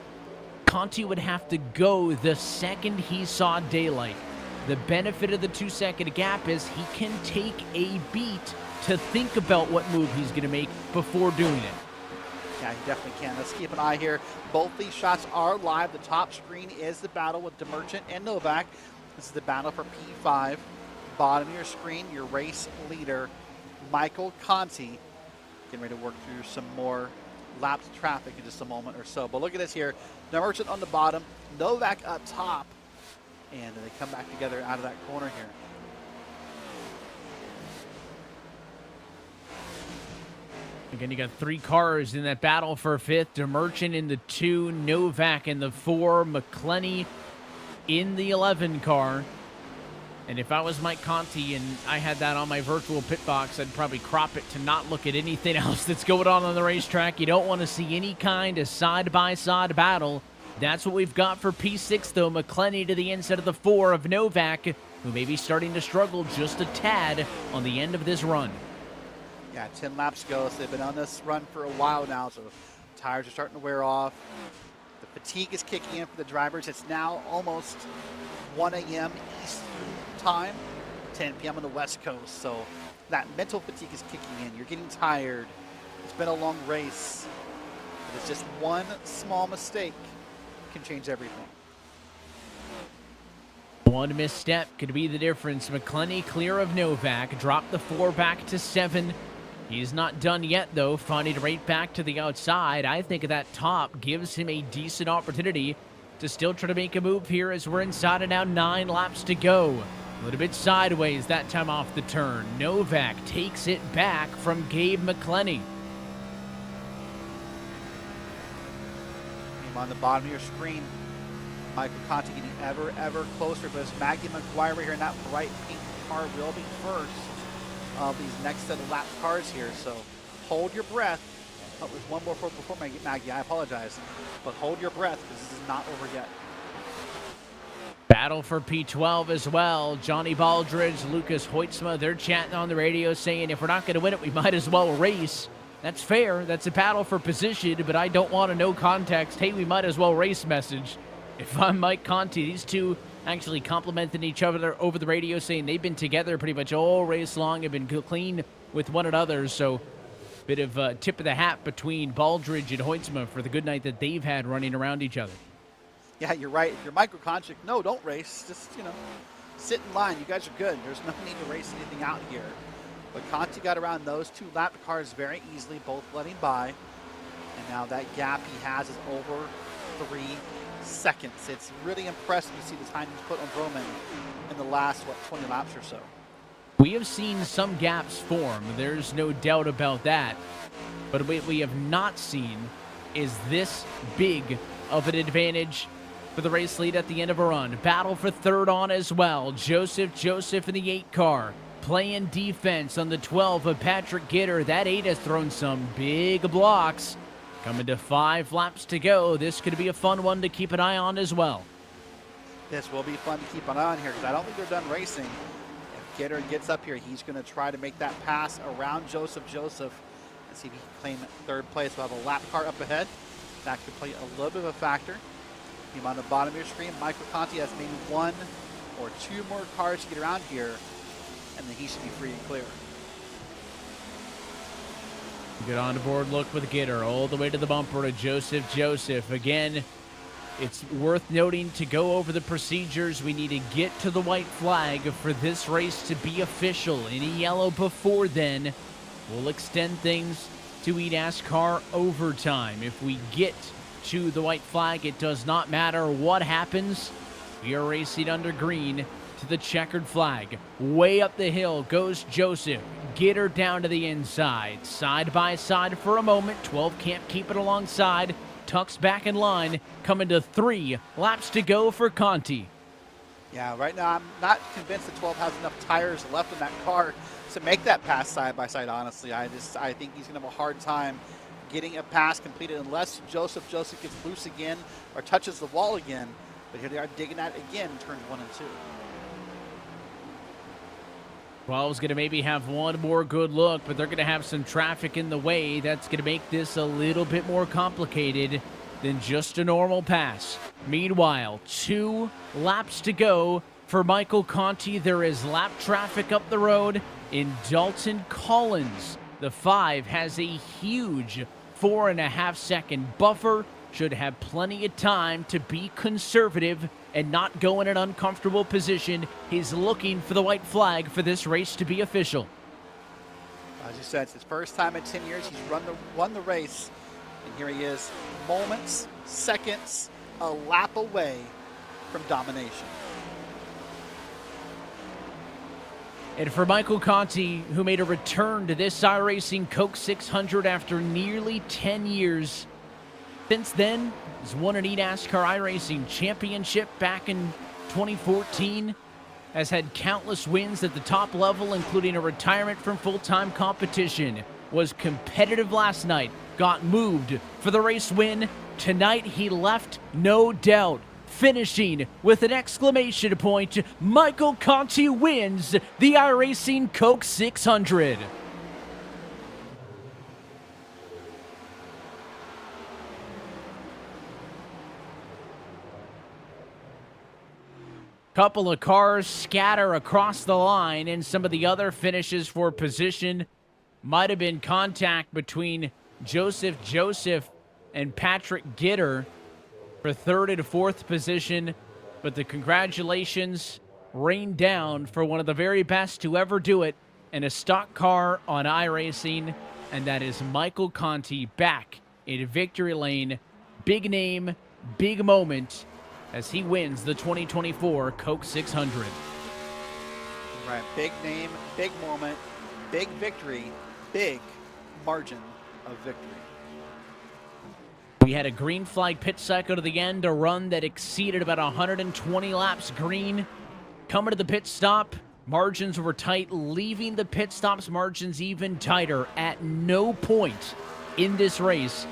Conti would have to go the second he saw daylight. The benefit of the 2-second gap is he can take a beat to think about what move he's going to make before doing it. Yeah, he definitely can. Let's keep an eye here. Both these shots are live. The top screen is the battle with DeMerchant and Novak. This is the battle for P5. Bottom of your screen, your race leader, Michael Conti. Getting ready to work through some more lapped traffic in just a moment or so. But look at this here. DeMerchant on the bottom, Novak up top. And they come back together out of that corner here. Again, you got 3 cars in that battle for 5th. DeMerchant in the 2, Novak in the 4, McClenny in the 11 car. And if I was Mike Conti and I had that on my virtual pit box, I'd probably crop it to not look at anything else that's going on the racetrack. You don't want to see any kind of side-by-side battle. That's what we've got for P6, though. McClenny to the inside of the 4 of Novak, who may be starting to struggle just a tad on the end of this run. Yeah, 10 laps ago, so they've been on this run for a while now, so tires are starting to wear off. The fatigue is kicking in for the drivers. It's now almost 1 a.m. Eastern time, 10 p.m. on the West Coast, so that mental fatigue is kicking in. You're getting tired. It's been a long race. But it's just one small mistake can change everything. One misstep could be the difference. McClenny clear of Novak, dropped the 4 back to 7. He's not done yet, though, finding right back to the outside. I think that top gives him a decent opportunity to still try to make a move here as we're inside of now 9 laps to go. A little bit sideways that time off the turn. Novak takes it back from Gabe McClenny. On the bottom of your screen, Michael Conti getting ever closer, but it's Maggie McGuire right here in that bright pink car will be first of these next set of lap cars here, so hold your breath. Oh, there's one more before Maggie, I apologize, but hold your breath because this is not over yet. Battle for P12 as well. Johnny Baldridge, Lucas Hoytsma, they're chatting on the radio saying if we're not going to win it, we might as well race. That's fair. That's a battle for position, but I don't want a no context, hey, we might as well race message. If I'm Mike Conti, these two actually complimenting each other over the radio, saying they've been together pretty much all race long, have been clean with one another, so bit of a tip of the hat between Baldridge and Hoytsma for the good night that they've had running around each other. Yeah, you're right. If you're Michael Conti, no, don't race. Just, sit in line. You guys are good. There's no need to race anything out here. But Conti got around those 2 lap cars very easily, both letting by. And now that gap he has is over 3 seconds. It's really impressive to see the time he's put on Vroman in the last, 20 laps or so. We have seen some gaps form. There's no doubt about that. But what we have not seen is this big of an advantage for the race lead at the end of a run. Battle for 3rd on as well. Joseph in the 8 car. Playing defense on the 12 of Patrick Gitter. That 8 has thrown some big blocks. Coming to 5 laps to go. This could be a fun one to keep an eye on as well. This will be fun to keep an eye on here because I don't think they're done racing. If Gitter gets up here. He's going to try to make that pass around Joseph and see if he can claim third place. We'll have a lap car up ahead. That could play a little bit of a factor. Him on the bottom of your screen, Michael Conti has maybe 1 or 2 more cars to get around here, and then he should be free and clear. Good on board look with Gitter all the way to the bumper to Joseph. Again, it's worth noting to go over the procedures. We need to get to the white flag for this race to be official. Any yellow before then will extend things to eNASCAR overtime. If we get to the white flag, it does not matter what happens. We are racing under green to the checkered flag. Way up the hill goes Joseph. Gitter down to the inside. Side by side for a moment. 12 can't keep it alongside. Tucks back in line. Coming to 3 laps to go for Conti. Yeah, right now I'm not convinced that 12 has enough tires left in that car to make that pass side by side, honestly. I think he's going to have a hard time getting a pass completed unless Joseph gets loose again or touches the wall again. But here they are digging at it again, turns 1 and 2. 12's going to maybe have one more good look, but they're going to have some traffic in the way. That's going to make this a little bit more complicated than just a normal pass. Meanwhile, 2 laps to go for Michael Conti. There is lap traffic up the road in Dalton Collins. The 5 has a huge 4.5 second buffer. Should have plenty of time to be conservative and not go in an uncomfortable position. He's looking for the white flag for this race to be official. As you said, it's his first time in 10 years. He's won the race. And here he is, moments, seconds, a lap away from domination. And for Michael Conti, who made a return to this iRacing Coke 600 after nearly 10 years, since then, he's won an eNASCAR iRacing championship back in 2014, has had countless wins at the top level, including a retirement from full-time competition, was competitive last night, got moved for the race win. Tonight, he left no doubt. Finishing with an exclamation point, Michael Conti wins the iRacing Coke 600. Couple of cars scatter across the line, and some of the other finishes for position might have been contact between Joseph and Patrick Gitter for 3rd and 4th position, but the congratulations rain down for one of the very best to ever do it in a stock car on iRacing, and that is Michael Conti back in victory lane. Big name, big moment as he wins the 2024 Coke 600. Right, big name, big moment, big victory, big margin of victory. We had a green flag pit cycle to the end, a run that exceeded about 120 laps green. Coming to the pit stop, margins were tight, leaving the pit stop's margins even tighter. At no point in this race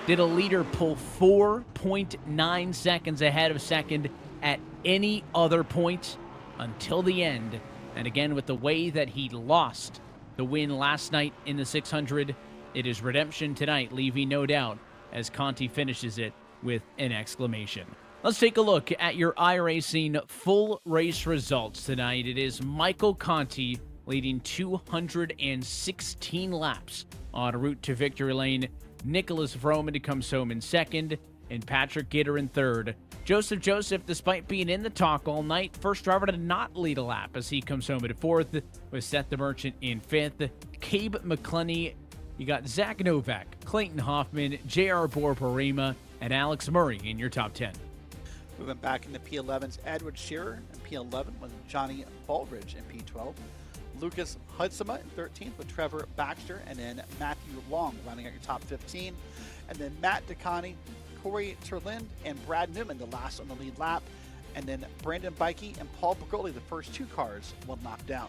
did a leader pull 4.9 seconds ahead of second at any other point until the end. And again, with the way that he lost the win last night in the 600, it is redemption tonight, leaving no doubt as Conti finishes it with an exclamation. Let's take a look at your iRacing full race results tonight. It is Michael Conti leading 216 laps en route to victory lane. Nicholas Vroman comes home in 2nd, and Patrick Gitter in 3rd. Joseph, despite being in the talk all night, first driver to not lead a lap as he comes home at 4th, with Seth the Merchant in 5th. Cabe McClenney, you got Zach Novak, Clayton Hoffman, J.R. Borborema, and Alex Murray in your top 10. Moving back into P11's Edward Shearer, and P11 was Johnny Baldridge in P12. Lucas Hudsama in 13th with Trevor Baxter, and then Matthew Long rounding out your top 15. And then Matt DeConnie, Corey Turlind, and Brad Newman, the last on the lead lap. And then Brandon Bikey and Paul Bergoli, the first 2 cars, will knock down.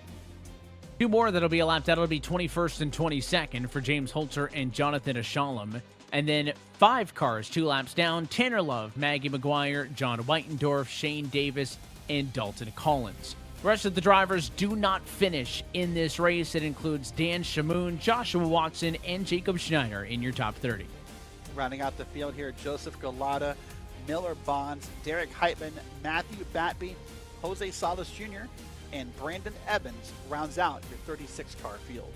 2 more that'll be a lap. That'll be 21st and 22nd for James Holzer and Jonathan Ashalom. And then 5 cars, 2 laps down. Tanner Love, Maggie McGuire, John Whitendorf, Shane Davis, and Dalton Collins. The rest of the drivers do not finish in this race. It includes Dan Shamoon, Joshua Watson, and Jacob Schneider in your top 30. Rounding out the field here, Joseph Galata, Miller Bonds, Derek Heitman, Matthew Batby, Jose Salas Jr., and Brandon Evans rounds out your 36-car field.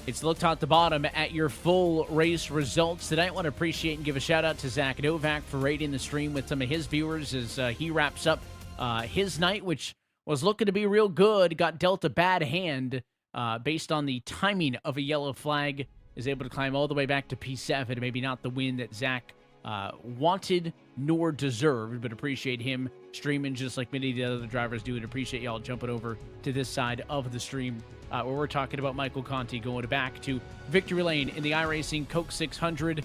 It's looked at the bottom at your full race results tonight. I want to appreciate and give a shout out to Zach Novak for rating the stream with some of his viewers as he wraps up his night, which was looking to be real good. Got dealt a bad hand based on the timing of a yellow flag. Is able to climb all the way back to P7. Maybe not the win that Zach wanted nor deserved, but appreciate him streaming just like many of the other drivers do, and appreciate y'all jumping over to this side of the stream where we're talking about Michael Conti going back to victory lane in the iRacing Coke 600.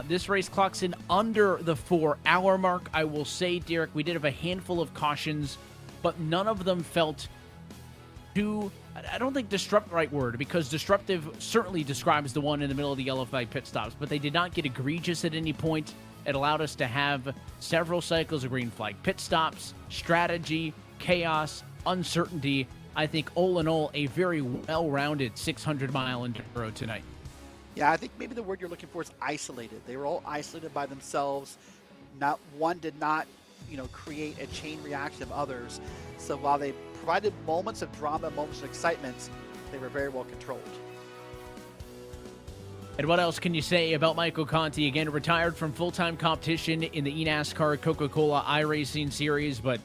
This race clocks in under the 4-hour mark. I will say, Derek, we did have a handful of cautions, but none of them felt too, I don't think disrupt the right word, because disruptive certainly describes the one in the middle of the yellow flag pit stops, but they did not get egregious at any point. It allowed us to have several cycles of green flag pit stops, strategy, chaos, uncertainty. I think all in all, a very well-rounded 600-mile enduro tonight. Yeah, I think maybe the word you're looking for is isolated. They were all isolated by themselves. Not one did not, create a chain reaction of others. So while they provided moments of drama, moments of excitement, they were very well controlled. And what else can you say about Michael Conti? Again, retired from full-time competition in the eNASCAR Coca-Cola iRacing series, but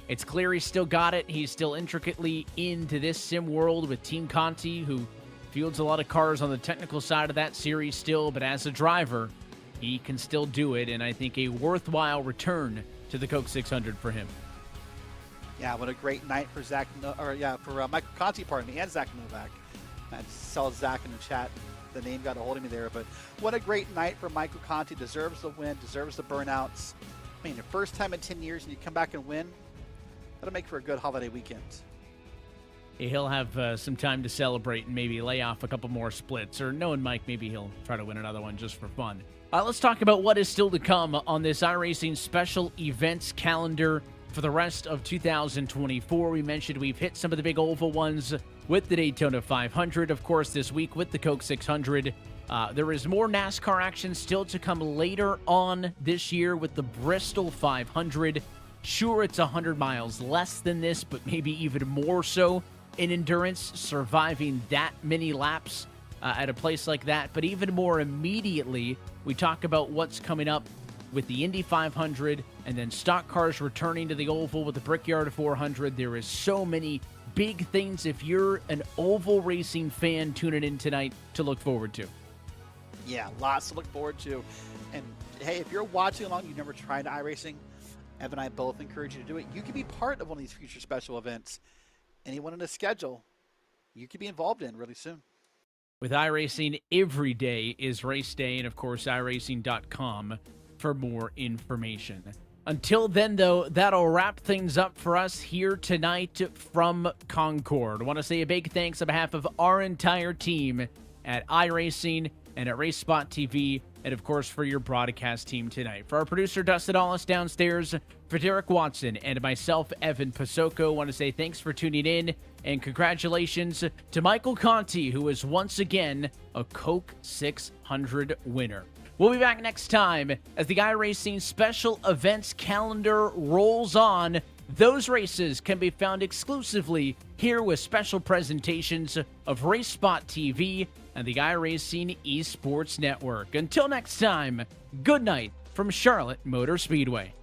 it's clear he's still got it. He's still intricately into this sim world with Team Conti, who fields a lot of cars on the technical side of that series still, but as a driver, he can still do it, and I think a worthwhile return to the Coke 600 for him. Yeah, what a great night for Michael Conti, and Zach Novak. I saw Zach in the chat. The name got a hold of me there, but what a great night for Michael Conti. Deserves the win, deserves the burnouts. I mean, the first time in 10 years and you come back and win, that'll make for a good holiday weekend. He'll have some time to celebrate and maybe lay off a couple more splits, or knowing Mike, maybe he'll try to win another one just for fun. Let's talk about what is still to come on this iRacing special events calendar for the rest of 2024. We mentioned we've hit some of the big oval ones with the Daytona 500, of course, this week with the Coke 600. There is more NASCAR action still to come later on this year with the Bristol 500. Sure, it's 100 miles less than this, but maybe even more so in endurance, surviving that many laps at a place like that. But even more immediately, we talk about what's coming up with the Indy 500 and then stock cars returning to the oval with the Brickyard 400. There is so many big things if you're an oval racing fan tuning in tonight to look forward to. Yeah, lots to look forward to. And hey, if you're watching along, you've never tried iRacing, Ev and I both encourage you to do it. You can be part of one of these future special events. Anyone in the schedule, you could be involved in really soon. With iRacing, every day is race day, and of course, iRacing.com for more information. Until then, though, that'll wrap things up for us here tonight from Concord. I want to say a big thanks on behalf of our entire team at iRacing and at RaceSpotTV, and of course for your broadcast team tonight. For our producer, Dustin Allis downstairs, for Derek Watson and myself, Evan Pasoko, I want to say thanks for tuning in, and congratulations to Michael Conti, who is once again a Coke 600 winner. We'll be back next time as the iRacing special events calendar rolls on. Those races can be found exclusively here with special presentations of RaceSpotTV and the iRacing Esports Network. Until next time, good night from Charlotte Motor Speedway.